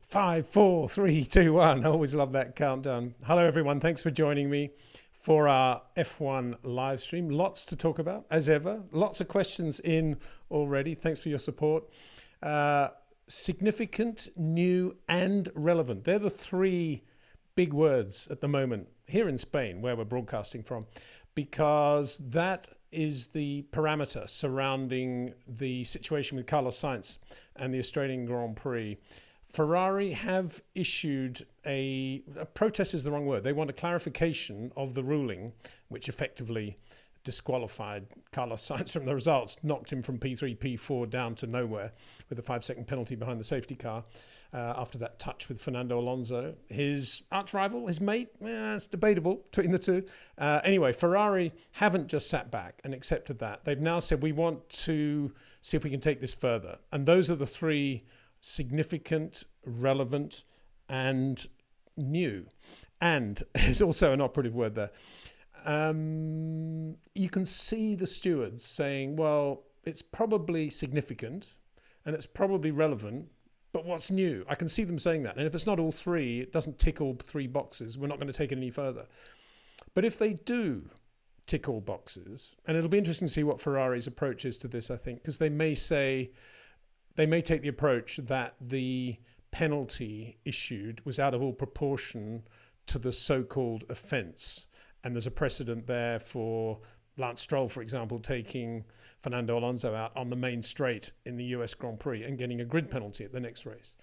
5, 4, 3, 2, 1. I always love that countdown. Hello, everyone. Thanks for joining me for our F1 live stream. Lots to talk about, as ever. Lots of questions in already. Thanks for your support. Significant, new, and relevant. They're the three big words at the moment here in Spain, where we're broadcasting from, because that is the parameter surrounding the situation with Carlos Sainz and the Australian Grand Prix. Ferrari have issued a protest is the wrong word. They want a clarification of the ruling, which effectively disqualified Carlos Sainz from the results, knocked him from P3, P4 down to nowhere with a 5-second penalty behind the safety car after that touch with Fernando Alonso. His arch rival, his mate, it's debatable between the two. Anyway, Ferrari haven't just sat back and accepted that. They've now said, we want to see if we can take this further. And those are the three: significant, relevant, and new. And there's also an operative word there. You can see the stewards saying, well, it's probably significant and it's probably relevant, but what's new? I can see them saying that. And if it's not all three, it doesn't tick all three boxes, we're not going to take it any further. But if they do tick all boxes, and it'll be interesting to see what Ferrari's approach is to this, I think, because they may take the approach that the penalty issued was out of all proportion to the so-called offence. And there's a precedent there for Lance Stroll, for example, taking Fernando Alonso out on the main straight in the US Grand Prix and getting a grid penalty at the next race.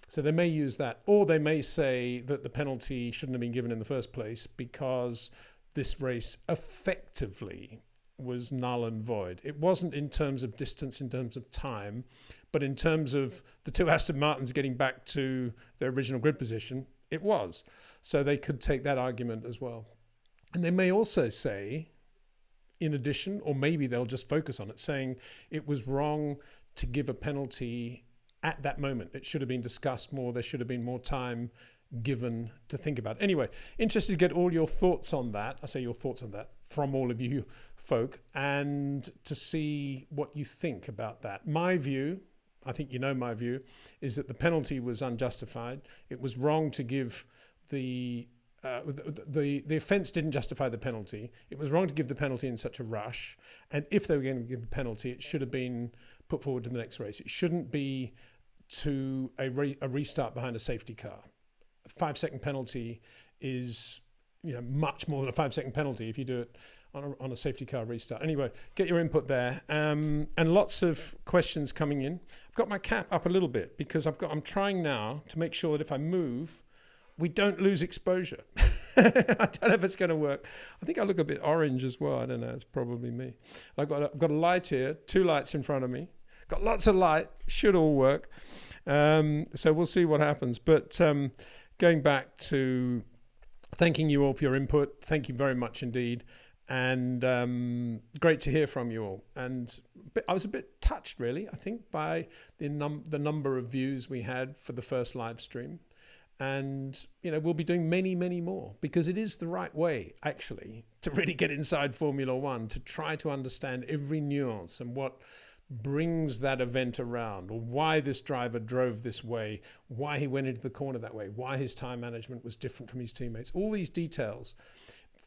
So they may use that. Or they may say that the penalty shouldn't have been given in the first place because this race effectively was null and void. It wasn't in terms of distance, in terms of time, but in terms of the two Aston Martins getting back to their original grid position, it was. So they could take that argument as well. And they may also say, in addition, or maybe they'll just focus on it, saying it was wrong to give a penalty at that moment. It should have been discussed more. There should have been more time given to think about it. Anyway, interested to get all your thoughts on that. I say your thoughts on that from all of you folk, and to see what you think about that. My view, I think you know my view, is that the penalty was unjustified. It was wrong to give the offence didn't justify the penalty. It was wrong to give the penalty in such a rush. And if they were going to give the penalty, it should have been put forward to the next race. It shouldn't be to a restart behind a safety car. A 5-second penalty is, much more than a 5-second penalty if you do it on a safety car restart. Anyway, get your input there. And lots of questions coming in. I've got my cap up a little bit because I'm trying now to make sure that if I move, we don't lose exposure. I don't know if it's going to work. I think I look a bit orange as well. I don't know. It's probably me. I've got a light here, 2 lights in front of me. Got lots of light. Should all work. So we'll see what happens. But going back to thanking you all for your input. Thank you very much indeed. And great to hear from you all. And I was a bit touched, really, I think, by the number of views we had for the first live stream. And, we'll be doing many, many more, because it is the right way, actually, to really get inside Formula One, to try to understand every nuance and what brings that event around, or why this driver drove this way, why he went into the corner that way, why his time management was different from his teammates. All these details,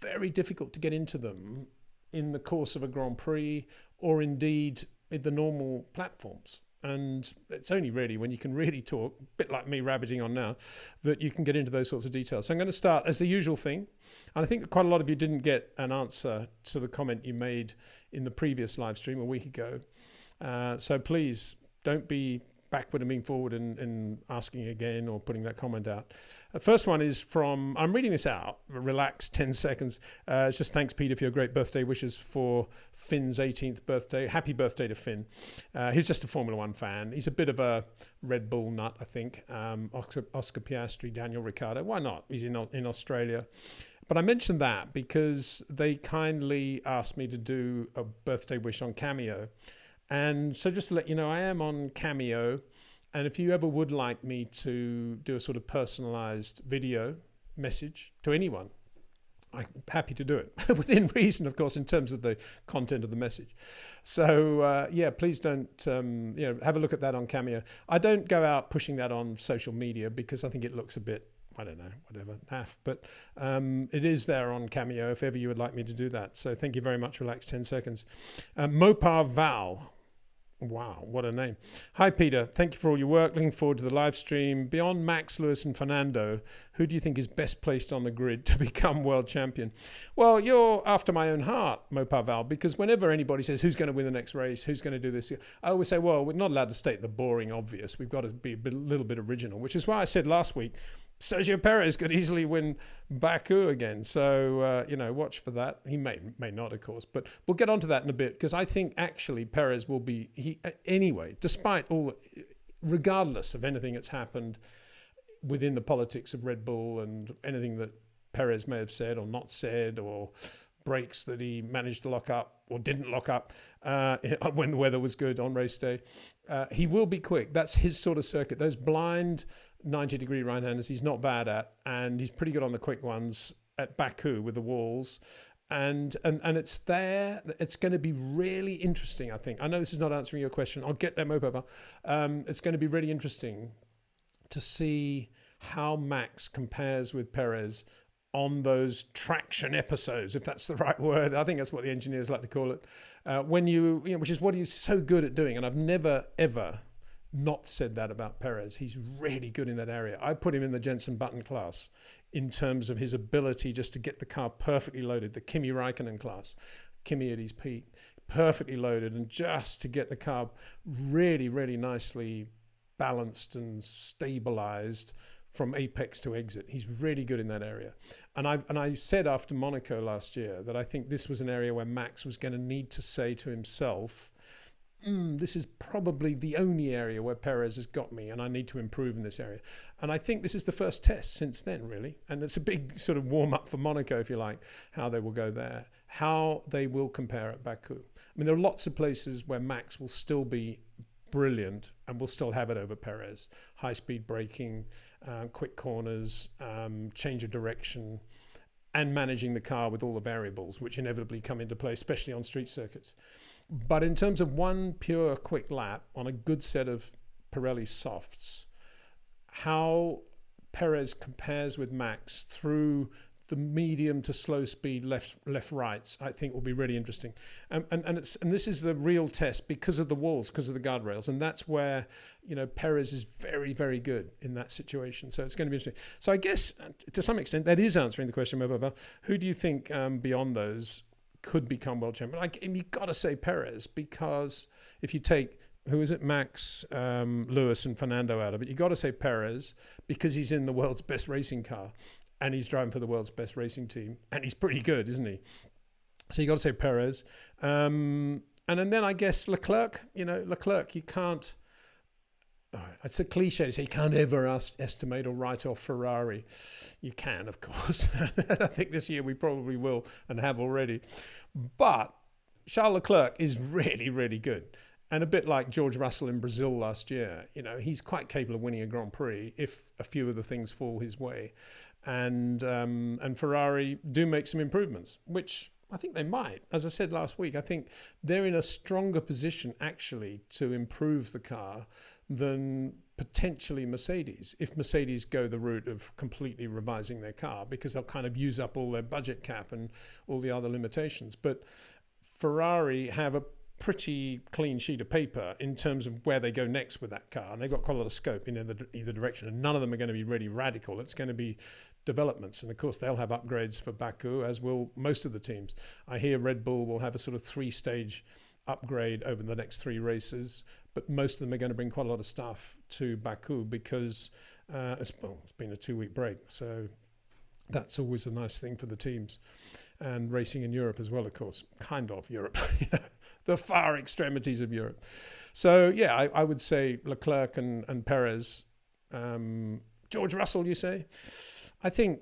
very difficult to get into them in the course of a Grand Prix, or indeed in the normal platforms. And it's only really when you can really talk, a bit like me rabbiting on now, that you can get into those sorts of details. So I'm going to start as the usual thing. And I think quite a lot of you didn't get an answer to the comment you made in the previous live stream a week ago. So please don't be backward and being forward and asking again or putting that comment out. The first one is from, I'm reading this out, relax, 10 seconds. It's just thanks, Peter, for your great birthday wishes for Finn's 18th birthday. Happy birthday to Finn. He's just a Formula One fan. He's a bit of a Red Bull nut, I think. Oscar Piastri, Daniel Ricciardo. Why not? He's in Australia. But I mentioned that because they kindly asked me to do a birthday wish on Cameo. And so just to let you know, I am on Cameo. And if you ever would like me to do a sort of personalized video message to anyone, I'm happy to do it within reason, of course, in terms of the content of the message. So please don't have a look at that on Cameo. I don't go out pushing that on social media because I think it looks a bit, I don't know, whatever, naff. But it is there on Cameo if ever you would like me to do that. So thank you very much. Relax 10 seconds. Mopar Val. Wow, what a name. Hi, Peter. Thank you for all your work. Looking forward to the live stream. Beyond Max, Lewis and Fernando, who do you think is best placed on the grid to become world champion? Well, you're after my own heart, Mopar Val, because whenever anybody says who's going to win the next race, who's going to do this, I always say, well, we're not allowed to state the boring obvious. We've got to be a little bit original, which is why I said last week, Sergio Perez could easily win Baku again. So, watch for that. He may not, of course, but we'll get onto that in a bit because I think actually Perez will be, anyway, despite all, regardless of anything that's happened within the politics of Red Bull and anything that Perez may have said or not said or brakes that he managed to lock up or didn't lock up when the weather was good on race day, he will be quick. That's his sort of circuit. Those blind 90-degree right-handers he's not bad at, and he's pretty good on the quick ones at Baku with the walls. And it's there. It's going to be really interesting, I think. I know this is not answering your question. I'll get there, Mopapa. It's going to be really interesting to see how Max compares with Perez on those traction episodes, if that's the right word. I think that's what the engineers like to call it. Which is what he's so good at doing. And I've never, ever not said that about Perez. He's really good in that area. I put him in the Jensen Button class in terms of his ability just to get the car perfectly loaded, the Kimi Raikkonen class, Kimi at his peak, perfectly loaded, and just to get the car really, really nicely balanced and stabilized from apex to exit. He's really good in that area. And I said after Monaco last year that I think this was an area where Max was going to need to say to himself, this is probably the only area where Perez has got me and I need to improve in this area. And I think this is the first test since then, really. And it's a big sort of warm-up for Monaco, if you like, how they will go there, how they will compare at Baku. I mean, there are lots of places where Max will still be brilliant and will still have it over Perez. High-speed braking, quick corners, change of direction, and managing the car with all the variables, which inevitably come into play, especially on street circuits. But in terms of one pure quick lap on a good set of Pirelli softs, how Perez compares with Max through the medium to slow speed left rights, I think will be really interesting. And this is the real test because of the walls, because of the guardrails, and that's where Perez is very, very good in that situation. So it's going to be interesting. So I guess to some extent that is answering the question. Who do you think beyond those could become world champion? You've got to say Perez, because if you take, who is it, Max, Lewis and Fernando out of it, you've got to say Perez because he's in the world's best racing car and he's driving for the world's best racing team and he's pretty good, isn't he? So you got to say Perez. And then I guess Leclerc, you can't, it's a cliche to say you can't ever estimate or write off Ferrari. You can, of course. I think this year we probably will and have already. But Charles Leclerc is really, really good. And a bit like George Russell in Brazil last year, he's quite capable of winning a Grand Prix if a few of the things fall his way. And Ferrari do make some improvements, which I think they might. As I said last week, I think they're in a stronger position actually to improve the car than potentially Mercedes, if Mercedes go the route of completely revising their car, because they'll kind of use up all their budget cap and all the other limitations. But Ferrari have a pretty clean sheet of paper in terms of where they go next with that car, and they've got quite a lot of scope in either direction, and none of them are going to be really radical. It's going to be developments, and of course they'll have upgrades for Baku, as will most of the teams. I hear Red Bull will have a sort of 3-stage upgrade over the next 3 races, but most of them are going to bring quite a lot of stuff to Baku because it's been a 2-week break, so that's always a nice thing for the teams. And racing in Europe as well, of course, kind of Europe, the far extremities of Europe. So yeah, I would say Leclerc and Perez. George Russell, you say? I think,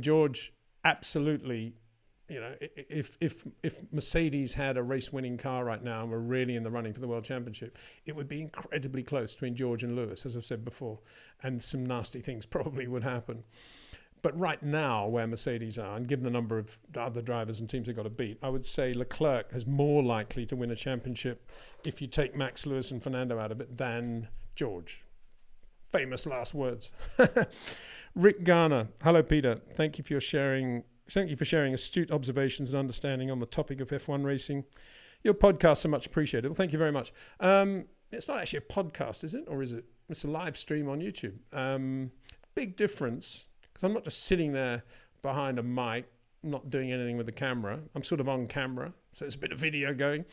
George absolutely, if Mercedes had a race-winning car right now and were really in the running for the World Championship, it would be incredibly close between George and Lewis, as I've said before, and some nasty things probably would happen. But right now, where Mercedes are, and given the number of other drivers and teams they've got to beat, I would say Leclerc is more likely to win a championship if you take Max, Lewis and Fernando out of it than George. Famous last words. Rick Garner. Hello, Peter. Thank you for sharing astute observations and understanding on the topic of F1 racing. Your podcasts are much appreciated. Well, thank you very much. It's not actually a podcast, is it? Or is it? It's a live stream on YouTube. Big difference, because I'm not just sitting there behind a mic, not doing anything with the camera. I'm sort of on camera, so there's a bit of video going,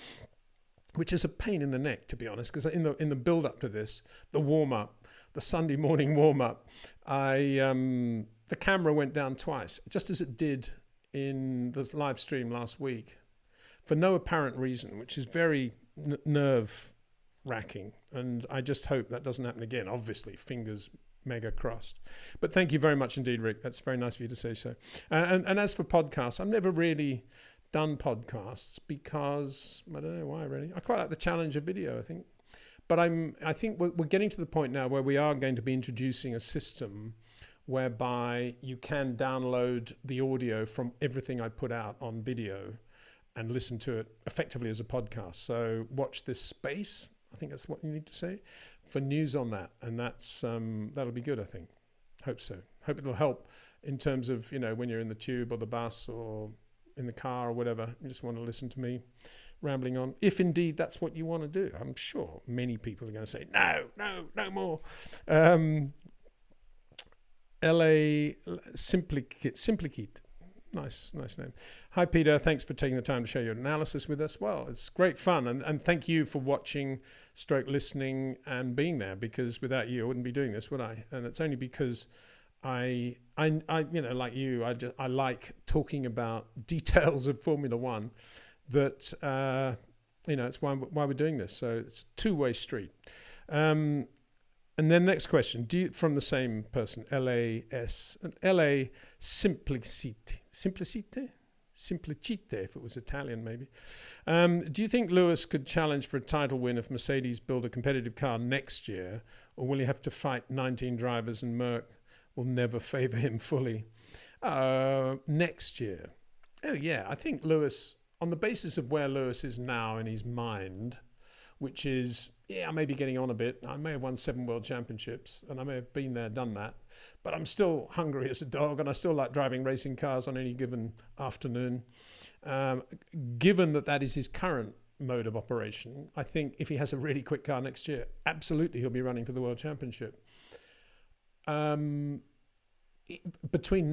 which is a pain in the neck, to be honest, because in the build-up to this, the warm-up, the Sunday morning warm-up, the camera went down twice, just as it did in the live stream last week, for no apparent reason, which is very nerve-wracking. And I just hope that doesn't happen again. Obviously, fingers mega crossed. But thank you very much indeed, Rick. That's very nice of you to say so. And as for podcasts, I've never really done podcasts because I don't know why really. I quite like the challenge of video, I think. But I think we're getting to the point now where we are going to be introducing a system whereby you can download the audio from everything I put out on video and listen to it effectively as a podcast. So watch this space, I think that's what you need to say, for news on that. And that's that'll be good, I think. Hope so. Hope it'll help in terms of, when you're in the tube or the bus or in the car or whatever, you just want to listen to me rambling on. If indeed that's what you want to do. I'm sure many people are going to say, no more. LA Simplicate. Nice name. Hi, Peter. Thanks for taking the time to share your analysis with us. Well, it's great fun. And thank you for watching, listening and being there, because without you, I wouldn't be doing this, would I? And it's only because I like you, I like talking about details of Formula One that, it's why we're doing this. So it's a two-way street. And then next question, from the same person, LA Simplicite, if it was Italian maybe. Do you think Lewis could challenge for a title win if Mercedes build a competitive car next year, or will he have to fight 19 drivers and Merck will never favour him fully? Next year. Oh yeah, I think Lewis, on the basis of where Lewis is now in his mind, which is, I may be getting on a bit. I may have won 7 world championships and I may have been there, done that. But I'm still hungry as a dog and I still like driving racing cars on any given afternoon. Given that is his current mode of operation, I think if he has a really quick car next year, absolutely he'll be running for the world championship. Between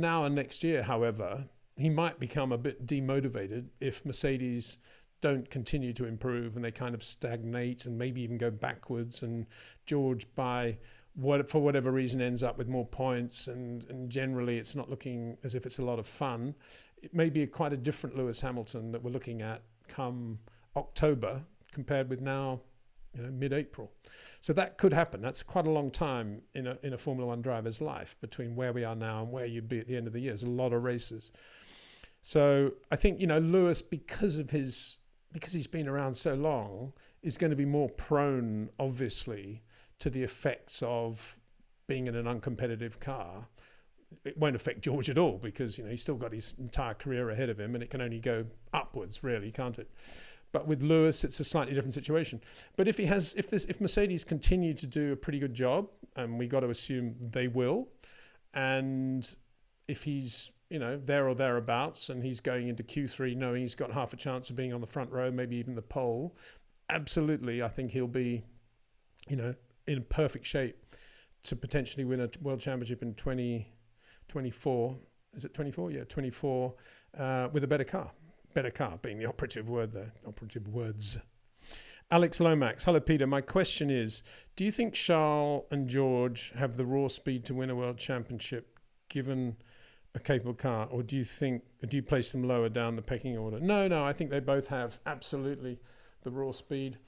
now and next year, however, he might become a bit demotivated if Mercedes don't continue to improve and they kind of stagnate and maybe even go backwards, and George, for whatever reason, ends up with more points and generally it's not looking as if it's a lot of fun. It may be quite a different Lewis Hamilton that we're looking at come October compared with now, mid-April. So that could happen. That's quite a long time in a Formula One driver's life between where we are now and where you'd be at the end of the year. There's a lot of races. So I think, Lewis, because he's been around so long, is going to be more prone, obviously, to the effects of being in an uncompetitive car. It won't affect George at all because, he's still got his entire career ahead of him and it can only go upwards, really, can't it? But with Lewis, it's a slightly different situation. But if Mercedes continue to do a pretty good job, and we got to assume they will, and if he's there or thereabouts, and he's going into Q3 knowing he's got half a chance of being on the front row, maybe even the pole, absolutely, I think he'll be, in perfect shape to potentially win a world championship in 2024. Is it 24? Yeah, 24, with a better car. Better car being the operative word there, operative words. Alex Lomax. Hello, Peter. My question is, do you think Charles and George have the raw speed to win a world championship given a capable car, or do you place them lower down the pecking order? No, I think they both have absolutely the raw speed.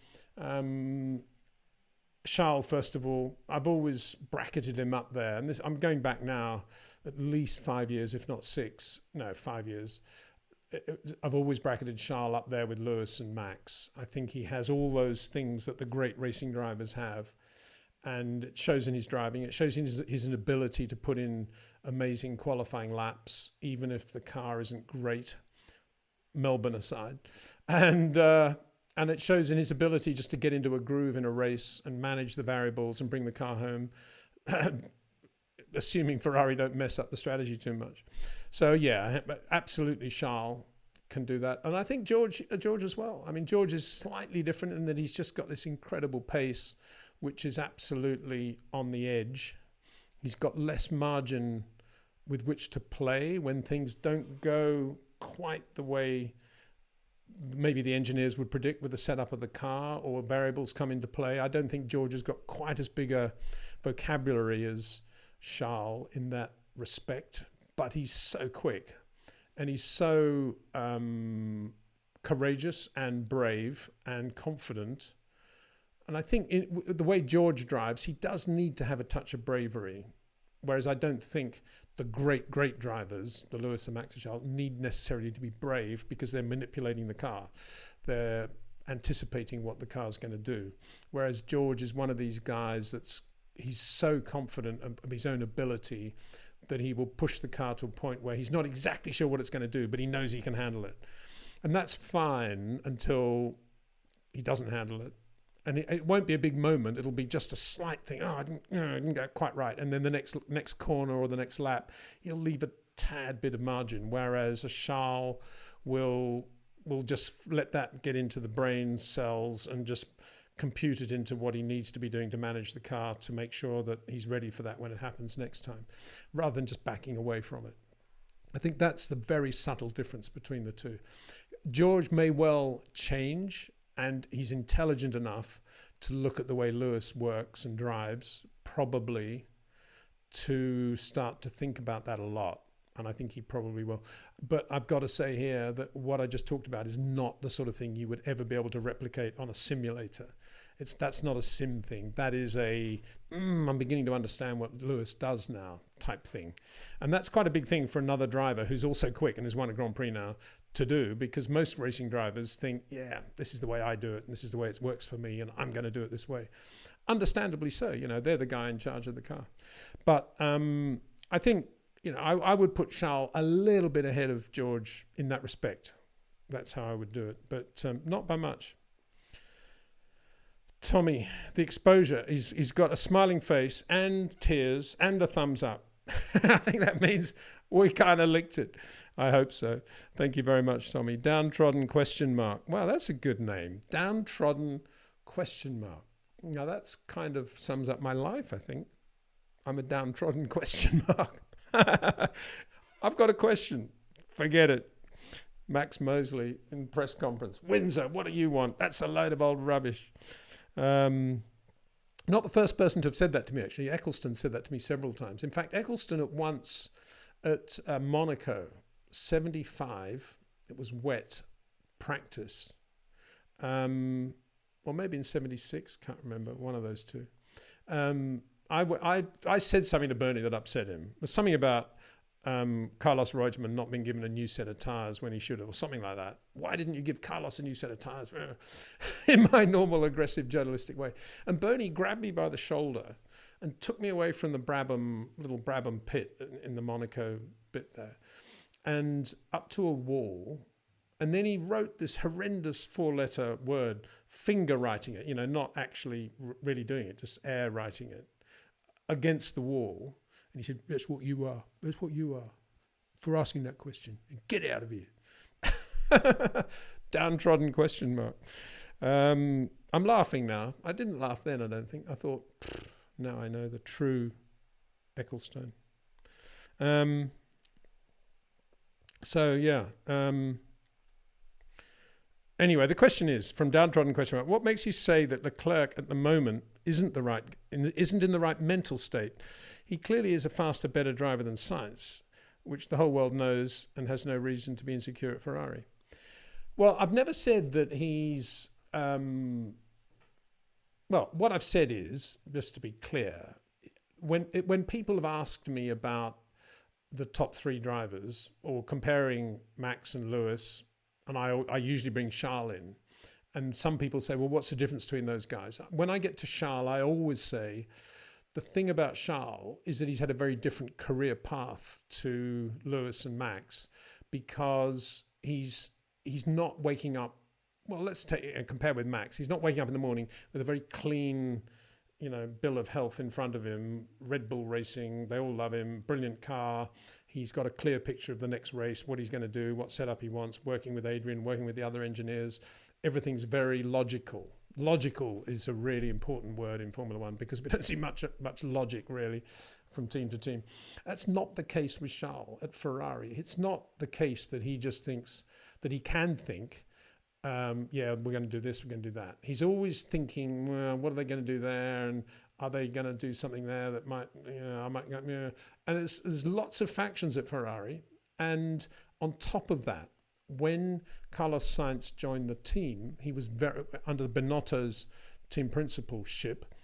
Charles, first of all, I've always bracketed him up there, and I'm going back now at least 5 years, if not 6. No, 5 years. I've always bracketed Charles up there with Lewis and Max. I think he has all those things that the great racing drivers have. And it shows in his driving. It shows in his ability to put in amazing qualifying laps, even if the car isn't great, Melbourne aside. And it shows in his ability just to get into a groove in a race and manage the variables and bring the car home, assuming Ferrari don't mess up the strategy too much. So yeah, absolutely Charles can do that. And I think George as well. I mean, George is slightly different in that he's just got this incredible pace, which is absolutely on the edge. He's got less margin with which to play when things don't go quite the way maybe the engineers would predict with the setup of the car, or variables come into play. I don't think George has got quite as big a vocabulary as Charles in that respect, but he's so quick and he's so courageous and brave and confident. And I think the way George drives, he does need to have a touch of bravery, whereas I don't think the great drivers, the Lewis and Max and Charles, need necessarily to be brave because they're manipulating the car. They're anticipating what the car's going to do. Whereas George is one of these guys he's so confident of his own ability that he will push the car to a point where he's not exactly sure what it's going to do, but he knows he can handle it. And that's fine until he doesn't handle it. And it won't be a big moment. It'll be just a slight thing. Oh, I didn't get quite right. And then the next corner or the next lap, he'll leave a tad bit of margin. Whereas a Charles will just let that get into the brain cells and just compute it into what he needs to be doing to manage the car to make sure that he's ready for that when it happens next time, rather than just backing away from it. I think that's the very subtle difference between the two. George may well change, and he's intelligent enough to look at the way Lewis works and drives, probably to start to think about that a lot. And I think he probably will. But I've got to say here that what I just talked about is not the sort of thing you would ever be able to replicate on a simulator. That's not a sim thing. That is I'm beginning to understand what Lewis does now type thing. And that's quite a big thing for another driver who's also quick and has won a Grand Prix now to do, because most racing drivers think, yeah, this is the way I do it and this is the way it works for me and I'm going to do it this way. Understandably so, they're the guy in charge of the car. But I think, I would put Charles a little bit ahead of George in that respect. That's how I would do it, but not by much. Tommy, the exposure, he's got a smiling face and tears and a thumbs up. I think that means we kind of licked it. I hope so. Thank you very much, Tommy. Downtrodden ? Wow, that's a good name. Downtrodden ? Now that's kind of sums up my life, I think. I'm a downtrodden ? I've got a question. Forget it. Max Mosley in press conference. Windsor, what do you want? That's a load of old rubbish. Not the first person to have said that to me, actually. Eccleston said that to me several times. In fact, Eccleston at Monaco, 75, it was wet practice. Or maybe in 76, can't remember, one of those two. I said something to Bernie that upset him. It was something about Carlos Reutemann not being given a new set of tyres when he should have, or something like that. Why didn't you give Carlos a new set of tyres? In my normal aggressive journalistic way. And Bernie grabbed me by the shoulder and took me away from the little Brabham pit in the Monaco bit there, and up to a wall. And then he wrote this horrendous 4-letter word, finger writing it, not actually really doing it, just air writing it, against the wall. And he said, that's what you are. That's what you are for asking that question. Get out of here. Downtrodden ? I'm laughing now. I didn't laugh then, I don't think. I thought, now I know the true Ecclestone. Anyway, the question is, from Downtrodden ? What makes you say that Leclerc at the moment isn't in the right mental state? He clearly is a faster, better driver than Sainz, which the whole world knows and has no reason to be insecure at Ferrari. Well, I've never said that he's... what I've said is, just to be clear, when people have asked me about the top three drivers, or comparing Max and Lewis, and I usually bring Charles in, And some people say, well, what's the difference between those guys? When I get to Charles, I always say the thing about Charles is that he's had a very different career path to Lewis and Max, because he's not waking up. Well, let's take and compare with Max. He's not waking up in the morning with a very clean, bill of health in front of him. Red Bull Racing, they all love him. Brilliant car. He's got a clear picture of the next race, what he's going to do, what setup he wants, working with Adrian, working with the other engineers. Everything's very logical. Logical is a really important word in Formula One, because we don't see much logic really from team to team. That's not the case with Charles at Ferrari. It's not the case that he just thinks that he can think, we're going to do this, we're going to do that. He's always thinking, well, what are they going to do there? And are they going to do something there that might, and there's lots of factions at Ferrari. And on top of that, when Carlos Sainz joined the team, he was under Binotto's team principalship,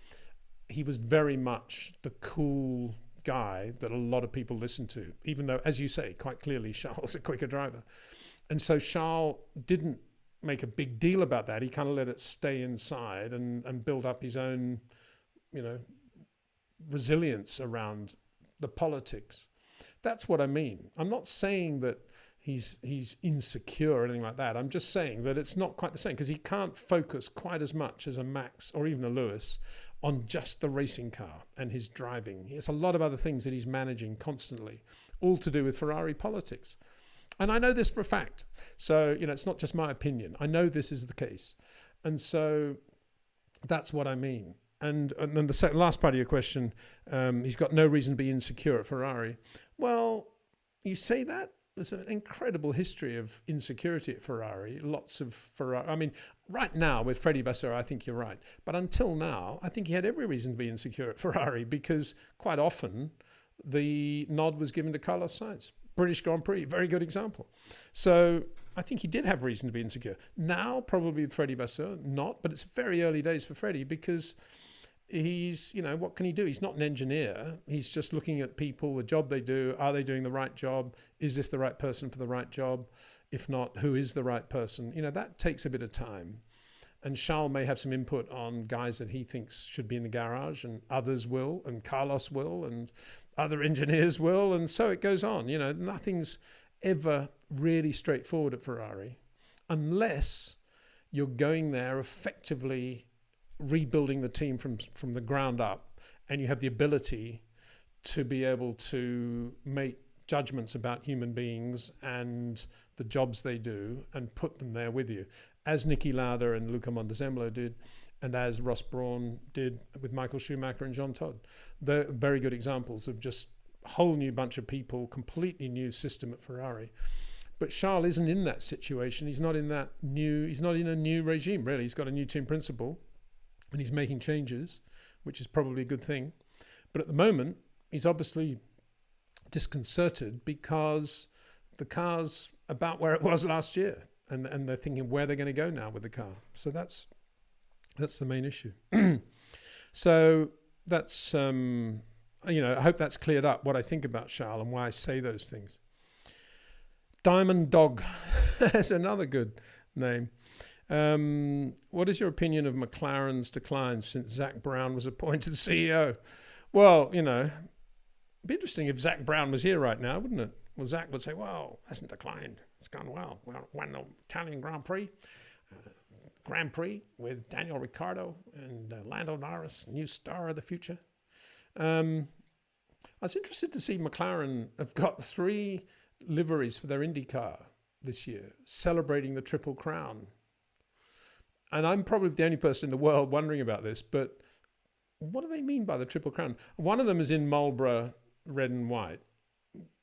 he was very much the cool guy that a lot of people listen to, even though, as you say, quite clearly, Charles is a quicker driver. And so Charles didn't make a big deal about that. He kind of let it stay inside and build up his own, resilience around the politics. That's what I mean. I'm not saying that he's insecure or anything like that. I'm just saying that it's not quite the same, because he can't focus quite as much as a Max or even a Lewis on just the racing car and his driving. He has a lot of other things that he's managing constantly, all to do with Ferrari politics. And I know this for a fact. So, it's not just my opinion. I know this is the case. And so that's what I mean. And then the last part of your question, he's got no reason to be insecure at Ferrari. Well, you say that? There's an incredible history of insecurity at Ferrari. Lots of Ferrari. I mean, right now with Freddie Vasseur, I think you're right. But until now, I think he had every reason to be insecure at Ferrari, because quite often the nod was given to Carlos Sainz. British Grand Prix, very good example. So I think he did have reason to be insecure. Now, probably with Freddie Vasseur, not, but it's very early days for Freddie, because he's, what can he do? He's not an engineer. He's just looking at people, the job they do. Are they doing the right job? Is this the right person for the right job? If not, who is the right person? That takes a bit of time. And Charles may have some input on guys that he thinks should be in the garage, and others will, and Carlos will, and other engineers will, and so it goes on. Nothing's ever really straightforward at Ferrari, unless you're going there effectively rebuilding the team from the ground up, and you have the ability to be able to make judgments about human beings and the jobs they do and put them there with you, as Niki Lauda and Luca Montezemolo did, and as Ross Brawn did with Michael Schumacher and Jean Todt. They're very good examples of just a whole new bunch of people, completely new system at Ferrari. But Charles isn't in that situation. He's not in a new regime, really. He's got a new team principal, and he's making changes, which is probably a good thing. But at the moment, he's obviously disconcerted because the car's about where it was last year, and they're thinking where they're going to go now with the car. So that's the main issue. So that's, I hope that's cleared up what I think about Charles and why I say those things. Diamond Dog is another good name. What is your opinion of McLaren's decline since Zach Brown was appointed CEO? Well, it'd be interesting if Zach Brown was here right now, wouldn't it? Well, Zach would say, well, it hasn't declined. It's gone well. We won the Italian Grand Prix with Daniel Ricciardo and Lando Norris, new star of the future. I was interested to see McLaren have got 3 liveries for their IndyCar this year, celebrating the Triple Crown. And I'm probably the only person in the world wondering about this, but what do they mean by the Triple Crown? One of them is in Marlborough red and white.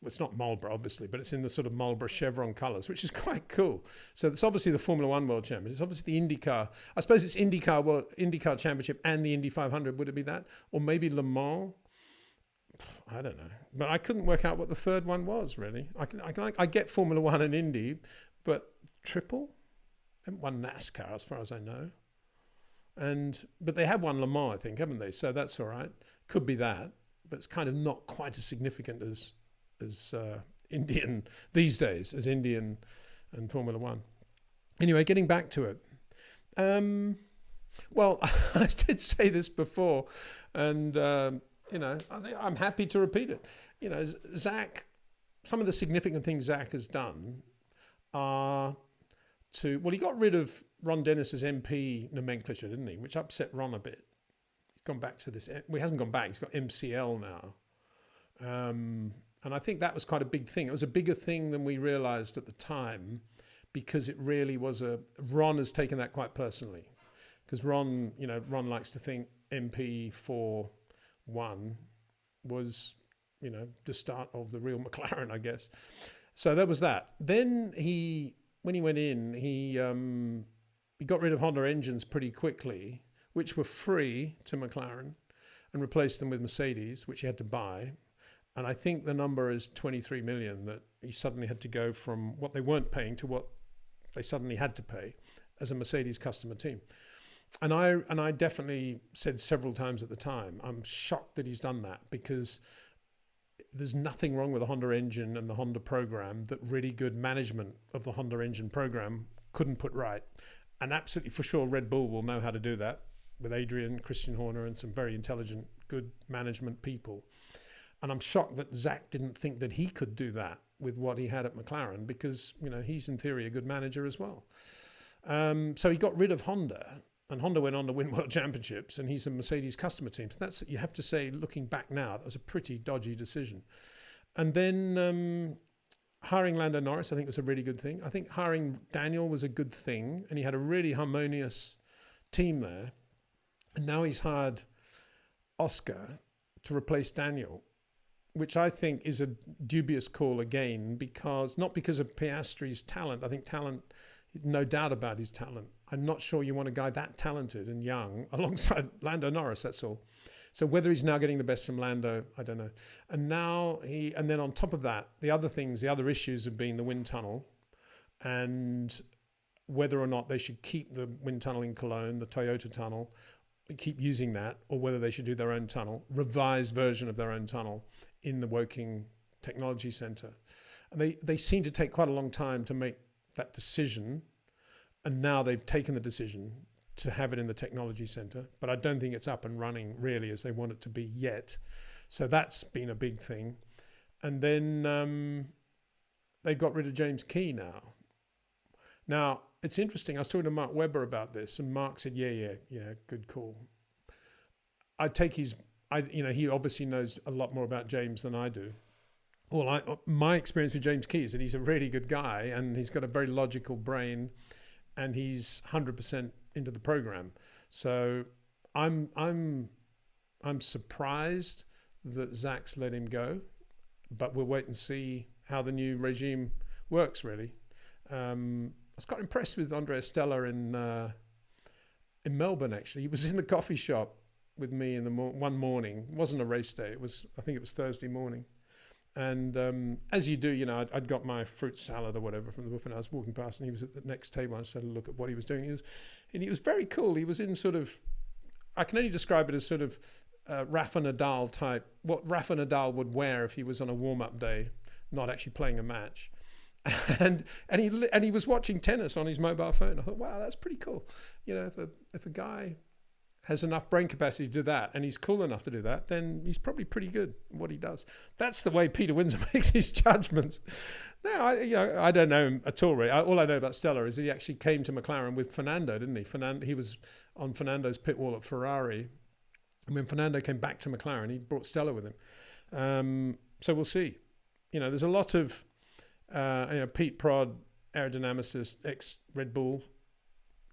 It's not Marlborough, obviously, but it's in the sort of Marlborough chevron colours, which is quite cool. So it's obviously the Formula One World Championship. It's obviously the IndyCar. I suppose it's IndyCar Championship and the Indy 500. Would it be that? Or maybe Le Mans? I don't know. But I couldn't work out what the third one was, really. I get Formula One and Indy, but triple? They haven't won NASCAR, as far as I know. But they have won Le Mans, I think, haven't they? So that's all right. Could be that. But it's kind of not quite as significant as Indian these days, as Indian and Formula One. Anyway, getting back to it. Well, I did say this before, and I'm happy to repeat it. Zach, some of the significant things Zach has done are he got rid of Ron Dennis's MP nomenclature, didn't he? Which upset Ron a bit. He's gone back to this. Well, he hasn't gone back. He's got MCL now. And I think that was quite a big thing. It was a bigger thing than we realized at the time, because it really was Ron has taken that quite personally. Because Ron likes to think MP41 was, the start of the real McLaren, I guess. So that was that. Then when he went in, he got rid of Honda engines pretty quickly, which were free to McLaren, and replaced them with Mercedes, which he had to buy. And I think the number is 23 million that he suddenly had to go from what they weren't paying to what they suddenly had to pay as a Mercedes customer team. And I definitely said several times at the time, I'm shocked that he's done that, because there's nothing wrong with the Honda engine and the Honda program that really good management of the Honda engine program couldn't put right. And absolutely for sure Red Bull will know how to do that with Adrian, Christian Horner, and some very intelligent, good management people. And I'm shocked that Zach didn't think that he could do that with what he had at McLaren, because, he's in theory a good manager as well. So he got rid of Honda, and Honda went on to win world championships, and he's a Mercedes customer team. So that's, you have to say, looking back now, that was a pretty dodgy decision. And then hiring Lando Norris, I think, was a really good thing. I think hiring Daniel was a good thing, and he had a really harmonious team there. And now he's hired Oscar to replace Daniel, which I think is a dubious call again, not because of Piastri's talent. I think talent, no doubt about his talent. I'm not sure you want a guy that talented and young alongside Lando Norris, that's all. So whether he's now getting the best from Lando, I don't know. And then on top of that, the other issues have been the wind tunnel, and whether or not they should keep the wind tunnel in Cologne, the Toyota tunnel, keep using that, or whether they should do their own tunnel, revised version of their own tunnel in the Woking Technology Centre. And they seem to take quite a long time to make that decision, and now they've taken the decision to have it in the Technology Centre, but I don't think it's up and running really as they want it to be yet. So that's been a big thing. And then they got rid of James Key now. Now, it's interesting. I was talking to Mark Webber about this, and Mark said, yeah, good call. I take he obviously knows a lot more about James than I do. Well, my experience with James Key is that he's a really good guy, and he's got a very logical brain, and he's 100% into the program. So I'm surprised that Zach's let him go, but we'll wait and see how the new regime works, really. I was quite impressed with Andrea Stella in Melbourne, actually. He was in the coffee shop with me in the one morning. It wasn't a race day. I think it was Thursday morning. And as you do, I'd got my fruit salad or whatever from the buffet, and I was walking past, and he was at the next table. I just had a look at what he was doing. He was very cool. He was in sort of, I can only describe it as sort of Rafa Nadal type, what Rafa Nadal would wear if he was on a warm-up day, not actually playing a match. And he was watching tennis on his mobile phone. I thought, wow, that's pretty cool. If a guy has enough brain capacity to do that, and he's cool enough to do that, then he's probably pretty good at what he does. That's the way Peter Windsor makes his judgments. Now, I don't know him at all. Really. All I know about Stella is he actually came to McLaren with Fernando, didn't he? He was on Fernando's pit wall at Ferrari, and when Fernando came back to McLaren, he brought Stella with him. So we'll see. There's a lot of Pete Prod, aerodynamicist, ex-Red Bull.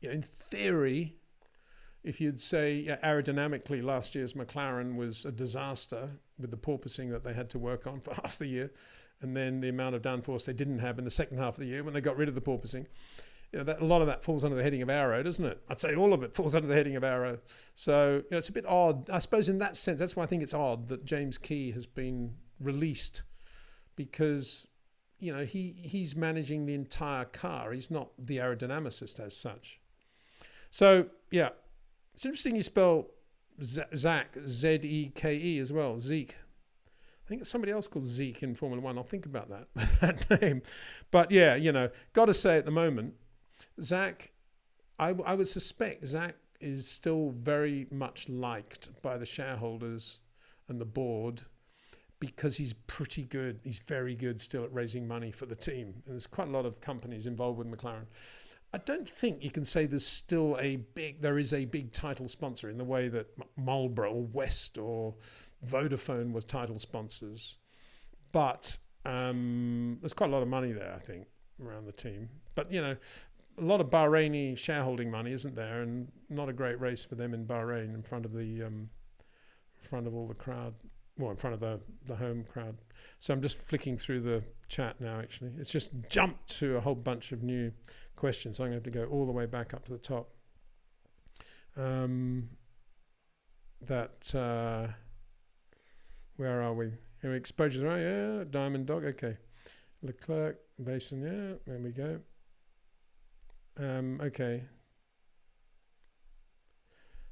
In theory, if you'd say aerodynamically last year's McLaren was a disaster with the porpoising that they had to work on for half the year, and then the amount of downforce they didn't have in the second half of the year when they got rid of the porpoising, a lot of that falls under the heading of aero, doesn't it? I'd say all of it falls under the heading of aero. So it's a bit odd. I suppose in that sense, that's why I think it's odd that James Key has been released, because he's managing the entire car. He's not the aerodynamicist as such. So, yeah. It's interesting you spell Zach, Z-E-K-E as well, Zeke. I think it's somebody else called Zeke in Formula One. I'll think about that name. But yeah, got to say at the moment, Zach, I would suspect Zach is still very much liked by the shareholders and the board because he's pretty good. He's very good still at raising money for the team. And there's quite a lot of companies involved with McLaren. I don't think you can say there is a big title sponsor in the way that Marlboro or West or Vodafone was title sponsors. But there's quite a lot of money there, I think, around the team. But, a lot of Bahraini shareholding money, isn't there? And not a great race for them in Bahrain in front of all the crowd. Well, in front of the home crowd. So I'm just flicking through the chat now, actually. It's just jumped to a whole bunch of new questions. So I'm going to have to go all the way back up to the top. Where are we? Here, exposures, right? Yeah, Diamond Dog, okay. Leclerc, Basin, yeah, there we go. Okay.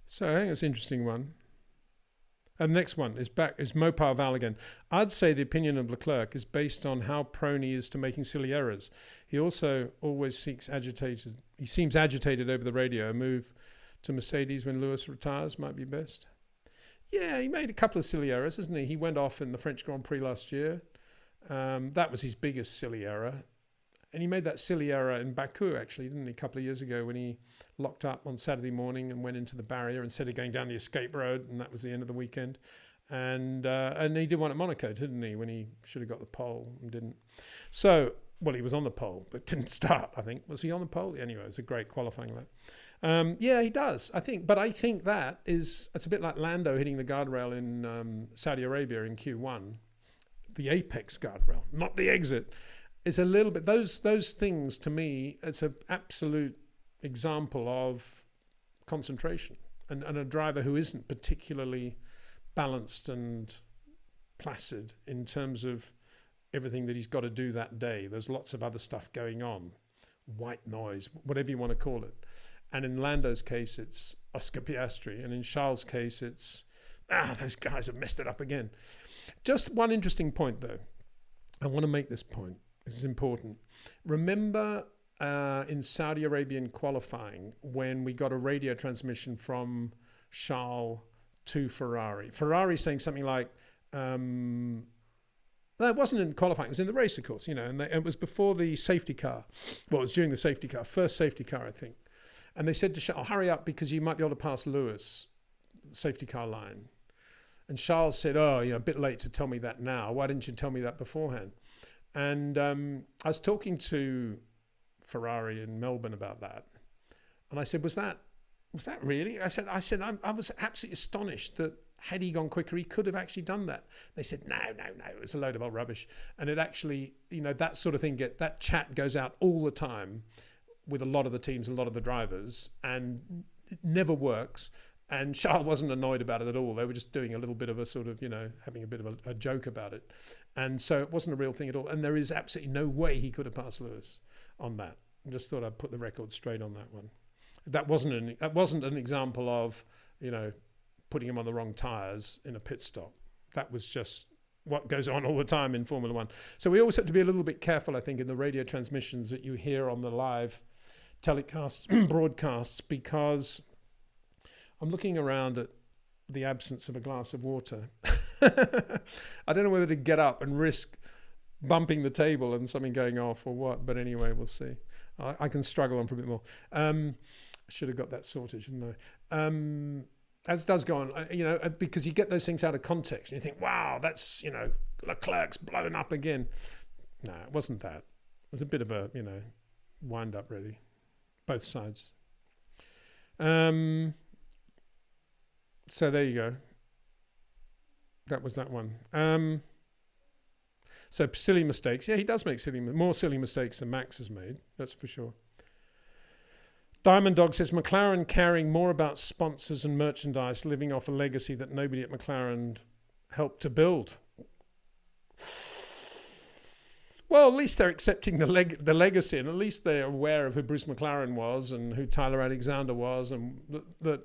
So I think it's an interesting one. And the next one is Mopar Val again. I'd say the opinion of Leclerc is based on how prone he is to making silly errors. He also always seems agitated over the radio. A move to Mercedes when Lewis retires might be best. Yeah, he made a couple of silly errors, hasn't he? He went off in the French Grand Prix last year. That was his biggest silly error. And he made that silly error in Baku, actually, didn't he, a couple of years ago when he locked up on Saturday morning and went into the barrier instead of going down the escape road, and that was the end of the weekend. And he did one at Monaco, didn't he, when he should have got the pole and didn't. So, well, he was on the pole, but didn't start, I think. Was he on the pole? Anyway, it was a great qualifying lap. Yeah, he does, I think. But I think it's a bit like Lando hitting the guardrail in Saudi Arabia in Q1. The apex guardrail, not the exit. It's a little bit, those things to me, it's an absolute example of concentration and a driver who isn't particularly balanced and placid in terms of everything that he's got to do that day. There's lots of other stuff going on, white noise, whatever you want to call it. And in Lando's case, it's Oscar Piastri. And in Charles' case, it's, those guys have messed it up again. Just one interesting point, though. I want to make this point. This is important. Remember in Saudi Arabian qualifying when we got a radio transmission from Charles to Ferrari. Ferrari saying something like, no, it wasn't in qualifying, it was in the race, of course, and it was before the safety car. Well, it was during the safety car, first safety car, I think. And they said to Charles, hurry up because you might be able to pass Lewis, safety car line. And Charles said, a bit late to tell me that now. Why didn't you tell me that beforehand? And I was talking to Ferrari in Melbourne about that. And I said, was that really? I said, I was absolutely astonished that had he gone quicker, he could have actually done that. They said, no, it was a load of old rubbish. And it actually, that sort of thing, that chat goes out all the time with a lot of the teams, a lot of the drivers, and it never works. And Charles wasn't annoyed about it at all. They were just doing a little bit of a sort of, having a bit of a joke about it. And so it wasn't a real thing at all. And there is absolutely no way he could have passed Lewis on that. I just thought I'd put the record straight on that one. That wasn't an example of, putting him on the wrong tyres in a pit stop. That was just what goes on all the time in Formula One. So we always have to be a little bit careful, I think, in the radio transmissions that you hear on the live telecasts, broadcasts, because I'm looking around at the absence of a glass of water. I don't know whether to get up and risk bumping the table and something going off or what, but anyway, we'll see. I can struggle on for a bit more. I should have got that sorted, shouldn't I? As does go on, because you get those things out of context and you think, wow, that's, Leclerc's blown up again. No, it wasn't that. It was a bit of a, wind up really, both sides. So there you go. That was that one. So silly mistakes. Yeah, he does make more silly mistakes than Max has made. That's for sure. Diamond Dog says, McLaren caring more about sponsors and merchandise, living off a legacy that nobody at McLaren helped to build. Well, at least they're accepting the legacy, and at least they're aware of who Bruce McLaren was and who Tyler Alexander was, and that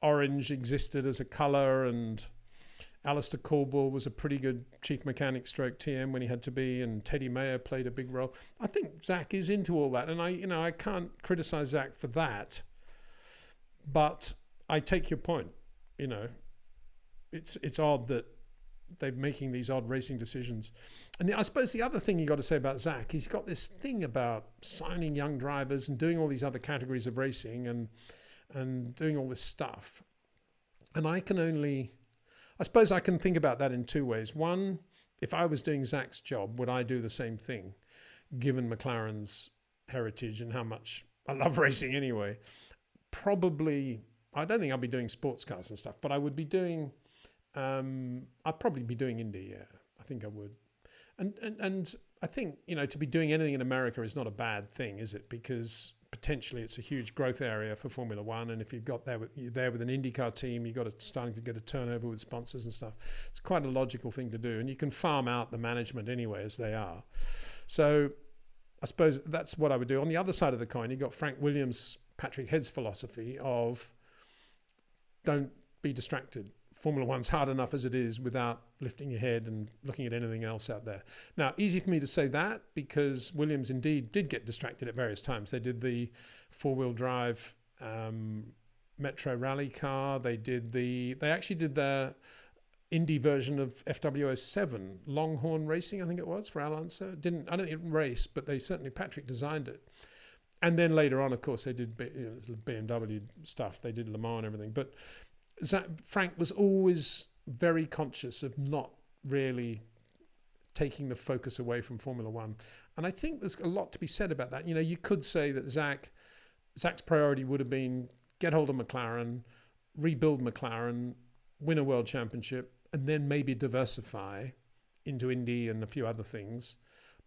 orange existed as a colour, and Alistair Caldwell was a pretty good chief mechanic stroke TM when he had to be, and Teddy Mayer played a big role. I think Zach is into all that, and I can't criticize Zach for that. But I take your point. It's odd that they're making these odd racing decisions. And I suppose the other thing you got to say about Zach, he's got this thing about signing young drivers and doing all these other categories of racing and doing all this stuff. And I suppose I can think about that in two ways. One, if I was doing Zach's job, would I do the same thing, given McLaren's heritage and how much I love racing anyway? Probably, I don't think I'll be doing sports cars and stuff, but I would be doing, I'd probably be doing Indy, yeah. I think I would. And I think, to be doing anything in America is not a bad thing, is it? Because potentially it's a huge growth area for Formula One, and if you're there with an IndyCar team, starting to get a turnover with sponsors and stuff. It's quite a logical thing to do, and you can farm out the management anyway as they are. So I suppose that's what I would do. On the other side of the coin, you've got Frank Williams, Patrick Head's philosophy of don't be distracted. Formula One's hard enough as it is without lifting your head and looking at anything else out there. Now, easy for me to say that because Williams indeed did get distracted at various times. They did the four-wheel drive Metro rally car. They actually did the Indy version of FW07, Longhorn Racing, I think it was, for Al Unser. I don't think it raced, but Patrick designed it. And then later on, of course, they did BMW stuff. They did Le Mans and everything. But Frank was always very conscious of not really taking the focus away from Formula One. And I think there's a lot to be said about that. You could say that Zach's priority would have been get hold of McLaren, rebuild McLaren, win a world championship, and then maybe diversify into Indy and a few other things,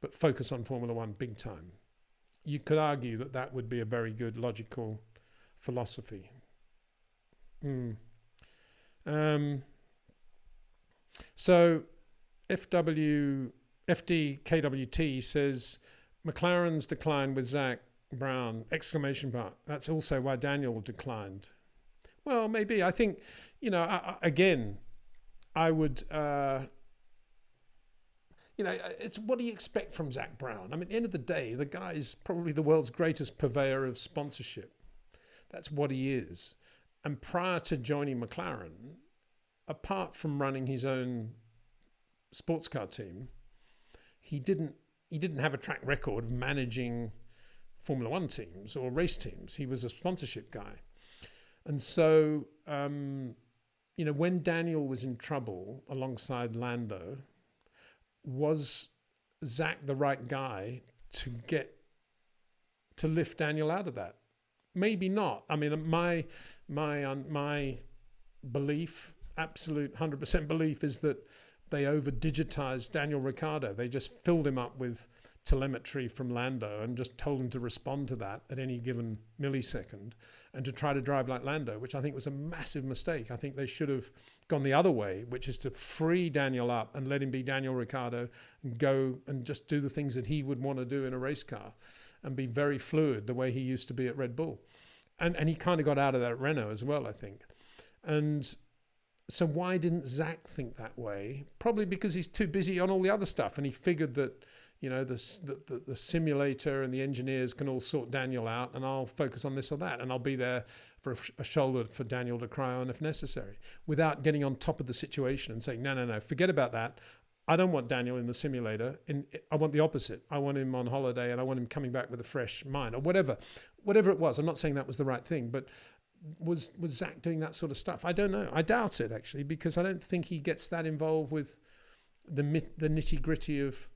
but focus on Formula One big time. You could argue that would be a very good logical philosophy. So FDKWT says McLaren's decline with Zach Brown, ! That's also why Daniel declined. Well, maybe. I think, I would, it's what do you expect from Zach Brown? I mean, at the end of the day, the guy is probably the world's greatest purveyor of sponsorship. That's what he is. And prior to joining McLaren, apart from running his own sports car team, he didn't have a track record of managing Formula One teams or race teams. He was a sponsorship guy. And so, when Daniel was in trouble alongside Lando, was Zach the right guy to lift Daniel out of that? Maybe not. I mean, my belief, absolute 100% belief, is that they over-digitized Daniel Ricciardo. They just filled him up with telemetry from Lando and just told him to respond to that at any given millisecond and to try to drive like Lando, which I think was a massive mistake. I think they should have gone the other way, which is to free Daniel up and let him be Daniel Ricciardo and go and just do the things that he would want to do in a race car and be very fluid the way he used to be at Red Bull. And he kind of got out of that at Renault as well, I think. And so why didn't Zach think that way? Probably because he's too busy on all the other stuff, and he figured that the simulator and the engineers can all sort Daniel out, and I'll focus on this or that, and I'll be there for a shoulder for Daniel to cry on if necessary, without getting on top of the situation and saying, no, forget about that. I don't want Daniel in the simulator. I want the opposite. I want him on holiday, and I want him coming back with a fresh mind, or whatever it was. I'm not saying that was the right thing, but was Zach doing that sort of stuff? I don't know. I doubt it, actually, because I don't think he gets that involved with the nitty-gritty of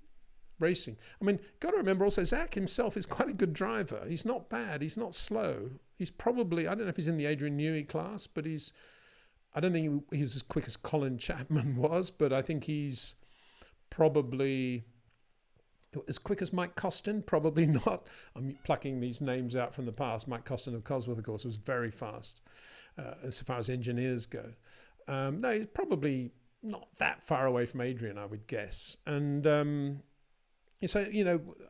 racing. I mean, got to remember also, Zach himself is quite a good driver. He's not bad. He's not slow. He's probably, I don't know if he's in the Adrian Newey class, but I don't think he was as quick as Colin Chapman was, but I think he's probably as quick as Mike Costin, probably not. I'm plucking these names out from the past. Mike Costin of Cosworth, of course, was very fast as far as engineers go. No, he's probably not that far away from Adrian, I would guess. And so,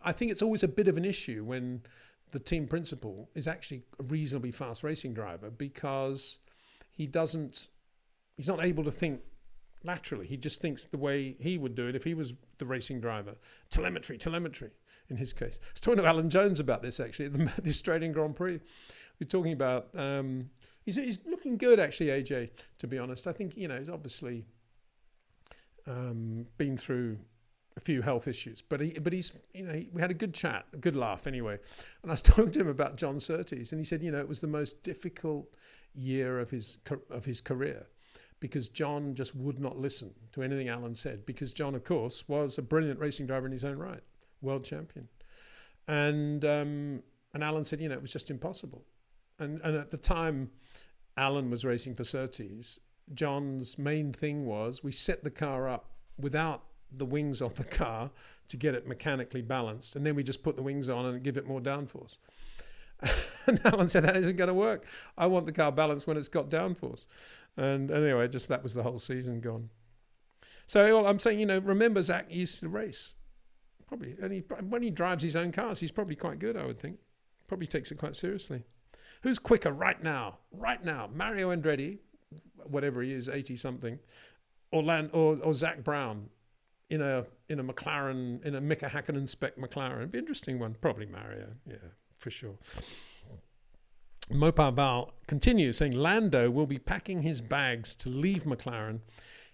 I think it's always a bit of an issue when the team principal is actually a reasonably fast racing driver, because he's not able to think laterally. He just thinks the way he would do it if he was the racing driver. Telemetry, in his case. I was talking to Alan Jones about this, actually, at the Australian Grand Prix. We're talking about... he's looking good, actually, AJ, to be honest. I think, he's obviously been through a few health issues, but he's, we had a good chat, a good laugh anyway. And I was talking to him about John Surtees, and he said, it was the most difficult year of his career, because John just would not listen to anything Alan said, because John, of course, was a brilliant racing driver in his own right, world champion. And Alan said, it was just impossible. And at the time Alan was racing for Surtees, John's main thing was we set the car up without the wings on the car to get it mechanically balanced, and then we just put the wings on and give it more downforce. And Alan said, that isn't going to work. I want the car balanced when it's got downforce. And anyway, just that was the whole season gone. So I'm saying, remember Zach used to race. Probably. And when he drives his own cars, he's probably quite good, I would think. Probably takes it quite seriously. Who's quicker right now? Mario Andretti, whatever he is, 80-something, or Zach Brown in a McLaren, in a Mika Hakkinen spec McLaren. It'd be an interesting one. Probably Mario, yeah, for sure. Mopar Val continues saying Lando will be packing his bags to leave McLaren.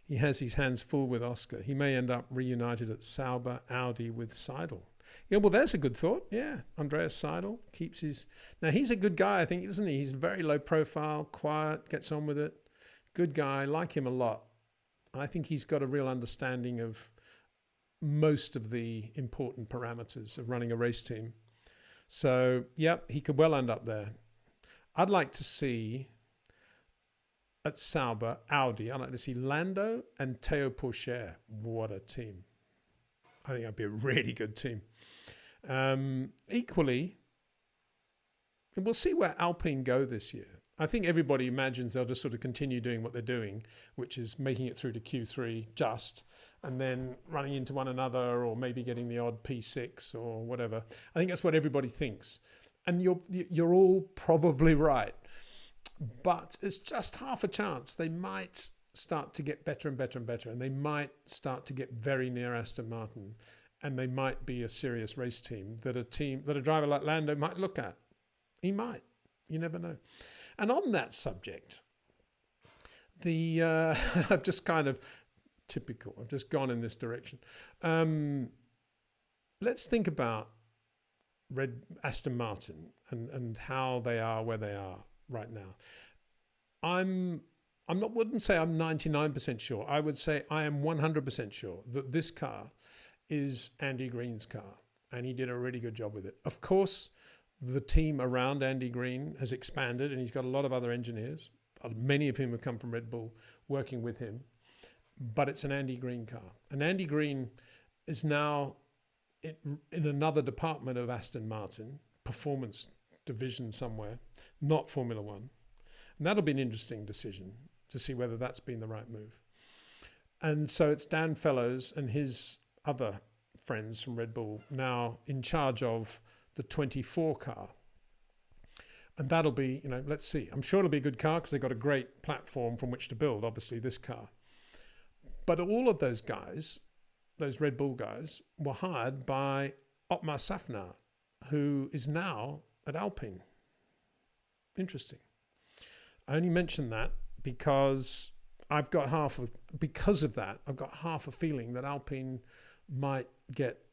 He has his hands full with Oscar. He may end up reunited at Sauber Audi with Seidel. Yeah, well, there's a good thought. Yeah, Andreas Seidel keeps his... Now, he's a good guy, I think, isn't he? He's very low profile, quiet, gets on with it. Good guy, like him a lot. I think he's got a real understanding of most of the important parameters of running a race team. So, yep, he could well end up there. I'd like to see at Sauber, Audi, I'd like to see Lando and Theo Pourchaire. What a team. I think that'd be a really good team. Equally, we'll see where Alpine go this year. I think everybody imagines they'll just sort of continue doing what they're doing, which is making it through to Q3 just, and then running into one another, or maybe getting the odd P6 or whatever. I think that's what everybody thinks. And you're all probably right. But it's just half a chance. They might start to get better and better and better, and they might start to get very near Aston Martin, and they might be a serious race team that a driver like Lando might look at. He might. You never know. And on that subject, I've just kind of typical. I've just gone in this direction. Let's think about Aston Martin and how they are where they are right now. Wouldn't say I'm 99% sure. I would say I am 100% sure that this car is Andy Green's car, and he did a really good job with it. Of course, the team around Andy Green has expanded, and he's got a lot of other engineers, many of whom have come from Red Bull working with him. But it's an Andy Green car. And Andy Green is now in another department of Aston Martin, performance division somewhere, not Formula One. And that'll be an interesting decision to see whether that's been the right move. And so it's Dan Fellows and his other friends from Red Bull now in charge of the 24 car. And that'll be, let's see. I'm sure it'll be a good car because they've got a great platform from which to build, obviously, this car. But all of those guys, those Red Bull guys, were hired by Otmar Safnauer, who is now at Alpine. Interesting. I only mention that because I've got half a feeling that Alpine might get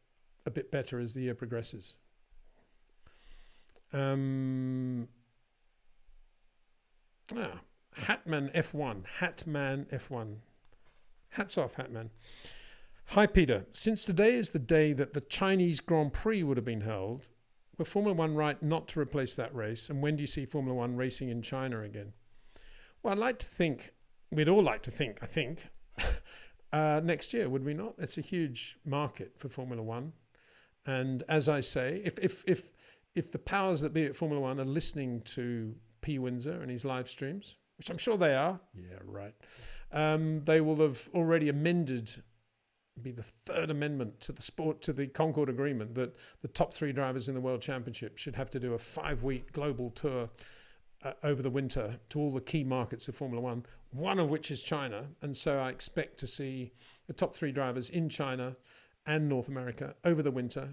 a bit better as the year progresses. Hatman F1. Hats off, Hatman. Hi, Peter. Since today is the day that the Chinese Grand Prix would have been held, were Formula One right not to replace that race? And when do you see Formula One racing in China again? Well, we'd all like to think, I think, next year, would we not? It's a huge market for Formula One. And as I say, if the powers that be at Formula One are listening to P. Windsor and his live streams, which I'm sure they are, yeah, right, they will have already amended, be the third amendment to the Concord Agreement, that the top three drivers in the World Championship should have to do a 5-week global tour over the winter to all the key markets of Formula One, one of which is China. And so I expect to see the top 3 drivers in China and North America over the winter,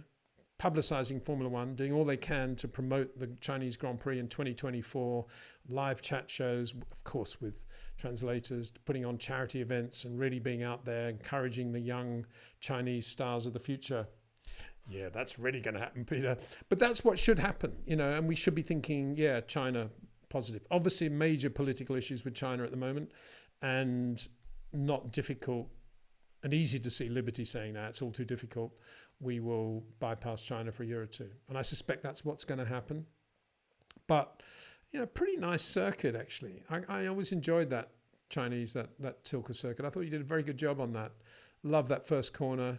publicizing Formula One, doing all they can to promote the Chinese Grand Prix in 2024, live chat shows, of course, with translators, putting on charity events and really being out there, encouraging the young Chinese stars of the future. Yeah, that's really going to happen, Peter. But that's what should happen, and we should be thinking, yeah, China positive. Obviously, major political issues with China at the moment, and not difficult and easy to see Liberty saying that it's all too difficult. We will bypass China for a year or two. And I suspect that's what's going to happen. But, pretty nice circuit, actually. I always enjoyed that Chinese, that Tilke circuit. I thought you did a very good job on that. Love that first corner.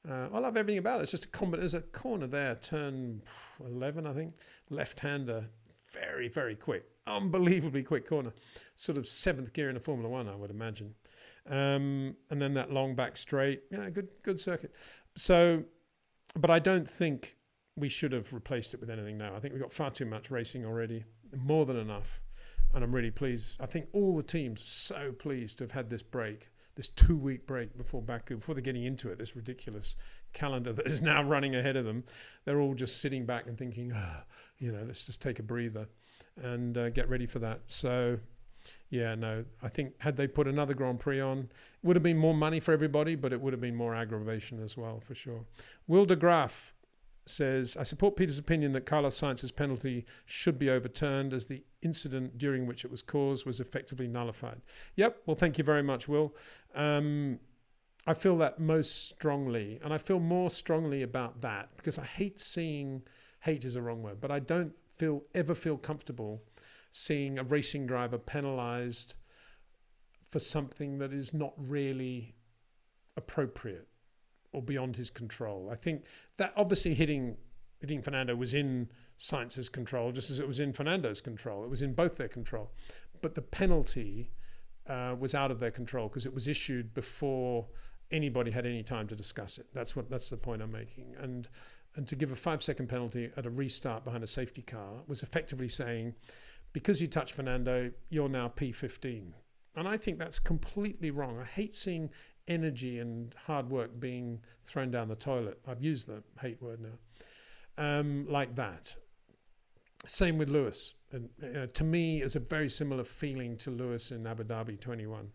I love everything about it. It's just there's a corner there, turn 11, I think. Left-hander, very, very quick. Unbelievably quick corner. Sort of 7th gear in a Formula One, I would imagine. And then that long back straight. Yeah, good circuit. So, but I don't think we should have replaced it with anything now. I think we've got far too much racing already, more than enough. And I'm really pleased. I think all the teams are so pleased to have had this break, this 2-week break before Baku, before they're getting into it, this ridiculous calendar that is now running ahead of them. They're all just sitting back and thinking, let's just take a breather and get ready for that. So, yeah, no, I think had they put another Grand Prix on, it would have been more money for everybody, but it would have been more aggravation as well, for sure. Will de Graaf says, I support Peter's opinion that Carlos Sainz's penalty should be overturned as the incident during which it was caused was effectively nullified. Yep, well, thank you very much, Will. I feel that most strongly, and I feel more strongly about that because I hate is a wrong word, but I don't ever feel comfortable seeing a racing driver penalised for something that is not really appropriate or beyond his control. I think that obviously hitting Fernando was in Sainz's control, just as it was in Fernando's control. It was in both their control. But the penalty was out of their control because it was issued before anybody had any time to discuss it. That's the point I'm making. And to give a 5-second penalty at a restart behind a safety car was effectively saying, because you touched Fernando, you're now P15. And I think that's completely wrong. I hate seeing energy and hard work being thrown down the toilet. I've used the hate word now. Like that. Same with Lewis. And to me, it's a very similar feeling to Lewis in Abu Dhabi 21.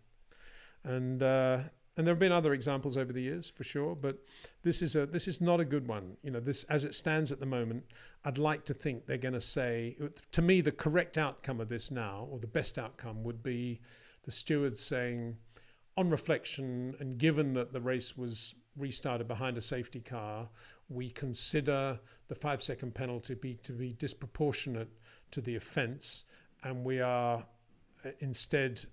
And there have been other examples over the years, for sure, but this is not a good one. This, as it stands at the moment, I'd like to think they're going to say, to me, the correct outcome of this now, or the best outcome, would be the stewards saying, on reflection, and given that the race was restarted behind a safety car, we consider the 5-second penalty to be disproportionate to the offence, and we are instead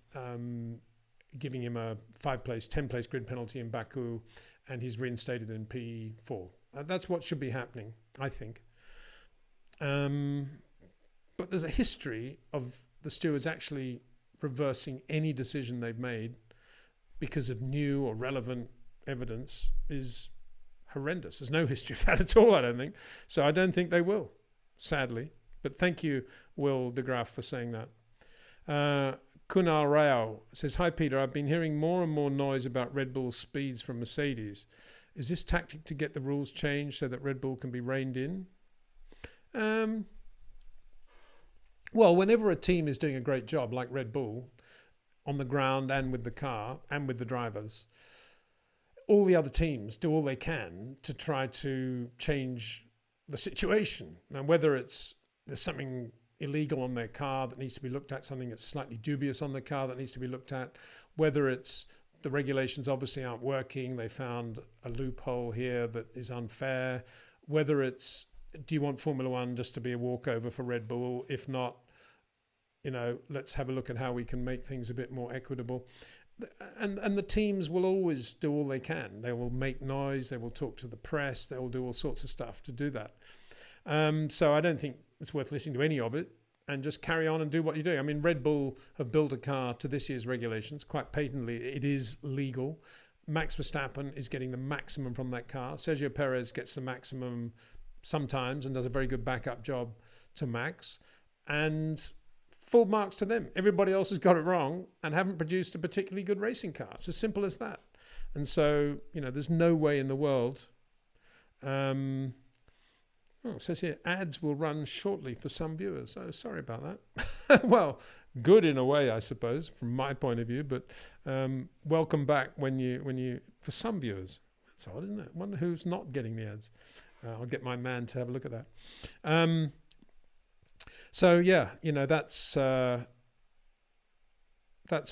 giving him a 5-place, 10-place grid penalty in Baku, and he's reinstated in P4. That's what should be happening, I think. But there's a history of the stewards actually reversing any decision they've made because of new or relevant evidence is horrendous. There's no history of that at all, I don't think. So I don't think they will, sadly. But thank you, Will de Graaf, for saying that. Kunal Rao says, hi, Peter. I've been hearing more and more noise about Red Bull's speeds from Mercedes. Is this tactic to get the rules changed so that Red Bull can be reined in? Well, whenever a team is doing a great job, like Red Bull, on the ground and with the car and with the drivers, all the other teams do all they can to try to change the situation. Now, whether there's something illegal on their car that needs to be looked at, something that's slightly dubious on the car that needs to be looked at, whether it's the regulations obviously aren't working, they found a loophole here that is unfair, whether it's, do you want Formula One just to be a walkover for Red Bull? If not, let's have a look at how we can make things a bit more equitable. And the teams will always do all they can. They will make noise, they will talk to the press, they will do all sorts of stuff to do that. So I don't think it's worth listening to any of it, and just carry on and do what you do. I mean, Red Bull have built a car to this year's regulations. Quite patently, it is legal. Max Verstappen is getting the maximum from that car. Sergio Perez gets the maximum sometimes and does a very good backup job to Max. And Full marks to them. Everybody else has got it wrong and haven't produced a particularly good racing car. It's as simple as that. And so, there's no way in the world. It says here, ads will run shortly for some viewers. Oh, sorry about that. Well, good in a way, I suppose, from my point of view. But welcome back when you for some viewers. That's odd, isn't it? I wonder who's not getting the ads. I'll get my man to have a look at that. So yeah, that's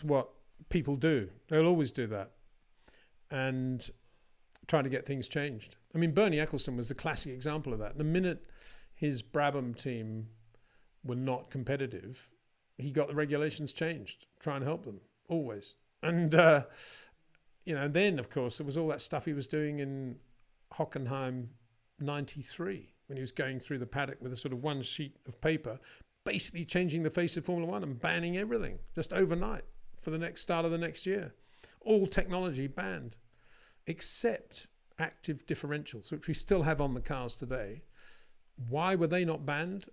what people do. They'll always do that, and try to get things changed. I mean, Bernie Ecclestone was the classic example of that. The minute his Brabham team were not competitive, he got the regulations changed. Try and help them always. And then of course there was all that stuff he was doing in Hockenheim '93 when he was going through the paddock with a sort of one sheet of paper, basically changing the face of Formula One and banning everything just overnight for the next start of the next year. All technology banned, except active differentials, which we still have on the cars today. Why were they not banned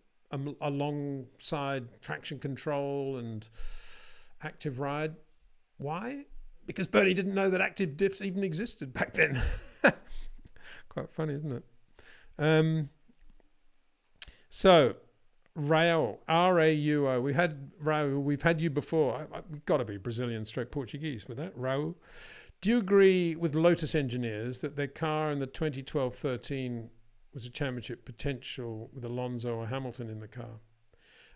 alongside traction control and active ride? Why? Because Bernie didn't know that active diffs even existed back then. Quite funny, isn't it? So, Raul, R-A-U-O. We had Raul. We've had you before. We've got to be Brazilian stroke Portuguese with that. Raul. Do you agree with Lotus engineers that their car in the 2012-13 was a championship potential with Alonso or Hamilton in the car?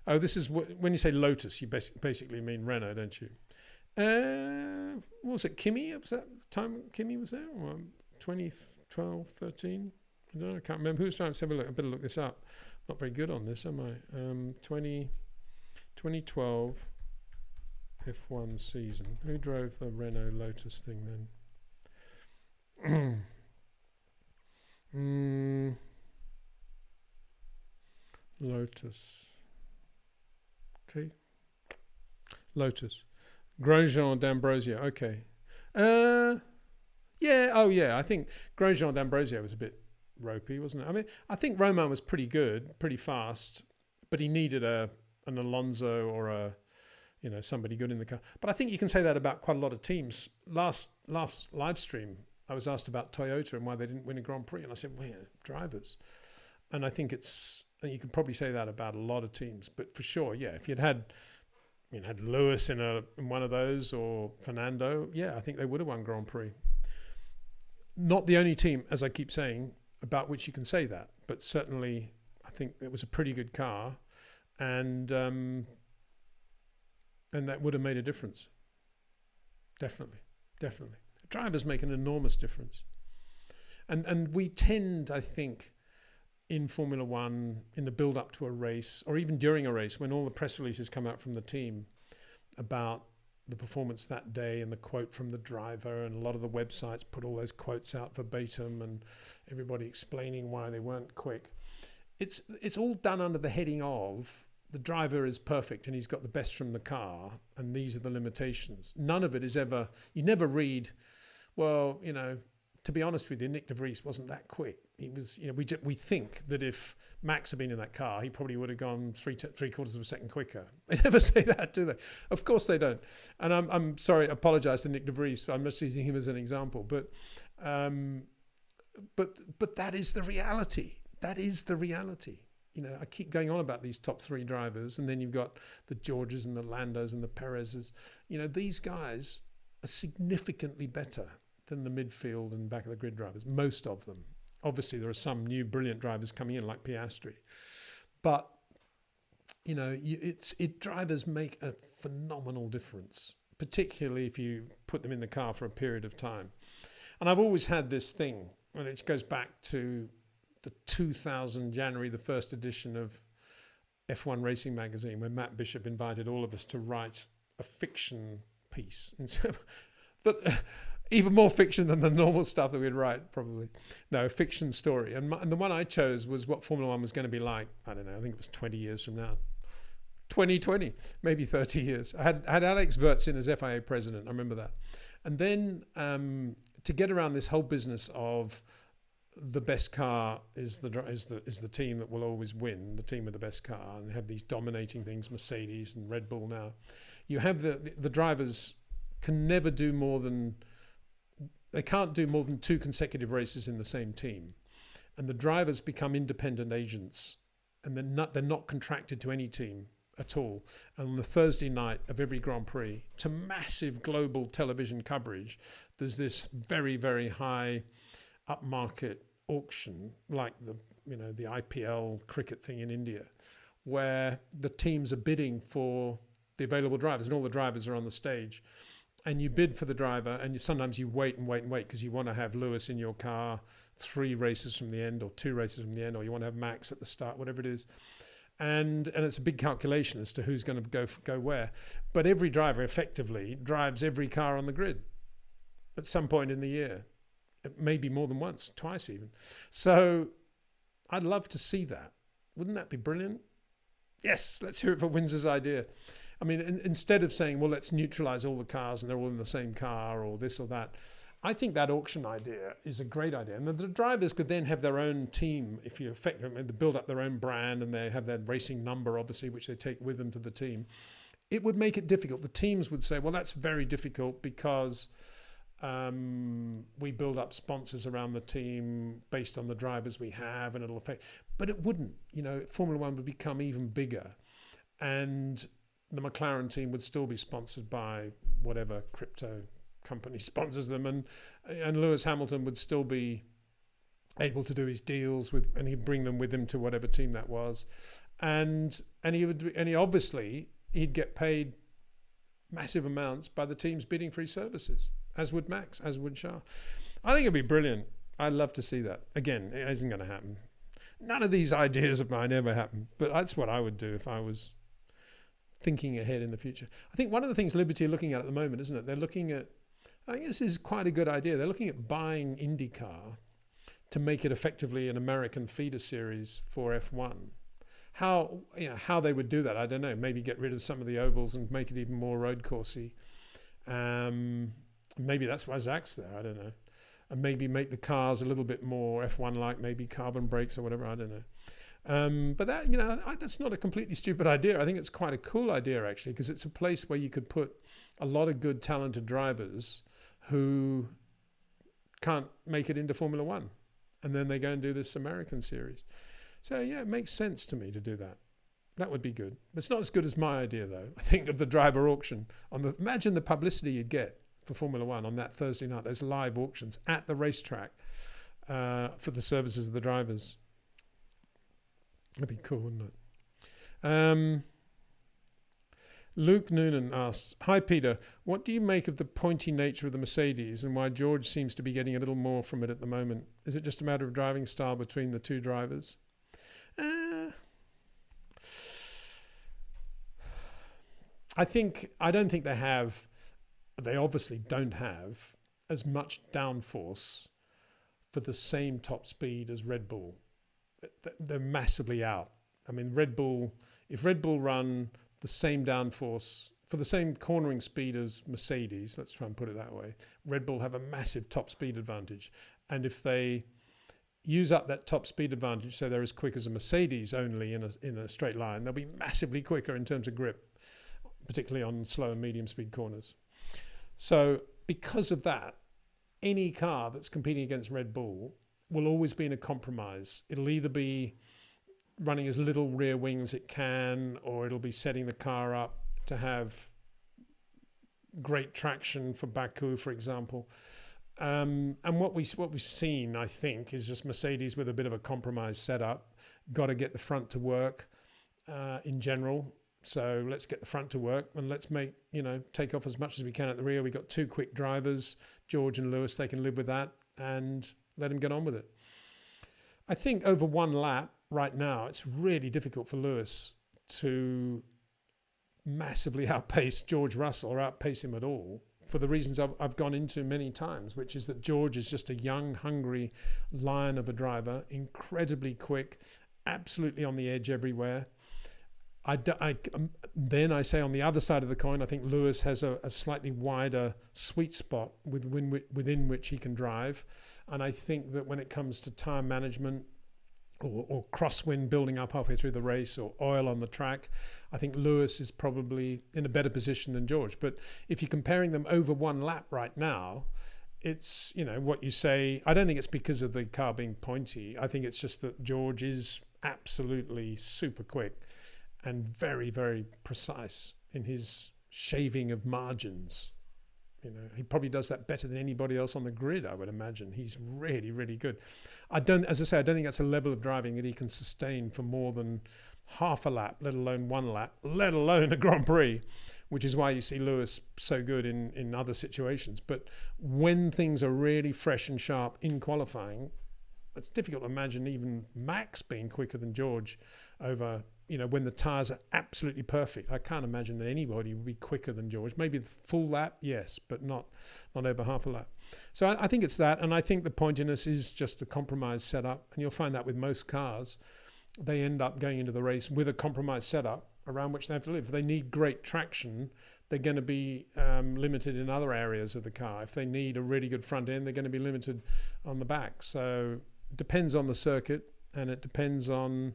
Oh, this is when you say Lotus, you basically mean Renault, don't you? What was it? Kimi? Was that the time Kimi was there? 2012-13? I don't know. I can't remember. Who's trying to have a look? I better look this up. Not very good on this, am I? 2012 F1 season. Who drove the Renault Lotus thing then? Lotus. Okay. Lotus. Grosjean d'Ambrosio. Okay. Yeah. Oh, yeah. I think Grosjean d'Ambrosio was a bit ropey, wasn't it? I mean, I think Romain was pretty good, pretty fast, but he needed an Alonso or somebody good in the car. But I think you can say that about quite a lot of teams. Last live stream, I was asked about Toyota and why they didn't win a Grand Prix, and I said, well, yeah, drivers. And I think you can probably say that about a lot of teams. But for sure, yeah, if you'd had Lewis in one of those or Fernando, yeah, I think they would have won Grand Prix. Not the only team, as I keep saying, about which you can say that, but certainly I think it was a pretty good car, and that would have made a difference. Definitely. Drivers make an enormous difference, and we tend, I think, in Formula One, in the build up to a race, or even during a race, when all the press releases come out from the team about the performance that day and the quote from the driver, and a lot of the websites put all those quotes out verbatim and everybody explaining why they weren't quick. It's all done under the heading of the driver is perfect and he's got the best from the car and these are the limitations. None of it is ever, you never read, well, to be honest with you, Nick de Vries wasn't that quick. He was, we think that if Max had been in that car, he probably would have gone three quarters of a second quicker. They never say that, do they? Of course they don't. And I'm sorry, I apologise to Nick de Vries. I'm just using him as an example, but that is the reality. That is the reality. I keep going on about these top three drivers, and then you've got the Georges and the Landos and the Perezes. These guys are significantly better than the midfield and back of the grid drivers, most of them. Obviously, there are some new brilliant drivers coming in, like Piastri. But, drivers make a phenomenal difference, particularly if you put them in the car for a period of time. And I've always had this thing, and it goes back to the 2000 January, the first edition of F1 Racing magazine, when Matt Bishop invited all of us to write a fiction piece. And so, even more fiction than the normal stuff that we'd write, probably. No, a fiction story. And the one I chose was what Formula One was going to be like, I don't know, I think it was 20 years from now. 2020, maybe 30 years. I had Alex Wurz in as FIA president, I remember that. And then to get around this whole business of the best car is the team that will always win, the team with the best car, and have these dominating things, Mercedes and Red Bull now. You have the drivers can never do more than, they can't do more than 2 consecutive races in the same team. And the drivers become independent agents, and they're not contracted to any team at all. And on the Thursday night of every Grand Prix, to massive global television coverage, there's this very, very high upmarket auction, like the IPL cricket thing in India, where the teams are bidding for the available drivers, and all the drivers are on the stage. And you bid for the driver, and sometimes you wait because you want to have Lewis in your car 3 races from the end, or 2 races from the end, or you want to have Max at the start, whatever it is. And it's a big calculation as to who's going to go where. But every driver effectively drives every car on the grid at some point in the year. Maybe more than once, twice even. So I'd love to see that. Wouldn't that be brilliant? Yes, let's hear it for Windsor's idea. I mean, instead of saying, well, let's neutralize all the cars and they're all in the same car or this or that, I think that auction idea is a great idea. And the drivers could then have their own team, if you effectively build up their own brand, and they have their racing number, obviously, which they take with them to the team. It would make it difficult. The teams would say, well, that's very difficult because we build up sponsors around the team based on the drivers we have, and it'll affect. But it wouldn't. Formula One would become even bigger, and the McLaren team would still be sponsored by whatever crypto company sponsors them, and Lewis Hamilton would still be able to do his deals with, and he'd bring them with him to whatever team that was, and he'd get paid massive amounts by the teams bidding for his services, as would Max, as would Charles. I think it'd be brilliant. I'd love to see that. Again, it isn't going to happen. None of these ideas of mine ever happen, but that's what I would do if I was thinking ahead in the future. I think one of the things Liberty are looking at the moment, isn't it? They're looking at, I think this is quite a good idea. They're looking at buying IndyCar to make it effectively an American feeder series for F1. How they would do that, I don't know. Maybe get rid of some of the ovals and make it even more road coursey. Maybe that's why Zach's there. I don't know. And maybe make the cars a little bit more F1-like, maybe carbon brakes or whatever. I don't know. But that, that's not a completely stupid idea. I think it's quite a cool idea, actually, because it's a place where you could put a lot of good, talented drivers who can't make it into Formula One. And then they go and do this American series. So, yeah, it makes sense to me to do that. That would be good. It's not as good as my idea, though. I think of the driver auction. Imagine the publicity you'd get for Formula One on that Thursday night. There's live auctions at the racetrack for the services of the drivers. That'd be cool, wouldn't it? Luke Noonan asks, hi Peter, what do you make of the pointy nature of the Mercedes and why George seems to be getting a little more from it at the moment? Is it just a matter of driving style between the two drivers? I don't think they obviously don't have as much downforce for the same top speed as Red Bull. They're massively out. I mean, if Red Bull run the same downforce for the same cornering speed as Mercedes, let's try and put it that way, Red Bull have a massive top speed advantage. And if they use up that top speed advantage so they're as quick as a Mercedes only in a straight line, they'll be massively quicker in terms of grip, particularly on slow and medium speed corners. So because of that, any car that's competing against Red Bull will always be in a compromise. It'll either be running as little rear wing as it can, or it'll be setting the car up to have great traction for Baku, for example. And what we've seen, I think, is just Mercedes with a bit of a compromise setup. Got to get the front to work in general. So let's get the front to work and let's take off as much as we can at the rear. We've got 2 quick drivers, George and Lewis. They can live with that and let him get on with it. I think over one lap right now, it's really difficult for Lewis to massively outpace George Russell or outpace him at all for the reasons I've gone into many times, which is that George is just a young, hungry lion of a driver, incredibly quick, absolutely on the edge everywhere. Then I say on the other side of the coin, I think Lewis has a slightly wider sweet spot within which he can drive. And I think that when it comes to tyre management or crosswind building up halfway through the race or oil on the track, I think Lewis is probably in a better position than George. But if you're comparing them over one lap right now, it's, what you say. I don't think it's because of the car being pointy. I think it's just that George is absolutely super quick and very, very precise in his shaving of margins. He probably does that better than anybody else on the grid, I would imagine. He's really, really good. As I say, I don't think that's a level of driving that he can sustain for more than half a lap, let alone one lap, let alone a Grand Prix, which is why you see Lewis so good in other situations. But when things are really fresh and sharp in qualifying, it's difficult to imagine even Max being quicker than George over, when the tyres are absolutely perfect. I can't imagine that anybody would be quicker than George. Maybe the full lap, yes, but not over half a lap. So I think it's that, and I think the pointiness is just a compromise setup, and you'll find that with most cars. They end up going into the race with a compromise setup around which they have to live. If they need great traction, they're going to be limited in other areas of the car. If they need a really good front end, they're going to be limited on the back. So it depends on the circuit, and it depends on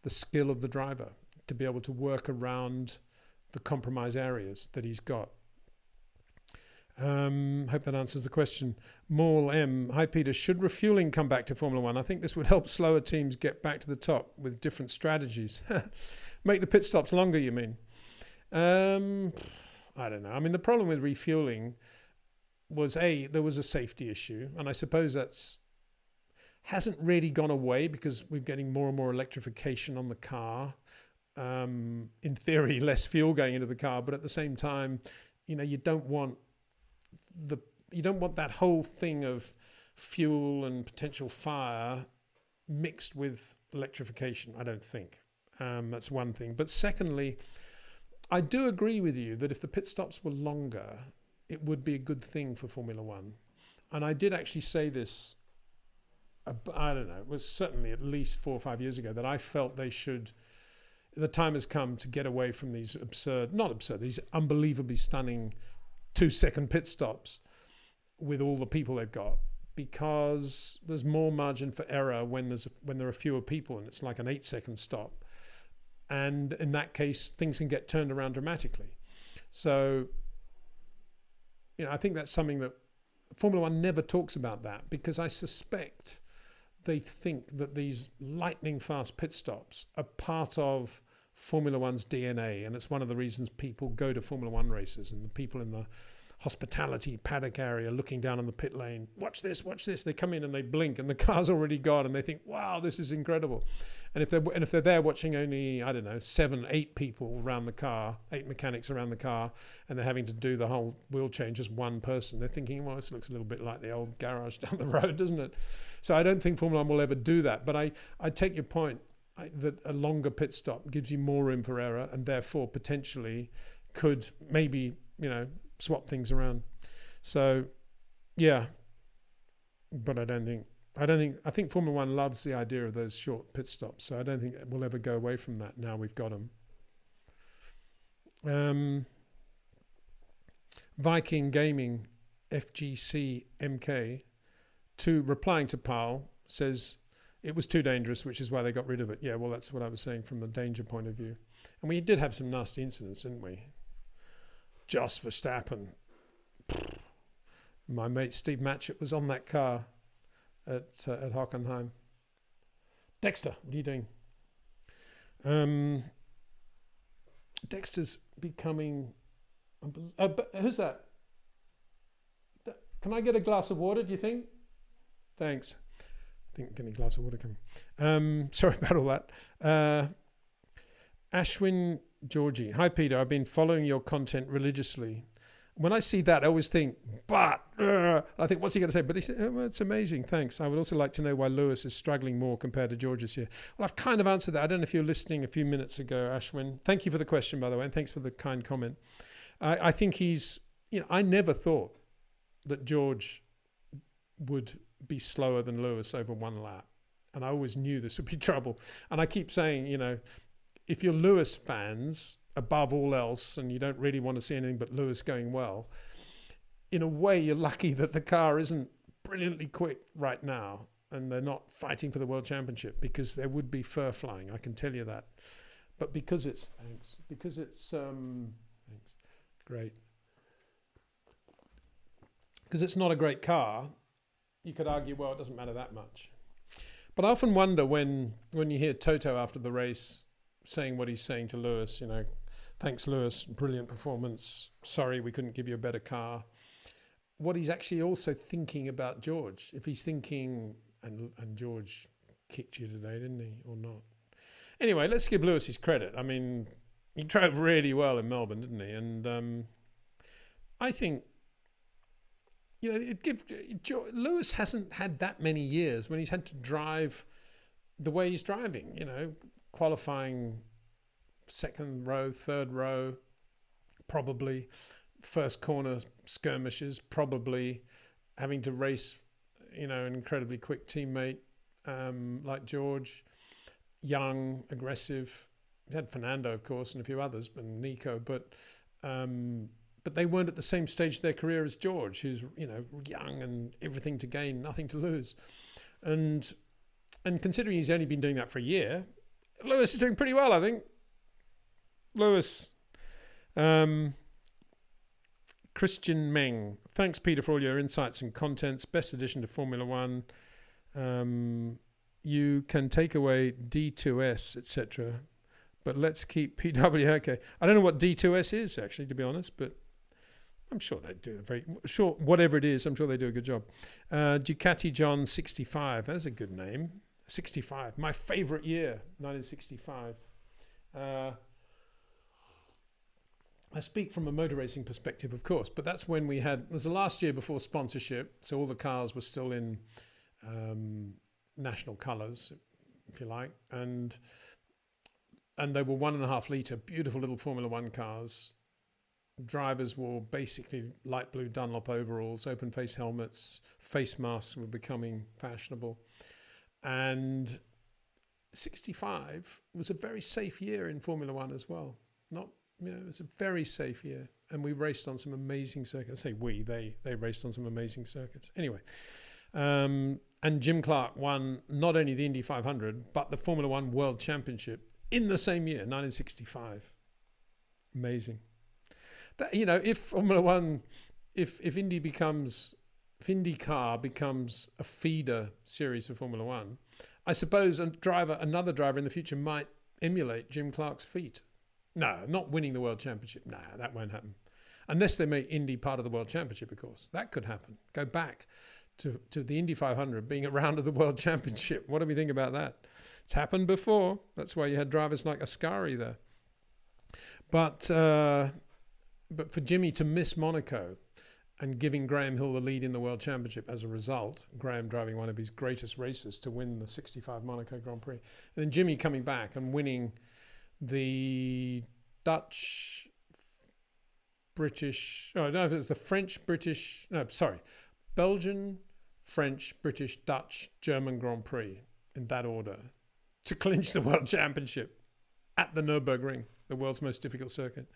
the skill of the driver to be able to work around the compromise areas that he's got. Hope that answers the question. Maul M. Hi, Peter. Should refueling come back to Formula One? I think this would help slower teams get back to the top with different strategies. Make the pit stops longer, you mean? I don't know. I mean, the problem with refueling was, there was a safety issue. And I suppose hasn't really gone away because we're getting more and more electrification on the car. In theory, less fuel going into the car. But at the same time, you don't want that whole thing of fuel and potential fire mixed with electrification, I don't think. That's one thing. But secondly, I do agree with you that if the pit stops were longer, it would be a good thing for Formula One. And I did actually say this, I don't know, it was certainly at least 4 or 5 years ago, that I felt the time has come to get away from these these unbelievably stunning 2-second pit stops with all the people they've got, because there's more margin for error when there are fewer people and it's like an 8-second stop. And in that case, things can get turned around dramatically. So, I think that's something that Formula One never talks about, that, because I suspect they think that these lightning fast pit stops are part of Formula One's DNA. And it's one of the reasons people go to Formula One races, and the people in the hospitality paddock area looking down on the pit lane, watch this. They come in and they blink and the car's already gone and they think, wow, this is incredible. And if they're there watching only, 7, 8 people around the car, 8 mechanics around the car, and they're having to do the whole wheel change as one person, they're thinking, well, this looks a little bit like the old garage down the road, doesn't it? So I don't think Formula One will ever do that. But I take your point that a longer pit stop gives you more room for error, and therefore potentially could maybe, swap things around. So, yeah. But I think Formula One loves the idea of those short pit stops. So I don't think we'll ever go away from that now we've got them. Viking Gaming FGC MK replying to Paul says it was too dangerous, which is why they got rid of it. Yeah, well, that's what I was saying from the danger point of view. And we did have some nasty incidents, didn't we? Jos Verstappen. My mate Steve Matchett was on that car at Hockenheim. Dexter, what are you doing? Dexter's becoming... who's that? Can I get a glass of water, do you think? Thanks. I think getting a glass of water coming. Sorry about all that. Ashwin Georgie. Hi, Peter. I've been following your content religiously. When I see that, I always think, I think, what's he going to say? But he said, well, it's amazing. Thanks. I would also like to know why Lewis is struggling more compared to George this year. Well, I've kind of answered that. I don't know if you were listening a few minutes ago, Ashwin. Thank you for the question, by the way, and thanks for the kind comment. I think he's, I never thought that George would be slower than Lewis over one lap. And I always knew this would be trouble. And I keep saying, if you're Lewis fans above all else and you don't really want to see anything but Lewis going well, in a way you're lucky that the car isn't brilliantly quick right now, and they're not fighting for the World Championship, because there would be fur flying, I can tell you that. But because it's great. Because it's not a great car, you could argue, well, it doesn't matter that much. But I often wonder when you hear Toto after the race saying what he's saying to Lewis, you know, thanks Lewis, brilliant performance, sorry we couldn't give you a better car. What he's actually also thinking about George. If he's thinking, and George kicked you today, didn't he, or not? Anyway, let's give Lewis his credit. I mean, he drove really well in Melbourne, didn't he? And I think, you know, Lewis hasn't had that many years when he's had to drive the way he's driving, you know, qualifying second row, third row, probably first corner skirmishes, probably having to race, you know, an incredibly quick teammate like George, young, aggressive. He had Fernando, of course, and a few others, and Nico, but they weren't at the same stage of their career as George, who's, you know, young and everything to gain, nothing to lose. And considering he's only been doing that for a year, Lewis is doing pretty well, I think. Lewis. Christian Meng. Thanks, Peter, for all your insights and contents. Best addition to Formula One. You can take away D2S, etc. But let's keep PW. Okay. I don't know what D2S is, actually, to be honest, but I'm sure they do whatever it is, I'm sure they do a good job. Ducati John 65. That's a good name. 65. My favorite year, 1965. I speak from a motor racing perspective, of course, but that's when it was the last year before sponsorship, so all the cars were still in national colours, if you like, and they were 1.5 litre, beautiful little Formula One cars. Drivers wore basically light blue Dunlop overalls, open face helmets, face masks were becoming fashionable. And 65 was a very safe year in Formula One as well. It was a very safe year. And we raced on some amazing circuits. I say they raced on some amazing circuits. Anyway, and Jim Clark won not only the Indy 500, but the Formula One World Championship in the same year, 1965. Amazing. That, you know, if Formula One, if IndyCar becomes a feeder series for Formula One, I suppose another driver in the future might emulate Jim Clark's feat. No, not winning the World Championship. No, that won't happen. Unless they make Indy part of the World Championship, of course. That could happen. Go back to the Indy 500 being a round of the World Championship. What do we think about that? It's happened before. That's why you had drivers like Ascari there. But for Jimmy to miss Monaco and giving Graham Hill the lead in the World Championship as a result, Graham driving one of his greatest races to win the 65 Monaco Grand Prix, and then Jimmy coming back and winning the Belgian, French, British, Dutch, German Grand Prix in that order to clinch the World Championship at the Nürburgring, the world's most difficult circuit.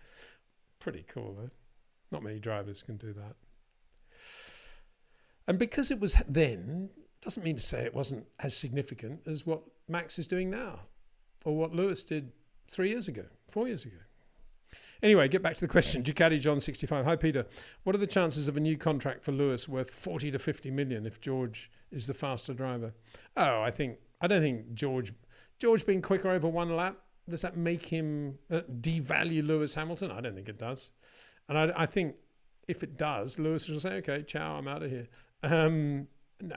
Pretty cool, though. Not many drivers can do that. And because it was then, doesn't mean to say it wasn't as significant as what Max is doing now, or what Lewis did 4 years ago. Anyway, get back to the question. Ducati John 65. Hi, Peter. What are the chances of a new contract for Lewis worth 40 to 50 million if George is the faster driver? Oh, I don't think George being quicker over one lap, does that make him devalue Lewis Hamilton? I don't think it does. And I think if it does, Lewis will say, okay, ciao, I'm out of here. No,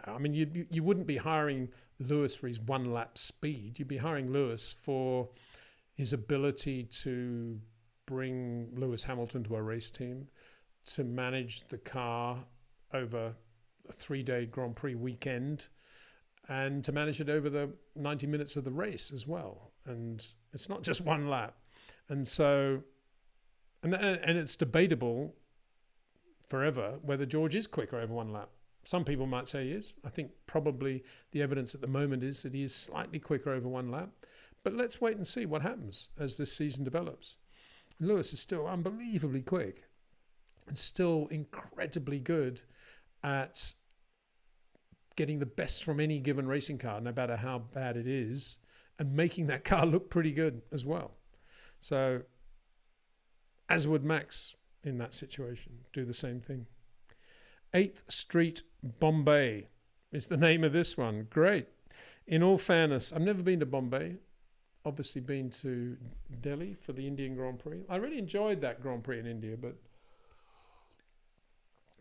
I mean, you wouldn't be hiring Lewis for his one lap speed. You'd be hiring Lewis for his ability to bring Lewis Hamilton to a race team, to manage the car over a 3-day Grand Prix weekend, and to manage it over the 90 minutes of the race as well. And it's not just one lap. And so, and it's debatable forever whether George is quicker over one lap. Some people might say he is. I think probably the evidence at the moment is that he is slightly quicker over one lap. But let's wait and see what happens as this season develops. Lewis is still unbelievably quick and still incredibly good at getting the best from any given racing car, no matter how bad it is, and making that car look pretty good as well. So, as would Max in that situation, do the same thing. 8th Street, Bombay is the name of this one. Great. In all fairness, I've never been to Bombay. Obviously been to Delhi for the Indian Grand Prix. I really enjoyed that Grand Prix in India, but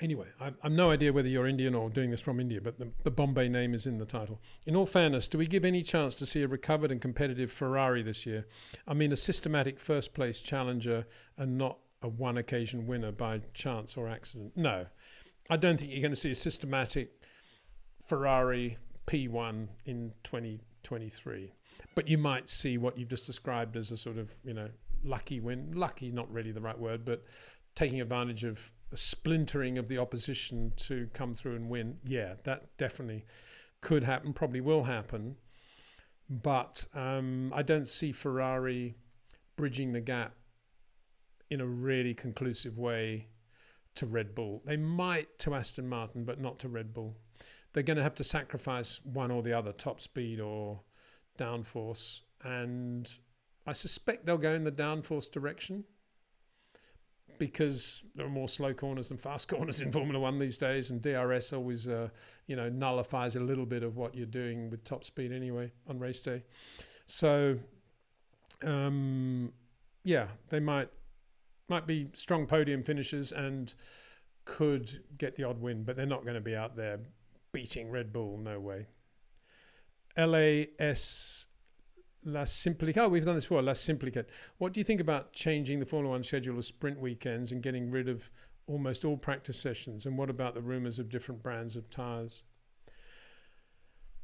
anyway, I've no idea whether you're Indian or doing this from India, but the Bombay name is in the title. In all fairness, do we give any chance to see a recovered and competitive Ferrari this year? I mean, a systematic first-place challenger and not a one-occasion winner by chance or accident. No, I don't think you're going to see a systematic Ferrari P1 in 2023. But you might see what you've just described as a sort of, lucky win. Lucky, not really the right word, but taking advantage of a splintering of the opposition to come through and win. Yeah, that definitely could happen, probably will happen. But I don't see Ferrari bridging the gap in a really conclusive way to Red Bull. They might to Aston Martin, but not to Red Bull. They're going to have to sacrifice one or the other, top speed or downforce. And I suspect they'll go in the downforce direction because there are more slow corners than fast corners in Formula One these days. And DRS always, nullifies a little bit of what you're doing with top speed anyway on race day. So, they might be strong podium finishes and could get the odd win, but they're not going to be out there beating Red Bull. No way. LAS La Simplicat. Oh, we've done this before. La Simplicat. What do you think about changing the Formula One schedule of sprint weekends and getting rid of almost all practice sessions? And what about the rumours of different brands of tyres?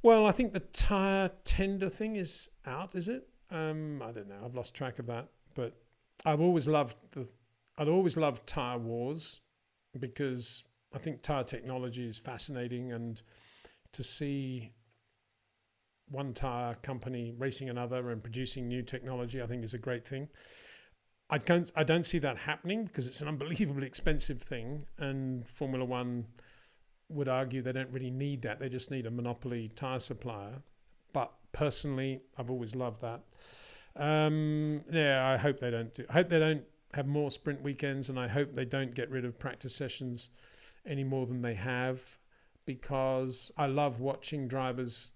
Well, I think the tyre tender thing is out, is it? I don't know. I've lost track of that. But I'd always loved tyre wars because I think tyre technology is fascinating, and to see one tyre company racing another and producing new technology, I think is a great thing. I don't see that happening because it's an unbelievably expensive thing, and Formula One would argue they don't really need that. They just need a monopoly tyre supplier. But personally, I've always loved that. I hope they don't have more sprint weekends, and I hope they don't get rid of practice sessions any more than they have, because I love watching drivers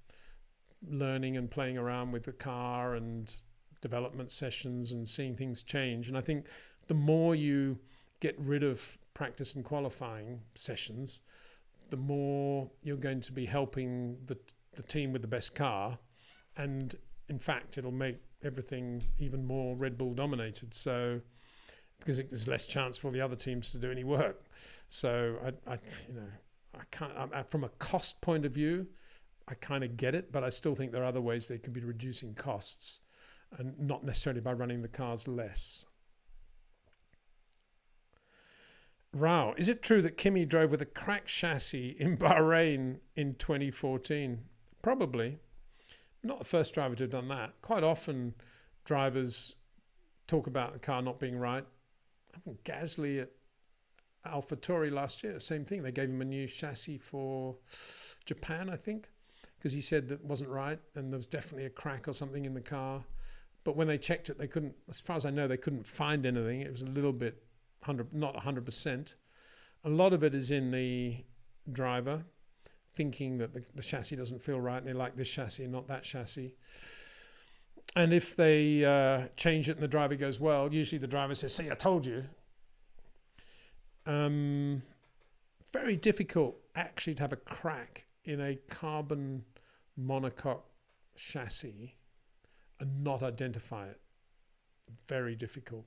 learning and playing around with the car and development sessions and seeing things change. And I think the more you get rid of practice and qualifying sessions, the more you're going to be helping the team with the best car. And in fact, it'll make everything even more Red Bull dominated. So, because there's less chance for the other teams to do any work. So I can't, from a cost point of view, I kind of get it, but I still think there are other ways they could be reducing costs, and not necessarily by running the cars less. Rao, is it true that Kimi drove with a cracked chassis in Bahrain in 2014? Probably. Not the first driver to have done that. Quite often drivers talk about the car not being right. I think Gasly at AlphaTauri last year, same thing. They gave him a new chassis for Japan, I think, because he said that wasn't right and there was definitely a crack or something in the car. But when they checked it, they couldn't, as far as I know, they couldn't find anything. It was a little bit, not 100%. A lot of it is in the driver thinking that the chassis doesn't feel right and they like this chassis and not that chassis. And if they change it and the driver goes, well, usually the driver says, see, I told you. Very difficult actually to have a crack in a carbon monocoque chassis and not identify it. Very difficult.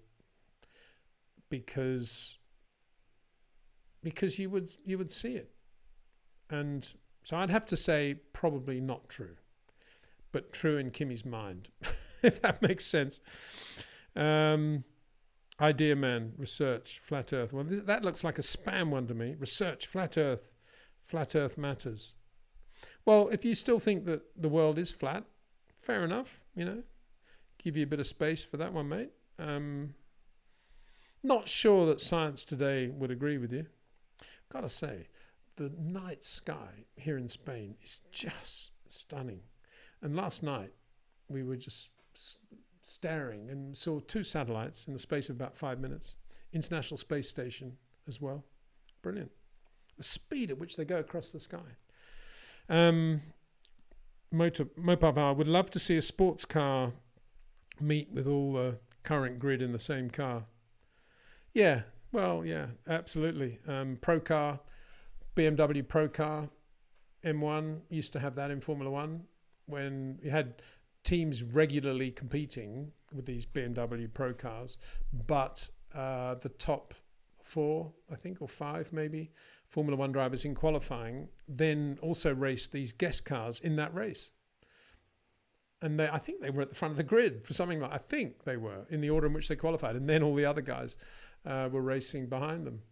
Because you would see it. And so I'd have to say probably not true, but true in Kimi's mind, if that makes sense. Idea Man, research, flat earth. Well, that looks like a spam one to me. Research, flat earth matters. Well, if you still think that the world is flat, fair enough, give you a bit of space for that one, mate. Not sure that science today would agree with you. Gotta say, the night sky here in Spain is just stunning. And last night we were just staring and saw 2 satellites in the space of about 5 minutes. International Space Station as well. Brilliant. The speed at which they go across the sky. Mopar would love to see a sports car meet with all the current grid in the same car. Yeah, well, yeah, absolutely. Pro car, BMW Pro car, M1 used to have that in Formula One when you had teams regularly competing with these BMW Pro cars, but the top 4, I think, or 5 maybe, Formula One drivers in qualifying then also raced these guest cars in that race. And I think they were at the front of the grid for something like, I think they were in the order in which they qualified. And then all the other guys were racing behind them.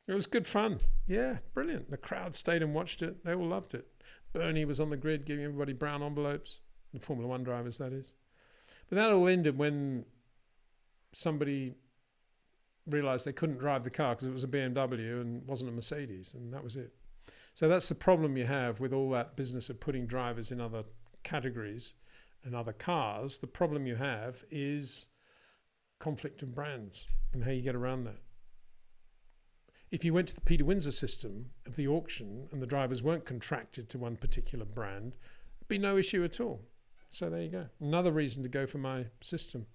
It was good fun. Yeah, brilliant. The crowd stayed and watched it. They all loved it. Bernie was on the grid giving everybody brown envelopes. The Formula One drivers, that is. But that all ended when somebody realized they couldn't drive the car because it was a BMW and wasn't a Mercedes, and that was it. So that's the problem you have with all that business of putting drivers in other categories and other cars. The problem you have is conflict of brands and how you get around that. If you went to the Peter Windsor system of the auction and the drivers weren't contracted to one particular brand, it'd be no issue at all. So there you go. Another reason to go for my system.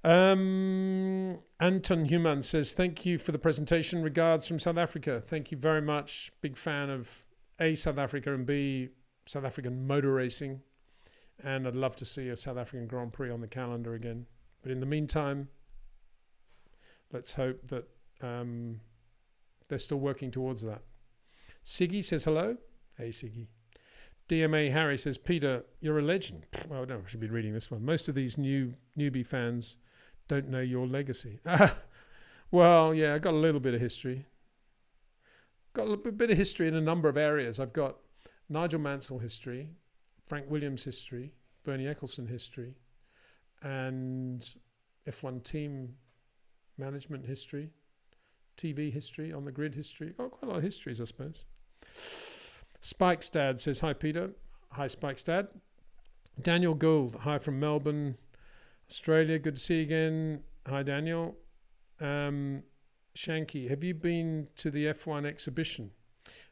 Anton Human says, thank you for the presentation. Regards from South Africa. Thank you very much. Big fan of A, South Africa, and B, South African motor racing. And I'd love to see a South African Grand Prix on the calendar again. But in the meantime, let's hope that they're still working towards that. Siggy says hello. Hey, Siggy. DMA Harry says, Peter, you're a legend. Well, no, I should be reading this one. Most of these newbie fans don't know your legacy. Well, yeah, I got a little bit of history. Got a bit of history in a number of areas. I've got Nigel Mansell history, Frank Williams history, Bernie Ecclestone history, and F1 team management history, TV history, on the grid history. Got quite a lot of histories, I suppose. Spike's dad says, hi, Peter. Hi, Spike's dad. Daniel Gould, hi from Melbourne, Australia. Good to see you again. Hi, Daniel. Shanky, have you been to the F1 exhibition?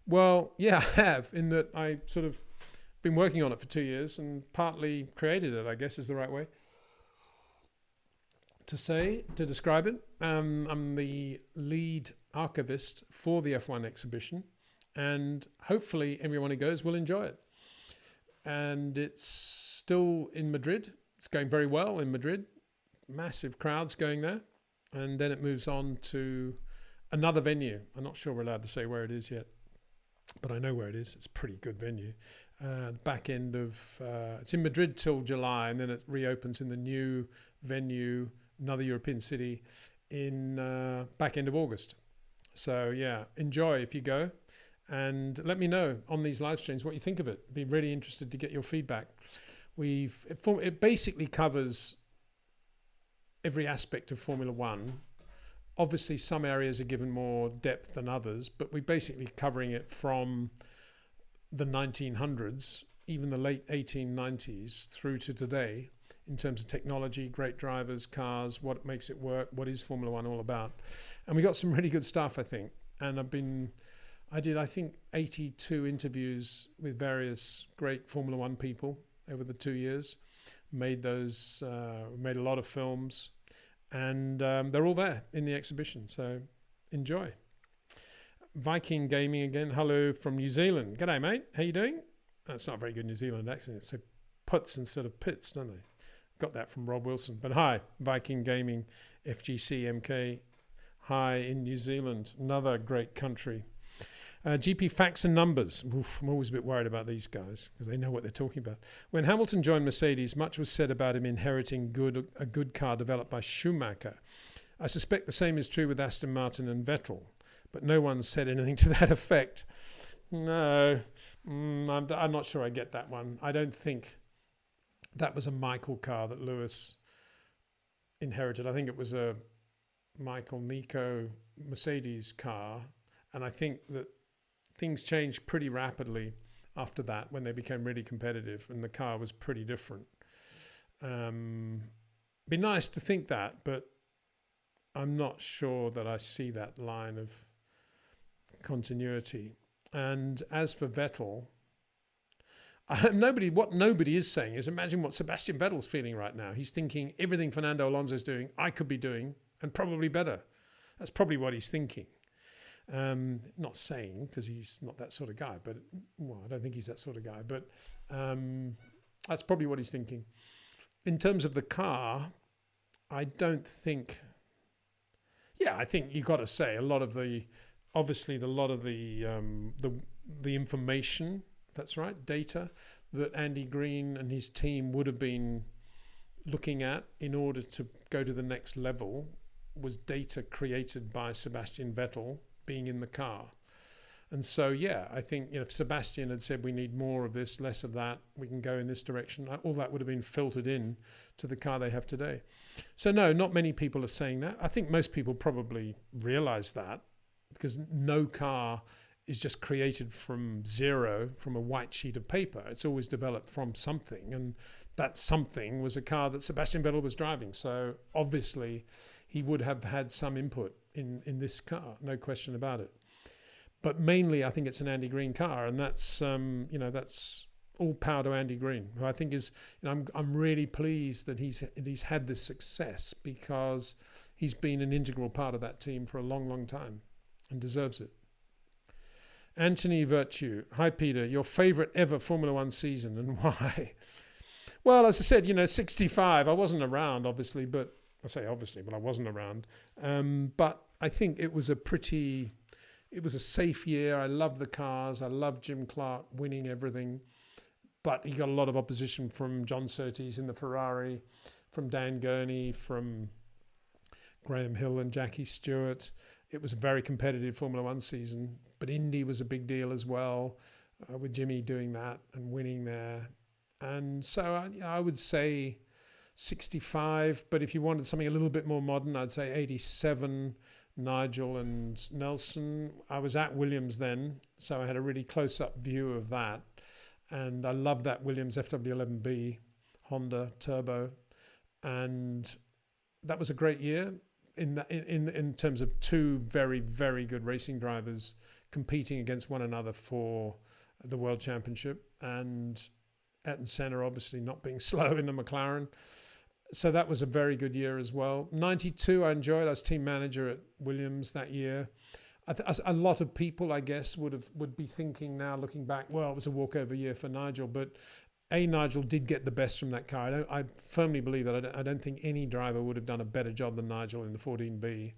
Well, yeah, I have, in that I sort of been working on it for 2 years and partly created it, I guess is the right way to describe it. I'm the lead archivist for the F1 exhibition, and hopefully everyone who goes will enjoy it. And it's still in Madrid. It's going very well in Madrid. Massive crowds going there. And then it moves on to another venue. I'm not sure we're allowed to say where it is yet, but I know where it is. It's a pretty good venue. Back end of, it's in Madrid till July, and then it reopens in the new venue, another European city, in back end of August. So yeah, enjoy if you go. And let me know on these live streams what you think of it. Be really interested to get your feedback. It basically covers every aspect of Formula One. Obviously, some areas are given more depth than others, but we're basically covering it from the 1900s, even the late 1890s, through to today, in terms of technology, great drivers, cars, what makes it work, what is Formula One all about. And we got some really good stuff, I think. And I did, I think, 82 interviews with various great Formula One people over the 2 years. Made a lot of films, and they're all there in the exhibition. So enjoy. Viking Gaming again. Hello from New Zealand. G'day, mate. How you doing? That's not a very good New Zealand accent. It's so puts instead of pits, don't they? Got that from Rob Wilson. But hi, Viking Gaming, FGC MK. Hi in New Zealand, another great country. GP facts and numbers. Oof, I'm always a bit worried about these guys because they know what they're talking about. When Hamilton joined Mercedes, much was said about him inheriting a good car developed by Schumacher. I suspect the same is true with Aston Martin and Vettel, but no one said anything to that effect. No, I'm not sure I get that one. I don't think that was a Michael car that Lewis inherited. I think it was a Michael Nico Mercedes car. And I think that things changed pretty rapidly after that when they became really competitive and the car was pretty different. Be nice to think that, but I'm not sure that I see that line of continuity. And as for Vettel, what nobody is saying is, imagine what Sebastian Vettel's feeling right now. He's thinking everything Fernando Alonso's doing, I could be doing, and probably better. That's probably what he's thinking. Not saying, because he's not that sort of guy, but I don't think he's that sort of guy, but that's probably what he's thinking. In terms of the car, I don't think, I think you've got to say a lot of the information, that's right, data that Andy Green and his team would have been looking at in order to go to the next level was data created by Sebastian Vettel being in the car. And so, I think, if Sebastian had said we need more of this, less of that, we can go in this direction, all that would have been filtered in to the car they have today. So no, not many people are saying that. I think most people probably realize that, because no car is just created from zero, from a white sheet of paper. It's always developed from something, and that something was a car that Sebastian Vettel was driving. So obviously he would have had some input in this car, no question about it. But mainly I think it's an Andy Green car, and that's that's all power to Andy Green, who I think is, I'm really pleased that he's had this success, because he's been an integral part of that team for a long, long time and deserves it. Anthony Virtue. Hi, Peter. Your favourite ever Formula One season, and why? Well, as I said, 65. I wasn't around, obviously, but I say obviously, but I wasn't around. But I think it was a safe year. I loved the cars. I loved Jim Clark winning everything. But he got a lot of opposition from John Surtees in the Ferrari, from Dan Gurney, from Graham Hill and Jackie Stewart. It was a very competitive Formula One season, but Indy was a big deal as well, with Jimmy doing that and winning there. And so I would say 65, but if you wanted something a little bit more modern, I'd say 87, Nigel and Nelson. I was at Williams then, so I had a really close-up view of that. And I loved that Williams FW11B Honda Turbo. And that was a great year in terms of two very, very good racing drivers competing against one another for the World Championship. And Ayrton Senna obviously not being slow in the McLaren. So that was a very good year as well. 92 I enjoyed. I was team manager at Williams that year. A lot of people, I guess, would be thinking now, looking back, well, it was a walkover year for Nigel, but Nigel did get the best from that car. I firmly believe that. I don't think any driver would have done a better job than Nigel in the 14B.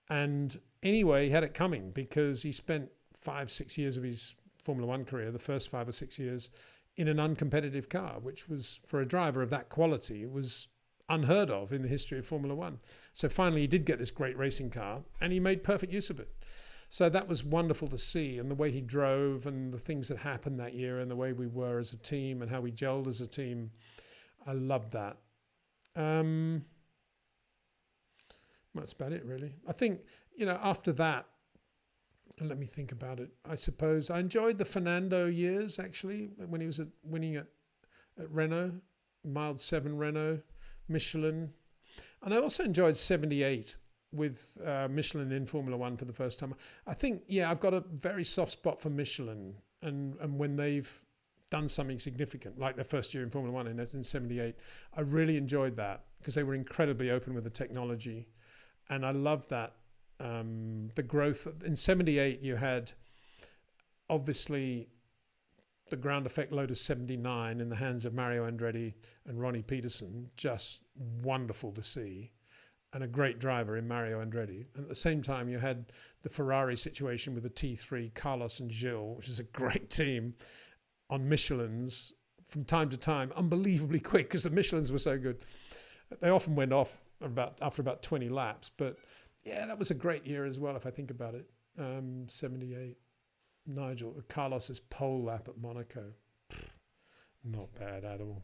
And anyway, he had it coming, because he spent 5-6 years of his Formula One career, the first 5 or 6 years, in an uncompetitive car, which was, for a driver of that quality, it was unheard of in the history of Formula One. So finally he did get this great racing car, and he made perfect use of it. So that was wonderful to see, and the way he drove and the things that happened that year and the way we were as a team and how we gelled as a team. I loved that. That's about it, really. I think, after that, let me think about it. I suppose I enjoyed the Fernando years, actually, when he was winning at Renault, Mild 7 Renault, Michelin. And I also enjoyed 78 with Michelin in Formula One for the first time. I think, I've got a very soft spot for Michelin, and when they've done something significant, like their first year in Formula One in 78, I really enjoyed that, because they were incredibly open with the technology. And I loved that. The growth in 78, you had obviously the ground effect Lotus 79 in the hands of Mario Andretti and Ronnie Peterson, just wonderful to see, and a great driver in Mario Andretti. And at the same time, you had the Ferrari situation with the T3, Carlos and Gilles, which is a great team, on Michelins from time to time, unbelievably quick, because the Michelins were so good. They often went off after about 20 laps, but that was a great year as well, if I think about it. 78. Carlos's pole lap at Monaco. Not bad at all.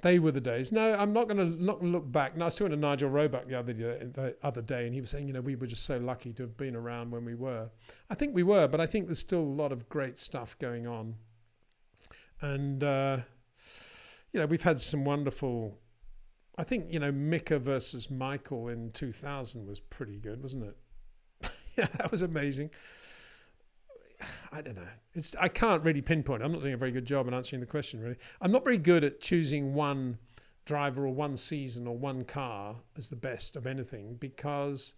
They were the days. No, I'm not going to look back. No, I was talking to Nigel Roebuck the other day, and he was saying, you know, we were just so lucky to have been around when we were. I think we were, but I think there's still a lot of great stuff going on. And, you know, we've had some wonderful... I think, you know, Mika versus Michael in 2000 was pretty good, wasn't it? Yeah, that was amazing. I don't know. I can't really pinpoint. I'm not doing a very good job in answering the question, really. I'm not very good at choosing one driver or one season or one car as the best of anything, because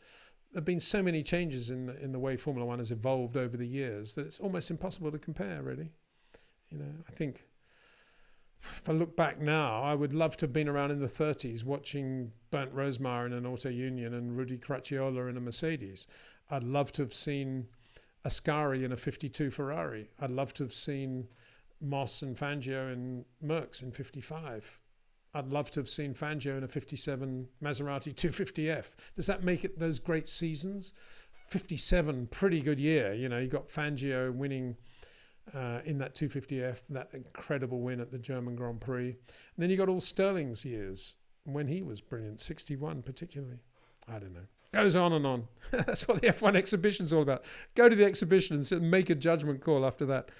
there have been so many changes in the way Formula One has evolved over the years that it's almost impossible to compare, really. You know, I think if I look back now, I would love to have been around in the 30s watching Bernd Rosemeyer in an Auto Union and Rudi Cracchiola in a Mercedes. I'd love to have seen Ascari in a 52 Ferrari. I'd love to have seen Moss and Fangio in Mercs in 55. I'd love to have seen Fangio in a 57 Maserati 250F. Does that make it those great seasons? 57, pretty good year. You know, you got Fangio winning in that 250F, that incredible win at the German Grand Prix. And then you got all Sterling's years when he was brilliant, 61 particularly. I don't know. Goes on and on. That's what the F1 exhibition's all about. Go to the exhibition and make a judgment call after that.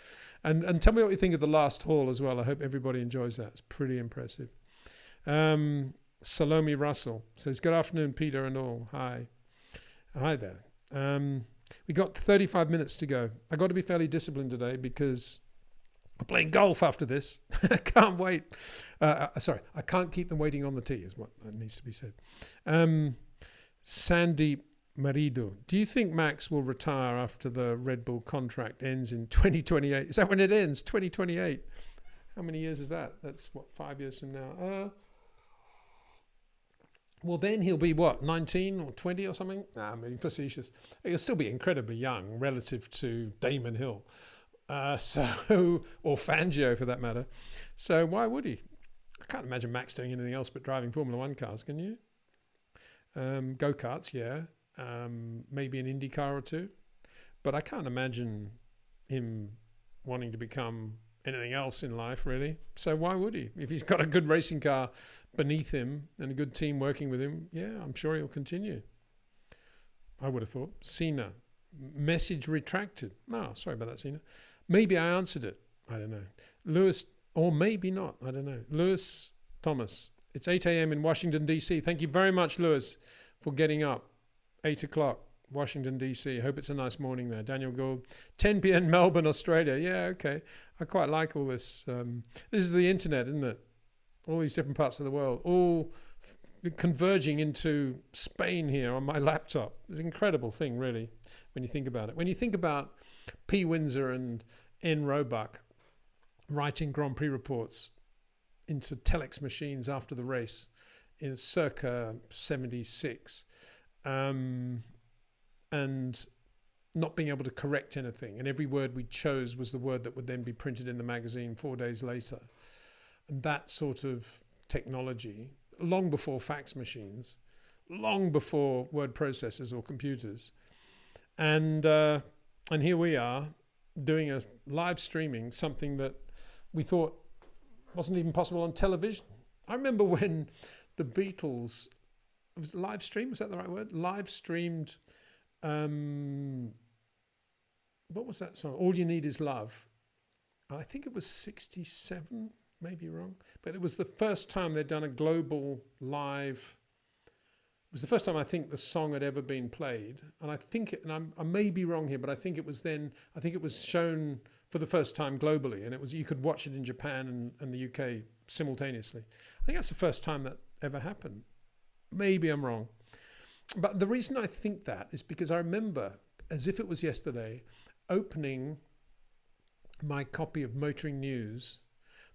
And tell me what you think of the last haul as well. I hope everybody enjoys that. It's pretty impressive. Salome Russell says, good afternoon, Peter and all. Hi. Hi there. We got 35 minutes to go. I got to be fairly disciplined today because I'm playing golf after this. I can't wait. Sorry, I can't keep them waiting on the tee is what needs to be said. Sandeep Marido, do you think Max will retire after the Red Bull contract ends in 2028? Is that when it ends? 2028? How many years is that? That's what, 5 years from now? Well, then he'll be what, 19 or 20 or something? Nah, I'm being facetious. He'll still be incredibly young relative to Damon Hill, or Fangio for that matter. So why would he? I can't imagine Max doing anything else but driving Formula One cars, can you? Go-karts, yeah. Maybe an Indy car or two. But I can't imagine him wanting to become anything else in life, really. So why would he? If he's got a good racing car beneath him and a good team working with him, yeah, I'm sure he'll continue. I would have thought. Cena, message retracted. No, sorry about that, Cena. Maybe I answered it. I don't know. Lewis, or maybe not. I don't know. Lewis Thomas. It's 8 a.m. in Washington, D.C. Thank you very much, Lewis, for getting up. 8 o'clock, Washington, D.C. Hope it's a nice morning there. Daniel Gould. 10 p.m. Melbourne, Australia. Yeah, okay. I quite like all this. This is the internet, isn't it? All these different parts of the world, all converging into Spain here on my laptop. It's an incredible thing, really, when you think about it. When you think about P. Windsor and N. Roebuck writing Grand Prix reports into telex machines after the race in circa 76, and not being able to correct anything, and every word we chose was the word that would then be printed in the magazine 4 days later. And that sort of technology, long before fax machines, long before word processors or computers, and here we are doing a live streaming, something that we thought wasn't even possible on television. I remember when the Beatles, it was live stream, was that the right word? Live streamed, what was that song? All You Need Is Love. I think it was 67, maybe wrong. But it was the first time they'd done a global live. It was the first time I think the song had ever been played. And I think, I may be wrong here, but I think it was shown for the first time globally, and you could watch it in Japan and the UK simultaneously. I think that's the first time that ever happened. Maybe I'm wrong. But the reason I think that is because I remember, as if it was yesterday, opening my copy of Motoring News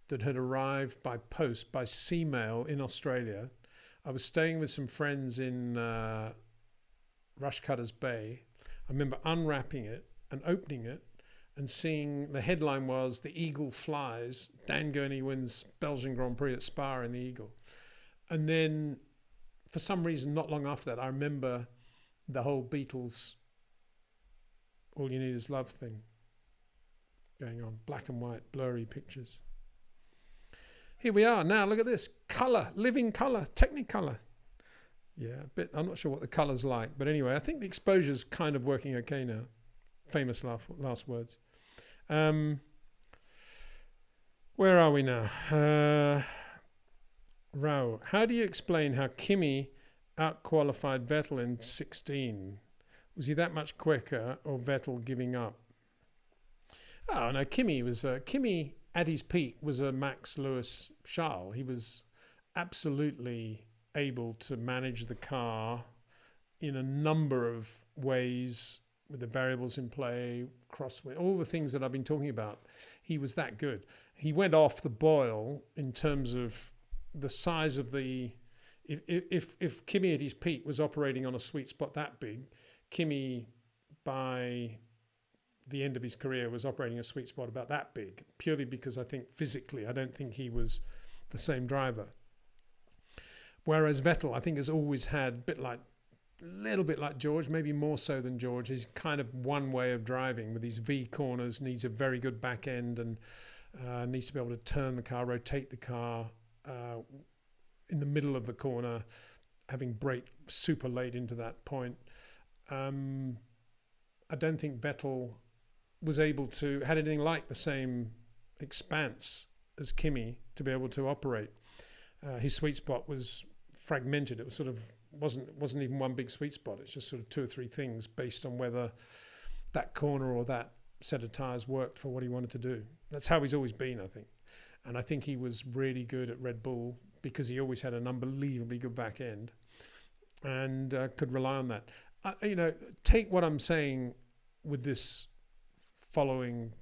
that had arrived by post, by sea mail in Australia. I was staying with some friends in Rushcutters Bay. I remember unwrapping it and opening it, and seeing the headline was "The Eagle Flies, Dan Gurney wins Belgian Grand Prix at Spa in the Eagle." And then for some reason, not long after that, I remember the whole Beatles All You Need Is Love thing going on. Black and white, blurry pictures. Here we are now. Look at this color, living color, Technicolor. Yeah, a bit. I'm not sure what the color's like, but anyway, I think the exposure's kind of working okay now. Famous last words. Where are we now? Rao, how do you explain how Kimi outqualified Vettel in 16? Was he that much quicker, or Vettel giving up? Oh no, Kimi at his peak was a Max Lewis Charles. He was absolutely able to manage the car in a number of ways with the variables in play, crosswind, all the things that I've been talking about. He was that good. He went off the boil in terms of the size of the... If Kimi at his peak was operating on a sweet spot that big, Kimi by the end of his career was operating a sweet spot about that big, purely because I think physically, I don't think he was the same driver. Whereas Vettel, I think, has always had a little bit like George, maybe more so than George. He's kind of one way of driving with these V corners, needs a very good back end, and needs to be able to turn the car, rotate the car in the middle of the corner, having brake super late into that point. I don't think Vettel was able to, had anything like the same expanse as Kimi to be able to operate. His sweet spot was fragmented. It was sort of wasn't even one big sweet spot. It's just sort of two or three things based on whether that corner or that set of tires worked for what he wanted to do. That's how he's always been, I think. And I think he was really good at Red Bull because he always had an unbelievably good back end and could rely on that. Take what I'm saying with this following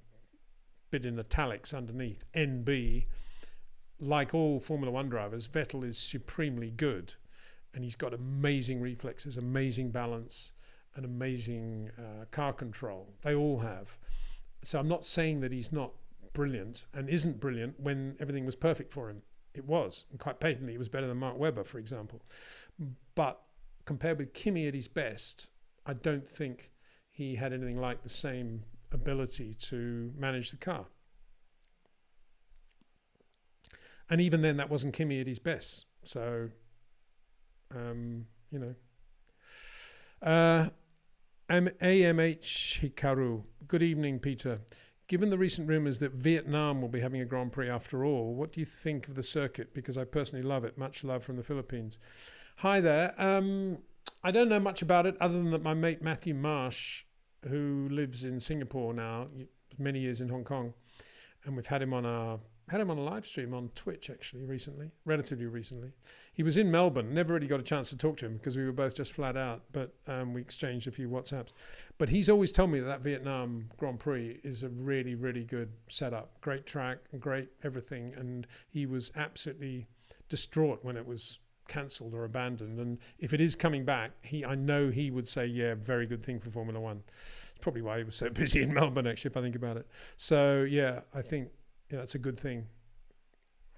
bit in italics underneath, NB. Like all Formula One drivers, Vettel is supremely good, and he's got amazing reflexes, amazing balance, and amazing car control. They all have. So I'm not saying that he's not brilliant and isn't brilliant when everything was perfect for him. It was, and quite patently, it was better than Mark Webber, for example. But compared with Kimi at his best, I don't think he had anything like the same ability to manage the car. And even then, that wasn't Kimi at his best. So, AMH Hikaru. Good evening, Peter. Given the recent rumours that Vietnam will be having a Grand Prix after all, what do you think of the circuit? Because I personally love it. Much love from the Philippines. Hi there. I don't know much about it other than that my mate Matthew Marsh, who lives in Singapore now, many years in Hong Kong, and we've had him on a live stream on Twitch actually relatively recently. He was in Melbourne, never really got a chance to talk to him because we were both just flat out, but we exchanged a few WhatsApps. But he's always told me that Vietnam Grand Prix is a really, really good setup, great track, great everything, and he was absolutely distraught when it was cancelled or abandoned. And if it is coming back, I know he would say, yeah, very good thing for Formula One. It's probably why he was so busy in Melbourne, actually, if I think about it. So, yeah, I think that's a good thing.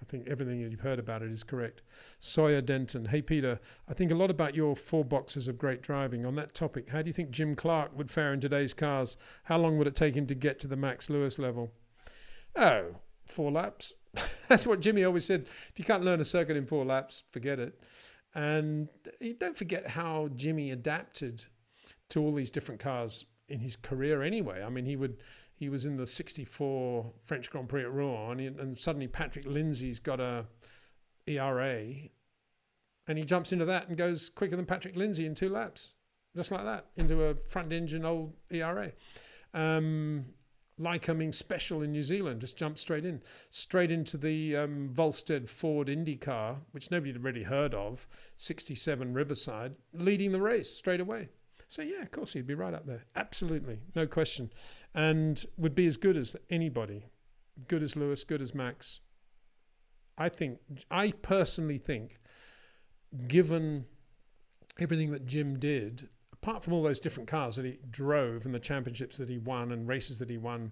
I think everything that you've heard about it is correct. Sawyer Denton. Hey, Peter, I think a lot about your 4 boxes of great driving. On that topic, how do you think Jim Clark would fare in today's cars? How long would it take him to get to the Max Lewis level? 4 laps. That's what Jimmy always said. If you can't learn a circuit in 4 laps, forget it. And you don't forget how Jimmy adapted to all these different cars in his career anyway. I mean, he was in the 64 French Grand Prix at Rouen, and suddenly Patrick Lindsay's got a ERA, and he jumps into that and goes quicker than Patrick Lindsay in 2 laps, just like that, into a front-engine old ERA. Lycoming Special in New Zealand just jumped straight into the Volstead Ford Indy car, which nobody had really heard of, 67 Riverside, leading the race straight away. So, yeah, of course, he'd be right up there. Absolutely, no question. And would be as good as anybody. Good as Lewis, good as Max. I personally think, given everything that Jim did, apart from all those different cars that he drove and the championships that he won and races that he won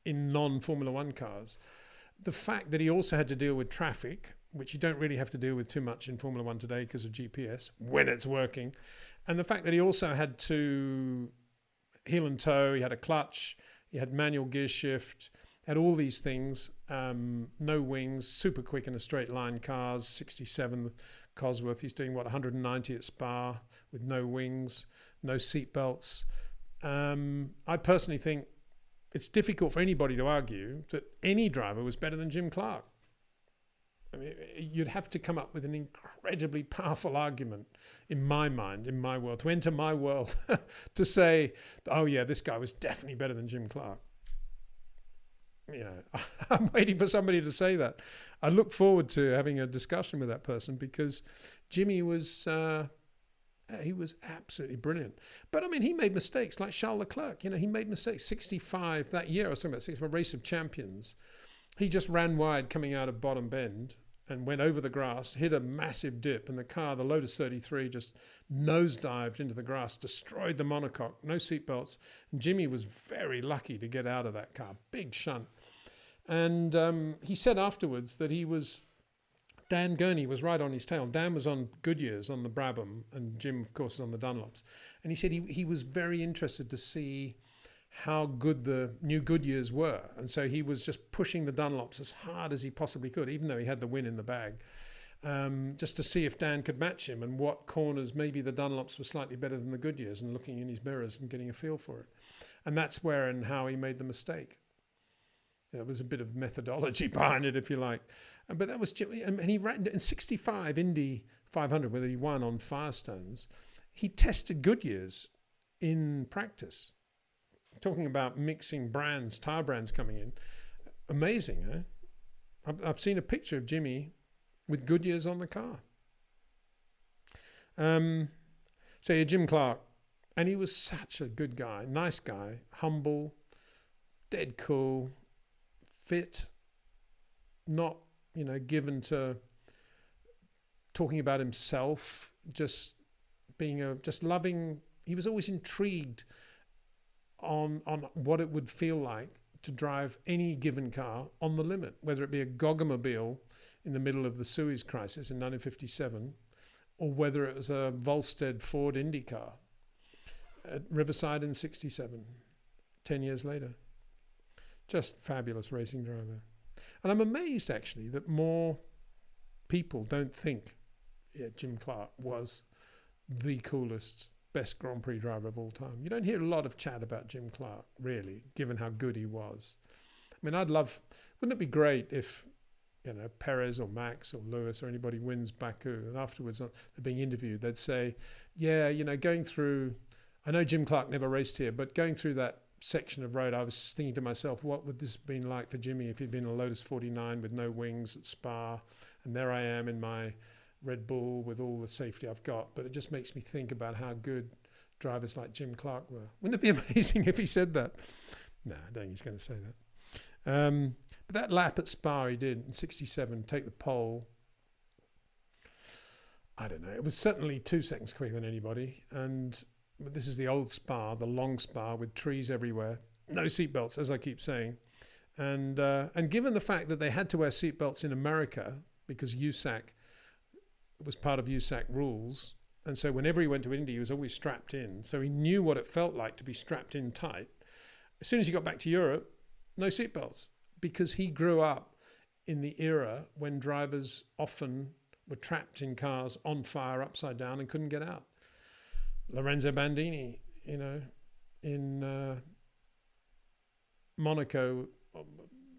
in non-Formula One cars, the fact that he also had to deal with traffic, which you don't really have to deal with too much in Formula One today because of GPS, when it's working, and the fact that he also had to heel and toe, he had a clutch, he had manual gear shift, had all these things, no wings, super quick in a straight line cars, 67 Cosworth. He's doing, 190 at Spa with no wings, no seat belts. I personally think it's difficult for anybody to argue that any driver was better than Jim Clark. I mean, you'd have to come up with an incredibly powerful argument, in my mind, in my world, to enter my world, to say, oh yeah, this guy was definitely better than Jim Clark. You know, I'm waiting for somebody to say that. I look forward to having a discussion with that person, because Jimmy was, he was absolutely brilliant. But I mean, he made mistakes like Charles Leclerc. You know, he made mistakes. 65 that year, I was talking about 65 Race of Champions. He just ran wide coming out of bottom bend and went over the grass, hit a massive dip, and the car, the Lotus 33, just nosedived into the grass, destroyed the monocoque, no seatbelts. And Jimmy was very lucky to get out of that car, big shunt. And he said afterwards that Dan Gurney was right on his tail. Dan was on Goodyears on the Brabham, and Jim, of course, is on the Dunlops. And he said he was very interested to see how good the new Goodyears were. And so he was just pushing the Dunlops as hard as he possibly could, even though he had the win in the bag, just to see if Dan could match him and what corners maybe the Dunlops were slightly better than the Goodyears, and looking in his mirrors and getting a feel for it. And that's where and how he made the mistake. There was a bit of methodology behind it, if you like. But that was Jimmy. And he ran in 65 Indy 500, whether he won on Firestones. He tested Goodyears in practice. Talking about mixing brands, tire brands coming in. Amazing, eh? I've seen a picture of Jimmy with Goodyears on the car. So yeah, Jim Clark. And he was such a good guy, nice guy, humble, dead cool, fit, not, you know, given to talking about himself, just being just loving. He was always intrigued on what it would feel like to drive any given car on the limit, whether it be a Goggamobile in the middle of the Suez crisis in 1957, or whether it was a Volstead Ford Indy car at Riverside in 67, 10 years later. Just fabulous racing driver. And I'm amazed, actually, that more people don't think Jim Clark was the coolest, best Grand Prix driver of all time. You don't hear a lot of chat about Jim Clark, really, given how good he was. I mean, wouldn't it be great if, you know, Perez or Max or Lewis or anybody wins Baku, and afterwards they're being interviewed, they'd say, yeah, you know, going through, I know Jim Clark never raced here, but going through that section of road, I was just thinking to myself, what would this have been like for Jimmy if he'd been a Lotus 49 with no wings at Spa, and there I am in my Red Bull with all the safety I've got. But it just makes me think about how good drivers like Jim Clark were. Wouldn't it be amazing if he said that? No, I don't think he's going to say that. But that lap at Spa he did in 67, take the pole, I don't know, it was certainly 2 seconds quicker than anybody. But this is the old Spa, the long Spa with trees everywhere, no seatbelts, as I keep saying. And given the fact that they had to wear seatbelts in America because USAC was part of USAC rules, and so whenever he went to Indy, he was always strapped in. So he knew what it felt like to be strapped in tight. As soon as he got back to Europe, no seatbelts, because he grew up in the era when drivers often were trapped in cars on fire, upside down, and couldn't get out. Lorenzo Bandini, you know, in Monaco,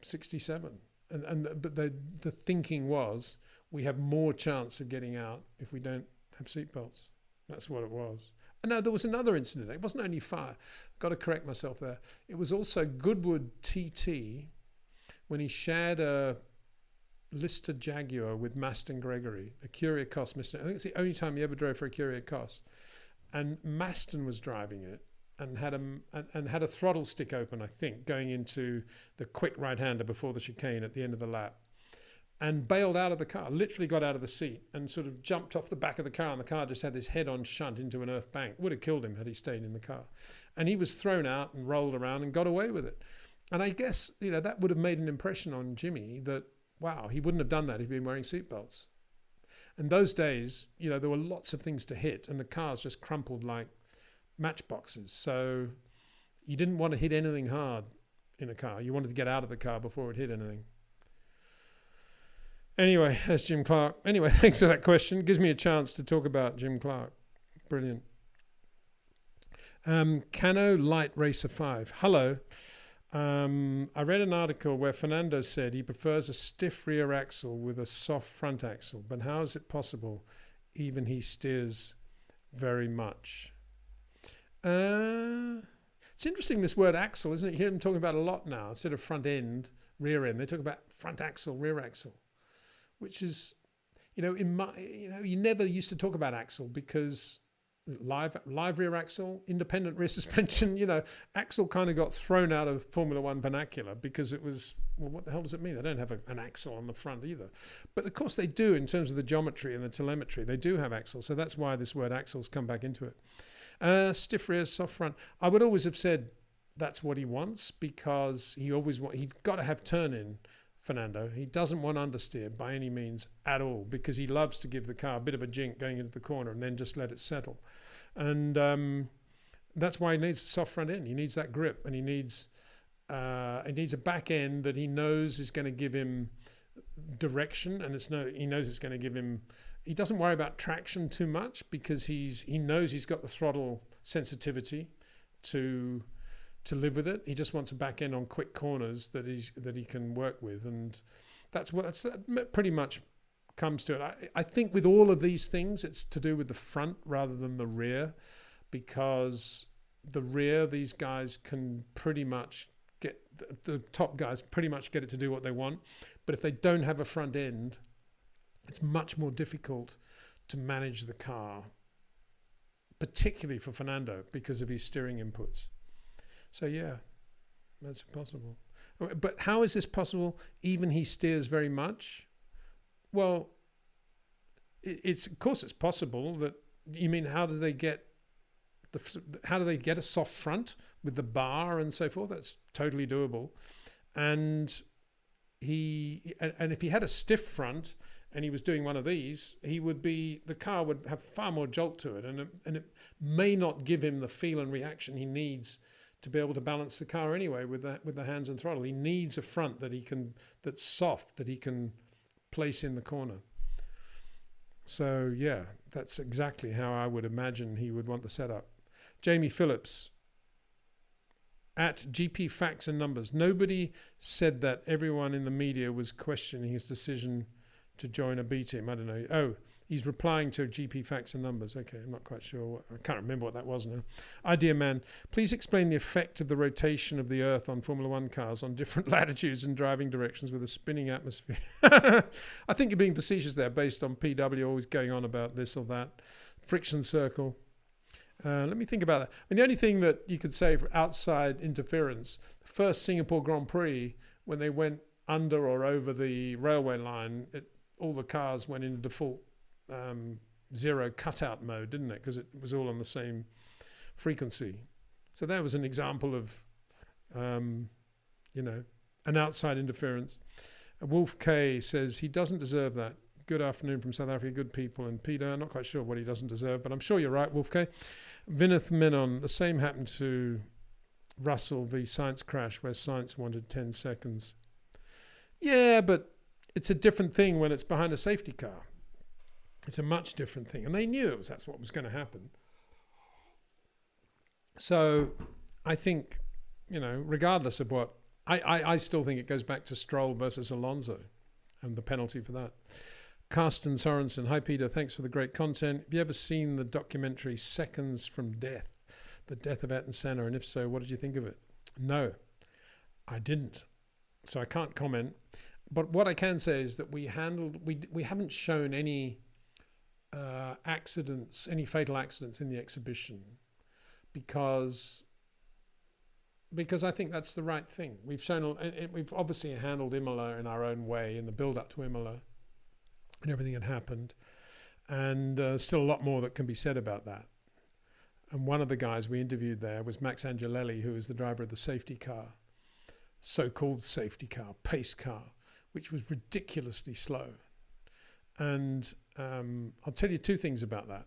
67. But the thinking was, we have more chance of getting out if we don't have seatbelts. That's what it was. And now there was another incident. It wasn't only fire. I've got to correct myself there. It was also Goodwood TT when he shared a Lister Jaguar with Maston Gregory, a Curiacos Mustang. I think it's the only time he ever drove for a Curiacos. And Maston was driving it and had a throttle stick open, I think, going into the quick right-hander before the chicane at the end of the lap, and bailed out of the car, literally got out of the seat and sort of jumped off the back of the car, and the car just had this head-on shunt into an earth bank. Would have killed him had he stayed in the car. And he was thrown out and rolled around and got away with it. And I guess, you know, that would have made an impression on Jimmy that, wow, he wouldn't have done that if he'd been wearing seatbelts. And those days, you know, there were lots of things to hit, and the cars just crumpled like matchboxes. So you didn't want to hit anything hard in a car. You wanted to get out of the car before it hit anything. Anyway, that's Jim Clark. Anyway, thanks for that question. Gives me a chance to talk about Jim Clark. Brilliant. Cano Light Racer 5. Hello. I read an article where Fernando said he prefers a stiff rear axle with a soft front axle, but how is it possible? Even he steers very much. It's interesting, this word axle, isn't it? You hear them talking about a lot now. Instead of front end, rear end, they talk about front axle, rear axle, which is, you never used to talk about axle because live rear axle, independent rear suspension, axle kind of got thrown out of Formula One vernacular because it was, well, what the hell does it mean? They don't have an axle on the front either. But of course they do in terms of the geometry and the telemetry. They do have axles. So that's why this word axle's come back into it. Stiff rear, soft front. I would always have said that's what he wants because he's got to have turn in, Fernando. He doesn't want understeer by any means at all because he loves to give the car a bit of a jink going into the corner and then just let it settle. And that's why he needs a soft front end. He needs that grip, and he needs a back end that he knows is going to give him direction, and he knows it's going to give him. He doesn't worry about traction too much because he knows he's got the throttle sensitivity to live with it. He just wants a back end on quick corners that he can work with, and that's pretty much comes to it. I think with all of these things, it's to do with the front rather than the rear, because the rear, these guys can pretty much get the top guys pretty much get it to do what they want, but if they don't have a front end, it's much more difficult to manage the car, particularly for Fernando because of his steering inputs. So yeah, that's possible. But how is this possible? Even he steers very much. Well, of course it's possible. That you mean how do they get a soft front with the bar and so forth? That's totally doable. And if he had a stiff front and he was doing one of these, the car would have far more jolt to it, and it may not give him the feel and reaction he needs to be able to balance the car anyway with the hands and throttle. He needs a front that's soft, that he can place in the corner. So yeah, that's exactly how I would imagine he would want the setup. Jamie Phillips at GP Facts and Numbers. Nobody said that. Everyone in the media was questioning his decision to join a B team. I don't know. Oh, he's replying to GP Facts and Numbers. Okay, I'm not quite sure. I can't remember what that was now. Idea Man, please explain the effect of the rotation of the Earth on Formula One cars on different latitudes and driving directions with a spinning atmosphere. I think you're being facetious there based on PW always going on about this or that. Friction circle. Let me think about that. I mean, the only thing that you could say for outside interference, first Singapore Grand Prix, when they went under or over the railway line, all the cars went in default zero cutout mode, didn't it? Because it was all on the same frequency. So that was an example of, an outside interference. Wolf K says he doesn't deserve that. Good afternoon from South Africa, good people. And Peter, I'm not quite sure what he doesn't deserve, but I'm sure you're right, Wolf K. Vinith Menon, the same happened to Russell v Sainz crash where Sainz wanted 10 seconds. Yeah, but it's a different thing when it's behind a safety car. It's a much different thing. And they knew that's what was going to happen. So I think, regardless of what, I still think it goes back to Stroll versus Alonso and the penalty for that. Carsten Sorensen, hi Peter, thanks for the great content. Have you ever seen the documentary Seconds from Death, the death of Ayrton Senna? And if so, what did you think of it? No, I didn't. So I can't comment. But what I can say is that we haven't shown any accidents, any fatal accidents in the exhibition because I think that's the right thing. We've obviously handled Imola in our own way in the build-up to Imola and everything that happened. And still a lot more that can be said about that. And one of the guys we interviewed there was Max Angelelli, who was the driver of the safety car, so-called safety car, pace car, which was ridiculously slow. And I'll tell you two things about that.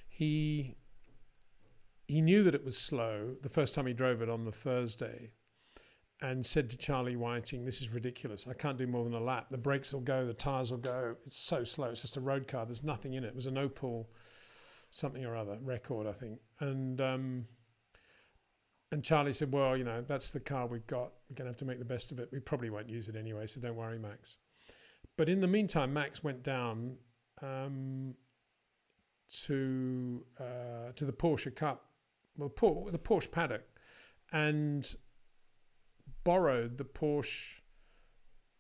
He knew that it was slow the first time he drove it on the Thursday. and said to Charlie Whiting, "This is ridiculous. I can't do more than a lap. The brakes will go, the tyres will go. It's so slow. It's just a road car. There's nothing in it." It was an Opel something or other record, I think. And Charlie said, "Well, you know, that's the car we've got. We're going to have to make the best of it. We probably won't use it anyway, so don't worry, Max." But in the meantime, Max went down to the Porsche Cup, well, the Porsche paddock, and borrowed the Porsche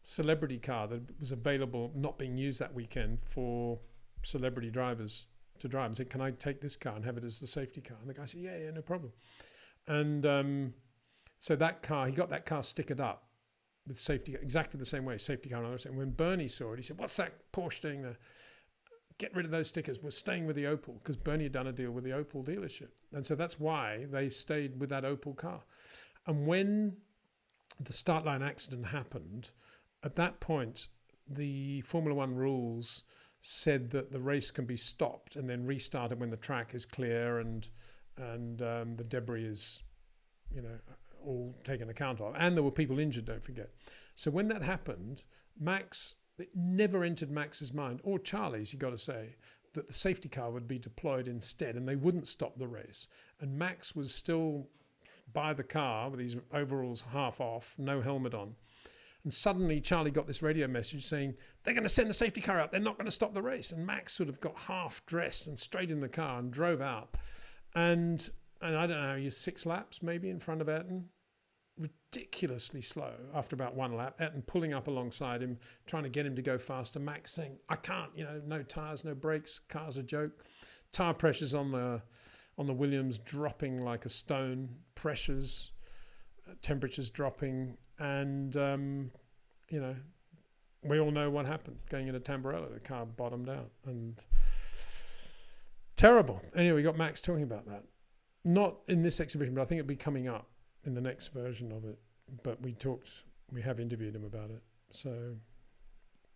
celebrity car that was available, not being used that weekend, for celebrity drivers to drive, and said, "Can I take this car and have it as the safety car?" And the guy said, yeah, no problem. And so that car, he got that car stickered up with safety, exactly the same way, safety car. And when Bernie saw it, he said, "What's that Porsche doing there? Get rid of those stickers. We're staying with the Opel," because Bernie had done a deal with the Opel dealership. And so that's why they stayed with that Opel car. And when the start line accident happened, at that point, the Formula One rules said that the race can be stopped and then restarted when the track is clear and the debris is, you know, all taken account of. And there were people injured, don't forget. So when that happened, Max, it never entered Max's mind, or Charlie's, you got to say, that the safety car would be deployed instead and they wouldn't stop the race. And Max was still by the car with his overalls half off, no helmet on. And suddenly Charlie got this radio message saying, "They're going to send the safety car out. They're not going to stop the race." And Max sort of got half dressed and straight in the car and drove out. And I don't know, he's 6 laps maybe in front of Ayrton. Ridiculously slow after about 1 lap. Ayrton pulling up alongside him, trying to get him to go faster. Max saying, "I can't, you know, no tyres, no brakes, car's a joke." Tyre pressures on the Williams dropping like a stone. Pressures, temperatures dropping. And, you know, we all know what happened going into Tamburello. The car bottomed out. And terrible. Anyway, we got Max talking about that. Not in this exhibition, but I think it'll be coming up in the next version of it. But we have interviewed him about it. So,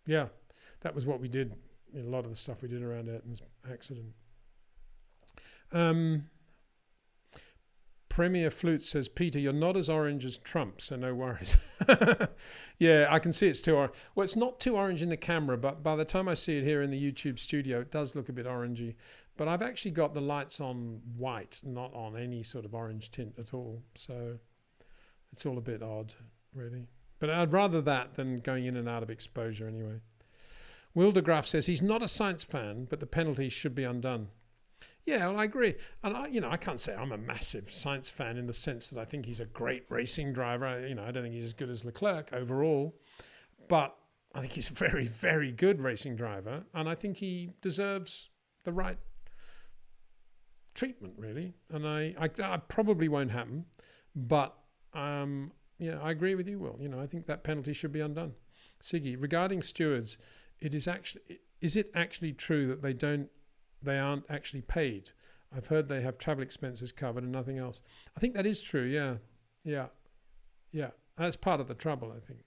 yeah, that was what we did. A lot of the stuff we did around Ayrton's accident. Premier Flute says, "Peter, you're not as orange as Trump, so no worries." Yeah, I can see it's too orange. Well, it's not too orange in the camera, but by the time I see it here in the YouTube studio, it does look a bit orangey. But I've actually got the lights on white, not on any sort of orange tint at all. So it's all a bit odd, really. But I'd rather that than going in and out of exposure anyway. Wildergraf says, "He's not a Sainz fan, but the penalties should be undone." Yeah, well, I agree. And I can't say I'm a massive Sainz fan in the sense that I think he's a great racing driver. I don't think he's as good as Leclerc overall, but I think he's a very, very good racing driver. And I think he deserves the right treatment, really. And I probably won't happen, but yeah, I agree with you, Will. I think that penalty should be undone. Siggy, regarding stewards, is it actually true that they aren't actually paid? I've heard they have travel expenses covered and nothing else. I think that is true. Yeah. That's part of the trouble, I think.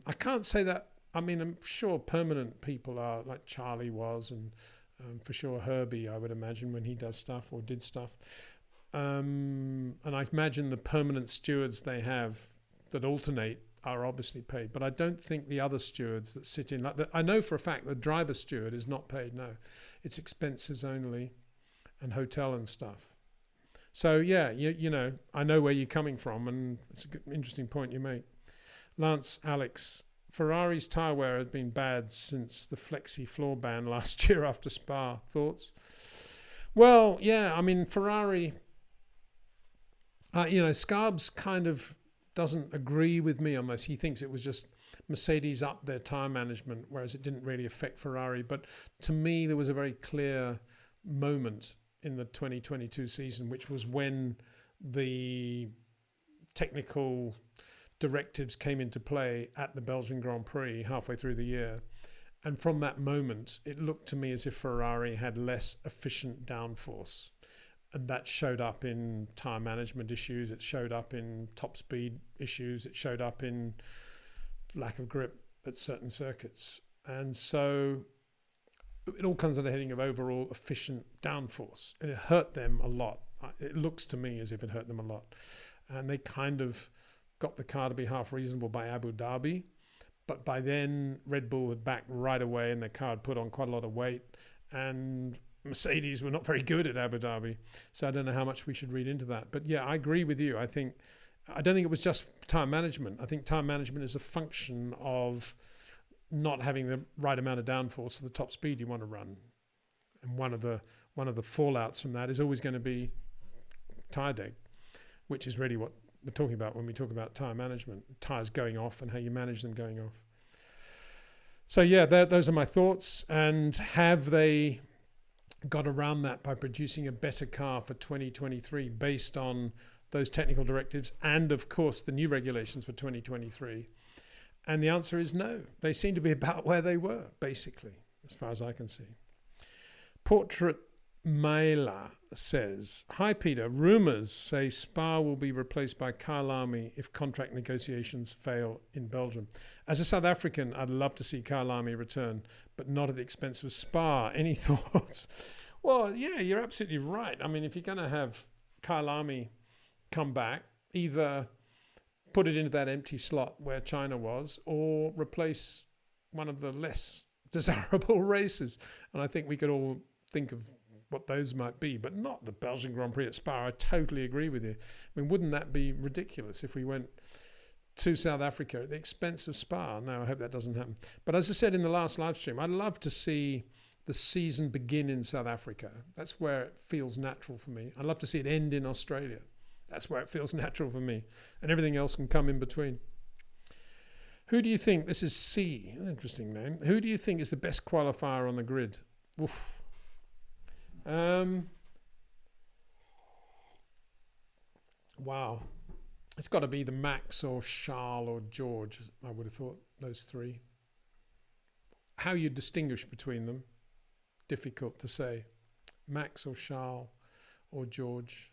I can't say that. I mean, I'm sure permanent people are, like Charlie was, and for sure Herbie, I would imagine, when he does stuff or did stuff. And I imagine the permanent stewards they have that alternate are obviously paid, but I don't think the other stewards that sit in, I know for a fact the driver steward is not paid. No, it's expenses only and hotel and stuff. So yeah, I know where you're coming from, and it's a good, interesting point you make. Lance Alex, Ferrari's tyre wear has been bad since the flexi floor ban last year after Spa. Thoughts? Well, yeah, I mean, Ferrari, Scarbs kind of doesn't agree with me on this. He thinks it was just Mercedes up their tyre management, whereas it didn't really affect Ferrari. But to me, there was a very clear moment in the 2022 season, which was when the technical directives came into play at the Belgian Grand Prix halfway through the year. And from that moment, it looked to me as if Ferrari had less efficient downforce. And that showed up in tyre management issues. It showed up in top speed issues. It showed up in lack of grip at certain circuits. And so it all comes under the heading of overall efficient downforce. And it hurt them a lot. It looks to me as if it hurt them a lot. and they kind of got the car to be half reasonable by Abu Dhabi. But by then, Red Bull had backed right away, and the car had put on quite a lot of weight, and Mercedes were not very good at Abu Dhabi. So I don't know how much we should read into that. But yeah, I agree with you. I don't think it was just tyre management. I think tyre management is a function of not having the right amount of downforce for the top speed you want to run. And one of the fallouts from that is always going to be tyre deg, which is really what we're talking about when we talk about tyre management, tyres going off and how you manage them going off. So yeah, those are my thoughts. And have they got around that by producing a better car for 2023 based on those technical directives and, of course, the new regulations for 2023? And the answer is no. They seem to be about where they were, basically, as far as I can see. Portrait Maila says, "Hi Peter, rumours say Spa will be replaced by Kyalami if contract negotiations fail in Belgium. As a South African, I'd love to see Kyalami return, but not at the expense of Spa. Any thoughts?" Well, yeah, you're absolutely right. I mean, if you're going to have Kyalami come back, either put it into that empty slot where China was, or replace one of the less desirable races. And I think we could all think of what those might be, but not the Belgian Grand Prix at Spa. I totally agree with you. I mean, wouldn't that be ridiculous if we went to South Africa at the expense of Spa? No, I hope that doesn't happen. But as I said in the last live stream, I'd love to see the season begin in South Africa. That's where it feels natural for me. I'd love to see it end in Australia. That's where it feels natural for me. And everything else can come in between. Who do you think, this is C, an interesting name. Who do you think is the best qualifier on the grid? Oof. Wow. It's got to be the Max or Charles or George, I would have thought, those three. How you distinguish between them, difficult to say. Max or Charles or George.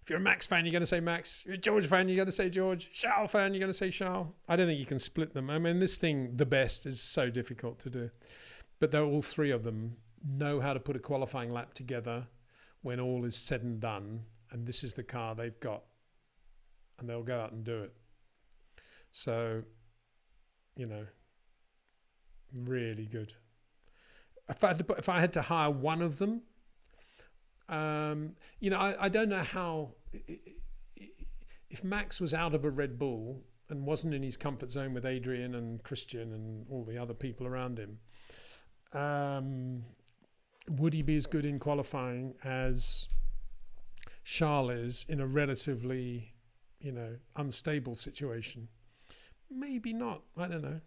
If you're a Max fan, you're going to say Max. If you're a George fan, you're going to say George. Charles fan, you're going to say Charles. I don't think you can split them. I mean, this thing, the best, is so difficult to do. But they're all three of them know how to put a qualifying lap together when all is said and done, and this is the car they've got, and they'll go out and do it. So, you know, really good. If I had to hire one of them, you know, I don't know how, if Max was out of a Red Bull and wasn't in his comfort zone with Adrian and Christian and all the other people around him, would he be as good in qualifying as Charles is in a relatively, you know, unstable situation? Maybe not. I don't know.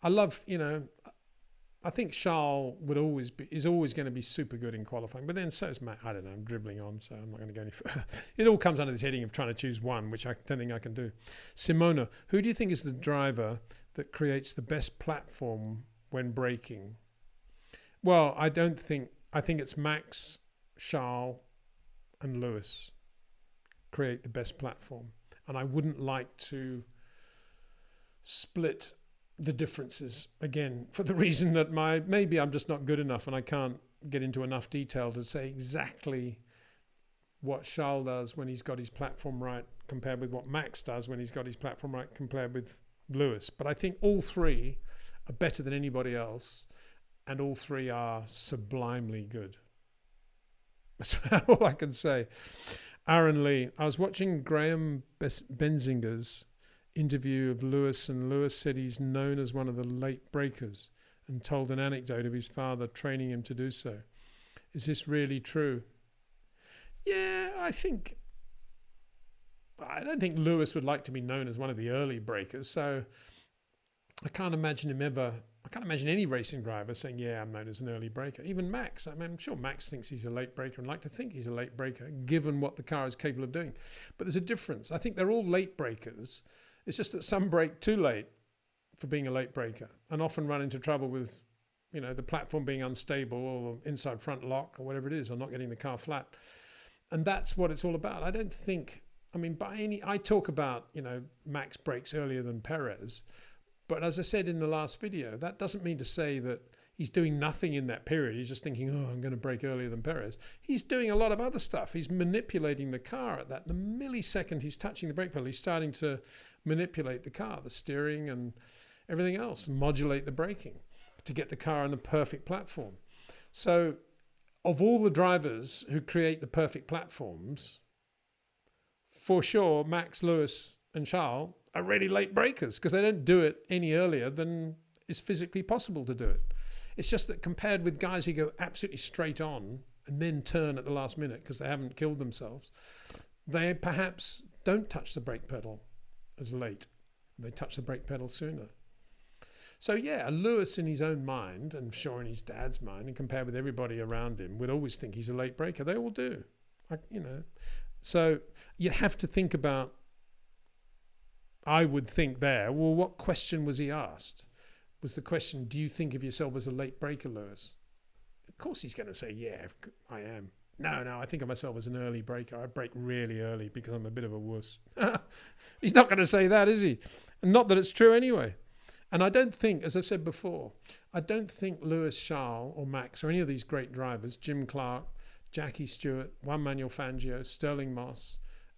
I love, you know, I think Charles is always going to be super good in qualifying, but then so is Matt. I don't know, I'm dribbling on, so I'm not going to go any further. It all comes under this heading of trying to choose one, which I don't think I can do. Simona, who do you think is the driver that creates the best platform when braking? Well, I think it's Max, Charles and Lewis create the best platform. And I wouldn't like to split the differences again for the reason that maybe I'm just not good enough and I can't get into enough detail to say exactly what Charles does when he's got his platform right compared with what Max does when he's got his platform right compared with Lewis. But I think all three are better than anybody else, and all three are sublimely good. That's all I can say. Aaron Lee, I was watching Graham Benzinger's interview of Lewis, and Lewis said he's known as one of the late breakers and told an anecdote of his father training him to do so. Is this really true? Yeah, I don't think Lewis would like to be known as one of the early breakers, so I can't imagine any racing driver saying, yeah, I'm known as an early breaker. Even Max, I mean, I'm sure Max thinks he's a late breaker and like to think he's a late breaker given what the car is capable of doing. But there's a difference. I think they're all late breakers. It's just that some break too late for being a late breaker and often run into trouble with, you know, the platform being unstable or inside front lock or whatever it is, or not getting the car flat. And that's what it's all about. I don't think, I mean, I talk about, you know, Max breaks earlier than Perez. But as I said in the last video, that doesn't mean to say that he's doing nothing in that period. He's just thinking, oh, I'm going to brake earlier than Perez. He's doing a lot of other stuff. He's manipulating the car at that. The millisecond he's touching the brake pedal, he's starting to manipulate the car, the steering and everything else, and modulate the braking to get the car on the perfect platform. So of all the drivers who create the perfect platforms, for sure, Max, Lewis and Charles are really late breakers because they don't do it any earlier than is physically possible to do it. It's just that compared with guys who go absolutely straight on and then turn at the last minute because they haven't killed themselves, they perhaps don't touch the brake pedal as late. They touch the brake pedal sooner. So yeah, Lewis in his own mind, and sure in his dad's mind, and compared with everybody around him, would always think he's a late breaker. They all do, So you have to think about, I would think there, well, what question was he asked? Was the question, do you think of yourself as a late breaker, Lewis? Of course he's going to say, yeah, I am. No, I think of myself as an early breaker. I brake really early because I'm a bit of a wuss. He's not going to say that, is he? And not that it's true anyway. And I don't think, as I've said before, I don't think Lewis, Charles or Max or any of these great drivers, Jim Clark, Jackie Stewart, Juan Manuel Fangio, Sterling Moss,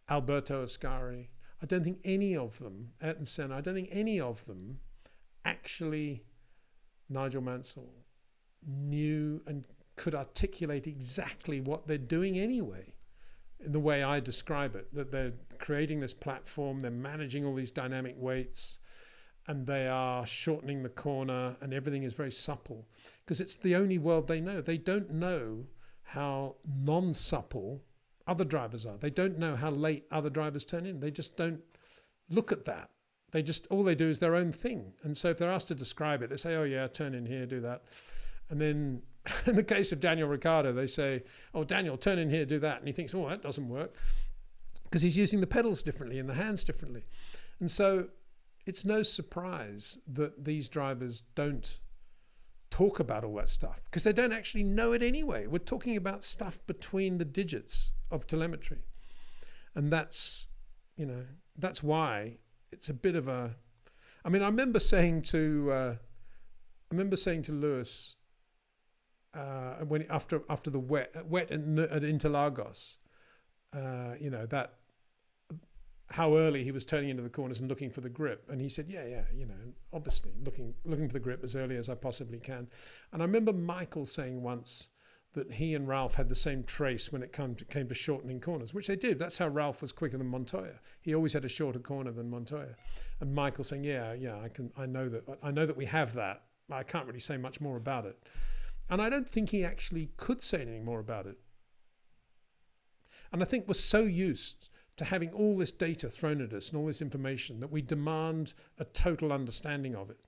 Alberto Ascari, I don't think any of them, Ayrton Senna, I don't think any of them actually, Nigel Mansell, knew and could articulate exactly what they're doing anyway, in the way I describe it, that they're creating this platform, they're managing all these dynamic weights, and they are shortening the corner, and everything is very supple because it's the only world they know. They don't know how non-supple other drivers are. They don't know how late other drivers turn in. They just don't look at that. All they do is their own thing. And so if they're asked to describe it, they say, oh yeah, turn in here, do that. And then in the case of Daniel Ricciardo, they say, oh, Daniel, turn in here, do that. And he thinks, oh, that doesn't work because he's using the pedals differently and the hands differently. And so it's no surprise that these drivers don't talk about all that stuff because they don't actually know it anyway. We're talking about stuff between the digits of telemetry. And that's why it's a bit of a, I remember saying to Lewis when after the wet at Interlagos, that how early he was turning into the corners and looking for the grip, and he said, yeah, obviously looking for the grip as early as I possibly can. And I remember Michael saying once that he and Ralph had the same trace when it came to shortening corners, which they did. That's how Ralph was quicker than Montoya. He always had a shorter corner than Montoya. And Michael saying, yeah, I know that we have that. I can't really say much more about it. And I don't think he actually could say anything more about it. And I think we're so used to having all this data thrown at us and all this information that we demand a total understanding of it.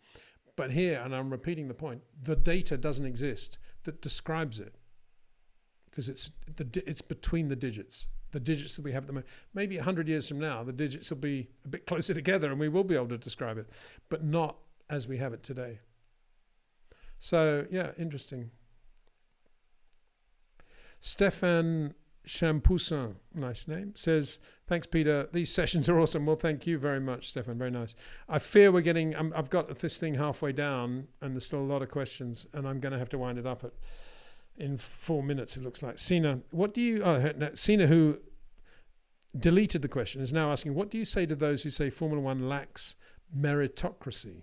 But here, and I'm repeating the point, the data doesn't exist that describes it because it's between the digits that we have at the moment. Maybe 100 years from now, the digits will be a bit closer together and we will be able to describe it, but not as we have it today. So, yeah, interesting. Stefan Champoussin, nice name, says, thanks, Peter. These sessions are awesome. Well, thank you very much, Stefan. Very nice. I fear we're getting, I've got this thing halfway down and there's still a lot of questions and I'm going to have to wind it up in 4 minutes, it looks like. Sina, Sina, who deleted the question, is now asking, what do you say to those who say Formula One lacks meritocracy?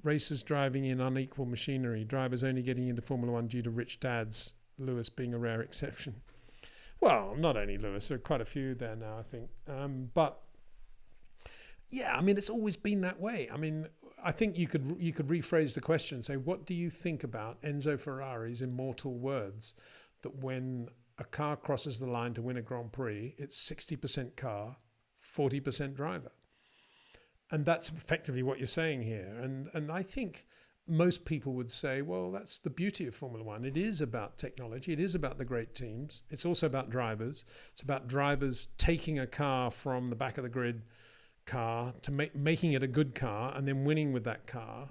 Racers driving in unequal machinery, drivers only getting into Formula One due to rich dads, Lewis being a rare exception. Well, not only Lewis, there are quite a few there now, I think. But yeah, it's always been that way. I think you could rephrase the question and say, what do you think about Enzo Ferrari's immortal words that when a car crosses the line to win a Grand Prix, it's 60% car, 40% driver? And that's effectively what you're saying here. And I think most people would say, well, that's the beauty of Formula One. It is about technology. It is about the great teams. It's also about drivers. It's about drivers taking a car from the back of the grid car to making it a good car and then winning with that car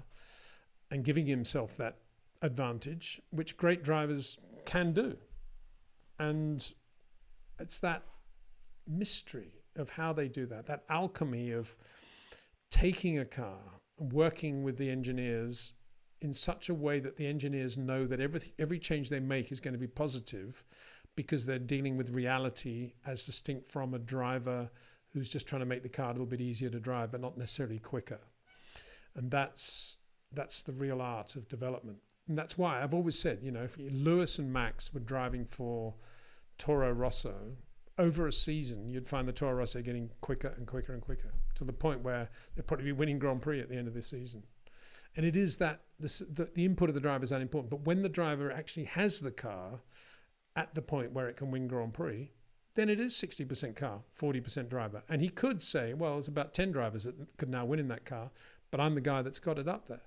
and giving himself that advantage, which great drivers can do. And it's that mystery of how they do that alchemy of taking a car, working with the engineers in such a way that the engineers know that every change they make is going to be positive, because they're dealing with reality as distinct from a driver who's just trying to make the car a little bit easier to drive, but not necessarily quicker. And that's the real art of development. And that's why I've always said, if Lewis and Max were driving for Toro Rosso, over a season, you'd find the Toro Rosso getting quicker and quicker and quicker, to the point where they'll probably be winning Grand Prix at the end of this season. And it is that the input of the driver is that important. But when the driver actually has the car at the point where it can win Grand Prix, then it is 60% car, 40% driver. And he could say, well, there's about 10 drivers that could now win in that car, but I'm the guy that's got it up there.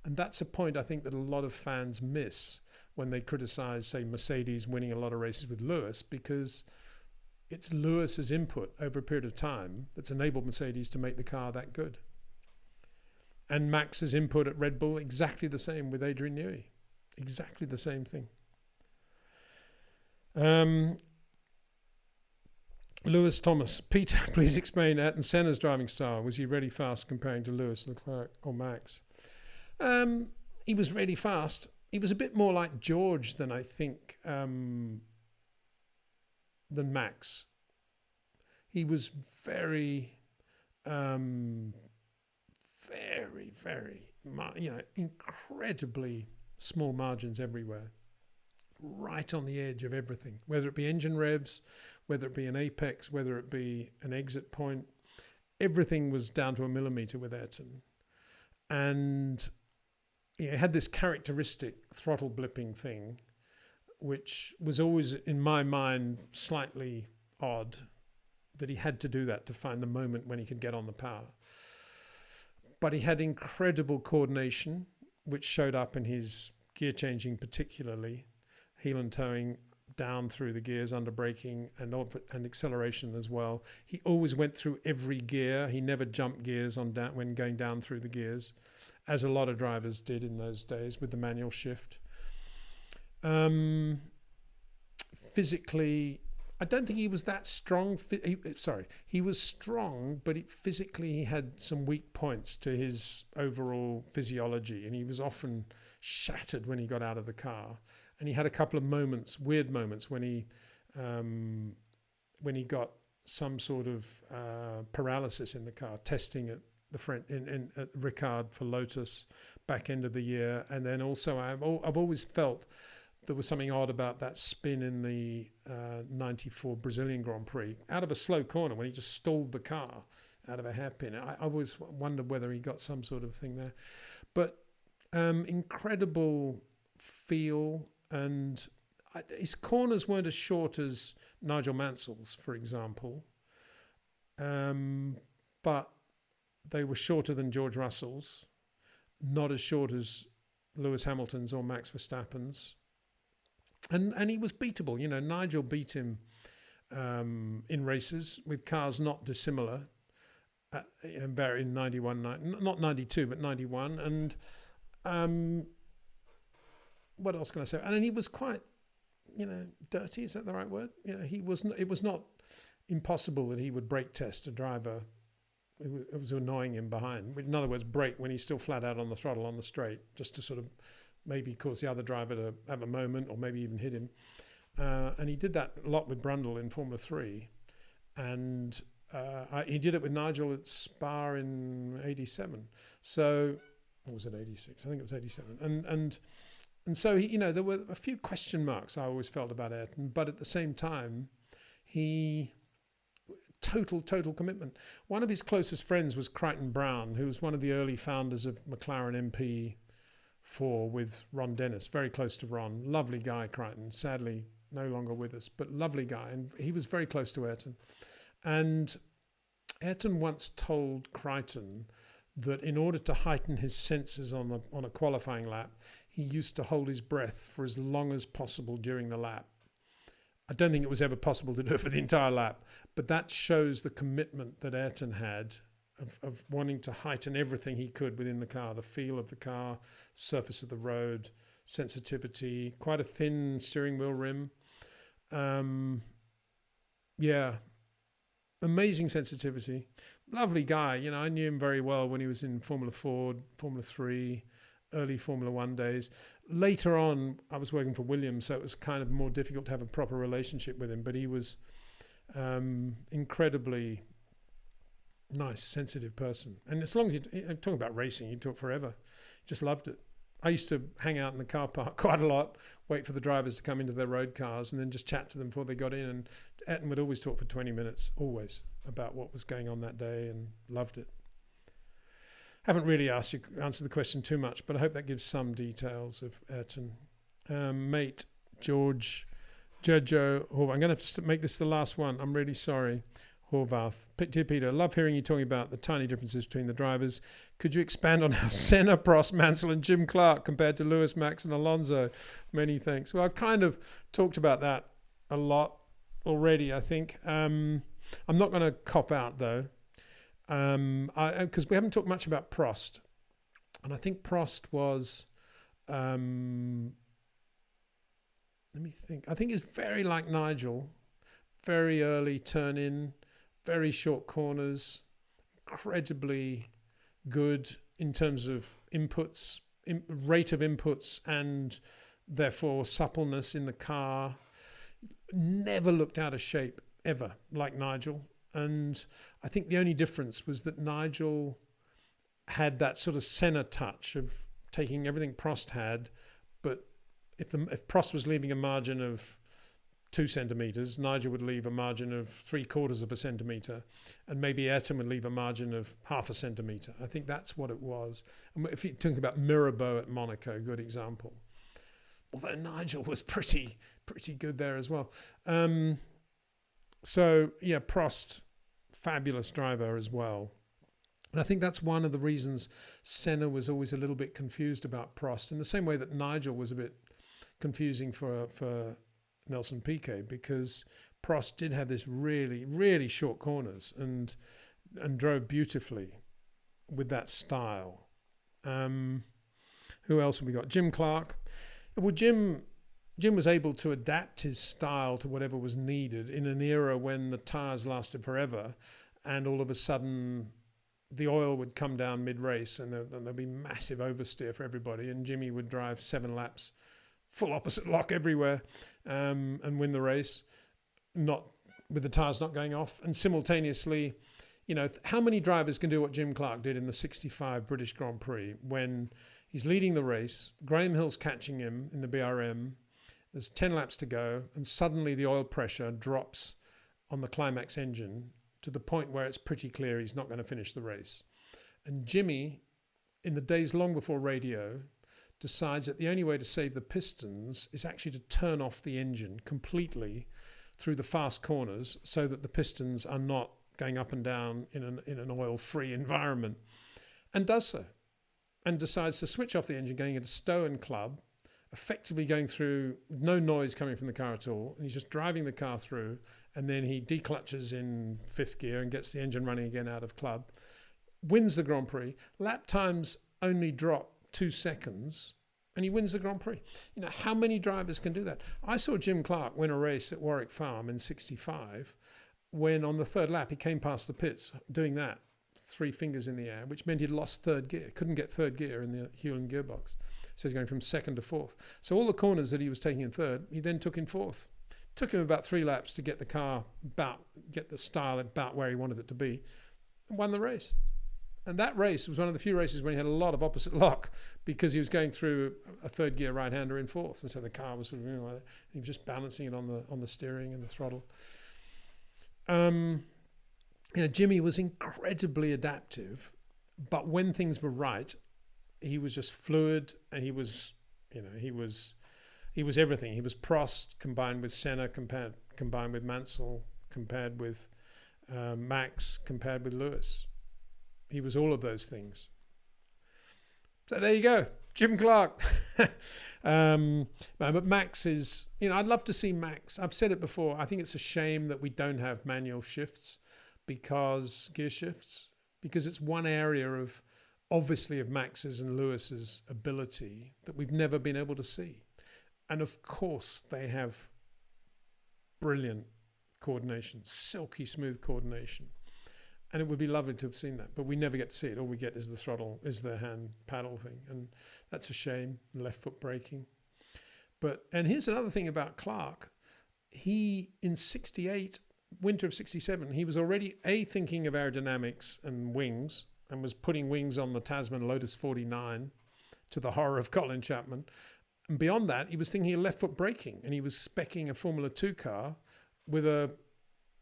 And that's a point I think that a lot of fans miss when they criticize, say, Mercedes winning a lot of races with Lewis, because it's Lewis's input over a period of time that's enabled Mercedes to make the car that good. And Max's input at Red Bull, exactly the same with Adrian Newey. Exactly the same thing. Lewis Thomas. Peter, please explain Ayrton Senna's driving style. Was he really fast comparing to Lewis, Leclerc or Max? He was really fast. He was a bit more like George than I think than Max. He was very, incredibly small margins everywhere, right on the edge of everything, whether it be engine revs, whether it be an apex, whether it be an exit point. Everything was down to a millimeter with Ayrton. And he had this characteristic throttle blipping thing, which was always, in my mind, slightly odd, that he had to do that to find the moment when he could get on the power. But he had incredible coordination, which showed up in his gear changing particularly, heel and toeing down through the gears, under braking and acceleration as well. He always went through every gear. He never jumped gears when going down through the gears, as a lot of drivers did in those days with the manual shift. Physically, I don't think he was that strong. He was strong, but physically he had some weak points to his overall physiology, and he was often shattered when he got out of the car. And he had a couple of weird moments, when he got some sort of paralysis in the car, testing at the front at Ricard for Lotus back end of the year. And then also I've always felt there was something odd about that spin in the 94 Brazilian Grand Prix out of a slow corner when he just stalled the car out of a hairpin. I always wondered whether he got some sort of thing there. But incredible feel, and his corners weren't as short as Nigel Mansell's, for example, but they were shorter than George Russell's, not as short as Lewis Hamilton's or Max Verstappen's. And he was beatable. Nigel beat him in races with cars not dissimilar in 91, not 92, but 91. And what else can I say? And then he was quite, dirty. Is that the right word? It was not impossible that he would brake test a driver. It was annoying him behind. In other words, brake when he's still flat out on the throttle on the straight, just to sort of maybe cause the other driver to have a moment, or maybe even hit him. And he did that a lot with Brundle in Formula 3. And he did it with Nigel at Spa in 87. So, or was it 86? I think it was 87. And so, there were a few question marks I always felt about Ayrton, but at the same time, total commitment. One of his closest friends was Crichton Brown, who was one of the early founders of McLaren MP4 with Ron Dennis, very close to Ron. Lovely guy, Crichton, sadly no longer with us, but lovely guy. And he was very close to Ayrton. And Ayrton once told Crichton that in order to heighten his senses on a qualifying lap, he used to hold his breath for as long as possible during the lap. I don't think it was ever possible to do it for the entire lap, but that shows the commitment that Ayrton had of wanting to heighten everything he could within the car, the feel of the car, surface of the road, sensitivity, quite a thin steering wheel rim. Amazing sensitivity. Lovely guy. I knew him very well when he was in Formula 4, Formula 3. early Formula One days. Later on, I was working for Williams, so it was kind of more difficult to have a proper relationship with him, but he was incredibly nice, sensitive person. And as long as you're talking about racing, you talk forever. Just loved it. I used to hang out in the car park quite a lot, wait for the drivers to come into their road cars and then just chat to them before they got in. And Etten would always talk for 20 minutes, always, about what was going on that day, and loved it. Haven't really answered the question too much, but I hope that gives some details of Ayrton. Mate, George, Jojo, I'm going to have to make this the last one. I'm really sorry. Horvath. Dear Peter, love hearing you talking about the tiny differences between the drivers. Could you expand on how Senna, Prost, Mansell and Jim Clark compared to Lewis, Max and Alonso? Many thanks. Well, I've kind of talked about that a lot already, I think. I'm not going to cop out, though. Because we haven't talked much about Prost, and I think Prost was, let me think. I think he's very like Nigel, very early turn in, very short corners, incredibly good in terms of inputs, rate of inputs, and therefore suppleness in the car. Never looked out of shape ever like Nigel. And I think the only difference was that Nigel had that sort of Senna touch of taking everything Prost had, but if Prost was leaving a margin of 2 centimetres, Nigel would leave a margin of 3/4 of a centimetre, and maybe Ayrton would leave a margin of 0.5 centimetre. I think that's what it was. And if you're talking about Mirabeau at Monaco, good example. Although Nigel was pretty good there as well. So, yeah, Prost, fabulous driver as well. And I think that's one of the reasons Senna was always a little bit confused about Prost, in the same way that Nigel was a bit confusing for Nelson Piquet, because Prost did have this really, really short corners and drove beautifully with that style. Who else have we got? Jim Clark. Well, Jim was able to adapt his style to whatever was needed in an era when the tyres lasted forever, and all of a sudden the oil would come down mid-race and there'd be massive oversteer for everybody, and Jimmy would drive 7 laps, full opposite lock everywhere, and win the race, not with the tyres not going off. And simultaneously, you know, how many drivers can do what Jim Clark did in the 65 British Grand Prix when he's leading the race, Graham Hill's catching him in the BRM, there's 10 laps to go, and suddenly the oil pressure drops on the climax engine to the point where it's pretty clear he's not going to finish the race. And Jimmy, in the days long before radio, decides that the only way to save the pistons is actually to turn off the engine completely through the fast corners so that the pistons are not going up and down in an oil-free environment, and does so. And decides to switch off the engine, going into stow and club, effectively going through, no noise coming from the car at all, and he's just driving the car through, and then he declutches in 5th gear and gets the engine running again out of club, wins the Grand Prix. Lap times only drop 2 seconds, and he wins the Grand Prix. You know, how many drivers can do that? I saw Jim Clark win a race at Warwick Farm in 65, when on the 3rd lap he came past the pits doing that, 3 fingers in the air, which meant he'd lost 3rd gear, couldn't get 3rd gear in the Hewland gearbox. So he's going from 2nd to 4th. So all the corners that he was taking in 3rd, he then took in 4th. Took him about 3 laps to get the car get the style about where he wanted it to be, and won the race. And that race was one of the few races when he had a lot of opposite lock, because he was going through a 3rd gear right-hander in 4th, and so the car was sort of, you know, he was just balancing it on the steering and the throttle. You know, Jimmy was incredibly adaptive, but when things were right, he was just fluid, and he was everything. He was Prost combined with Senna, combined with Mansell, compared with Max, compared with Lewis. He was all of those things. So there you go, Jim Clark. But Max is, you know, I'd love to see Max. I've said it before. I think it's a shame that we don't have manual shifts, gear shifts, because it's one area of, obviously, of Max's and Lewis's ability that we've never been able to see. And of course, they have brilliant coordination, silky smooth coordination. And it would be lovely to have seen that, but we never get to see it. All we get is the throttle, is the hand paddle thing. And that's a shame, left foot braking. And here's another thing about Clark. He, in 68, winter of 67, he was already thinking of aerodynamics and wings, and was putting wings on the Tasman Lotus 49 to the horror of Colin Chapman. And beyond that, he was thinking of left foot braking, and he was speccing a Formula 2 car with a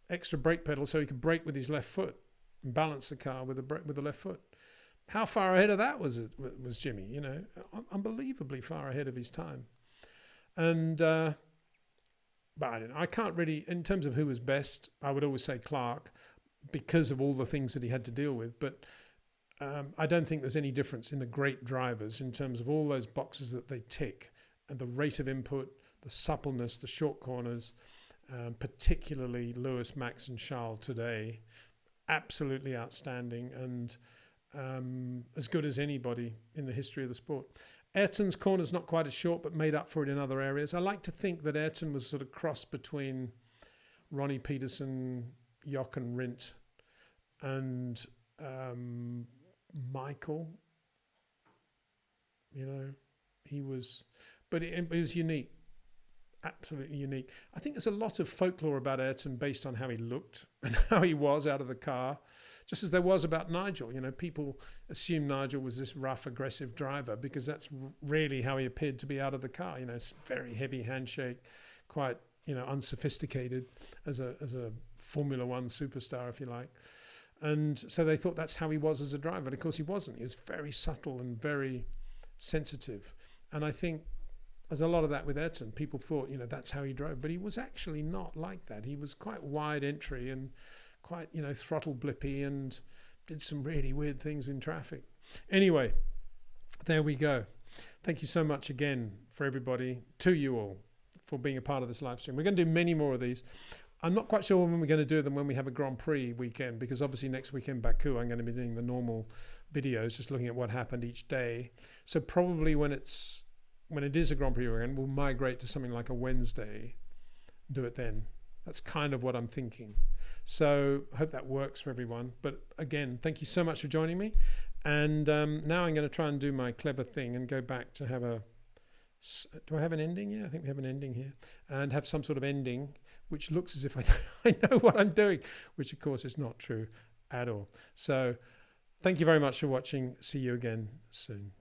extra brake pedal so he could brake with his left foot and balance the car with the left foot. How far ahead of that was Jimmy? You know, unbelievably far ahead of his time. And but I don't know. I can't really, in terms of who was best, I would always say Clark because of all the things that he had to deal with. But I don't think there's any difference in the great drivers in terms of all those boxes that they tick and the rate of input, the suppleness, the short corners, particularly Lewis, Max and Charles today. Absolutely outstanding and as good as anybody in the history of the sport. Ayrton's corner's not quite as short, but made up for it in other areas. I like to think that Ayrton was sort of crossed between Ronnie Peterson, Jochen Rindt, and Michael. You know, he was, but it was unique, absolutely unique. I think there's a lot of folklore about Ayrton based on how he looked and how he was out of the car. Just as there was about Nigel. You know, people assume Nigel was this rough, aggressive driver because that's really how he appeared to be out of the car. You know, it's very heavy handshake, quite, you know, unsophisticated as a Formula One superstar, if you like. And so they thought that's how he was as a driver. And of course he wasn't. He was very subtle and very sensitive. And I think there's a lot of that with Ayrton. People thought, you know, that's how he drove. But he was actually not like that. He was quite wide entry and quite, you know, throttle blippy and did some really weird things in traffic. Anyway, there we go. Thank you so much again for everybody, to you all, for being a part of this live stream. We're going to do many more of these. I'm not quite sure when we're going to do them when we have a Grand Prix weekend, because obviously next week in Baku, I'm going to be doing the normal videos, just looking at what happened each day. So probably when it is a Grand Prix weekend, we'll migrate to something like a Wednesday, do it then. That's kind of what I'm thinking. So I hope that works for everyone. But again, thank you so much for joining me. And now I'm going to try and do my clever thing and go back to have a... Do I have an ending? Yeah, I think we have an ending here. And have some sort of ending, which looks as if I know what I'm doing, which of course is not true at all. So thank you very much for watching. See you again soon.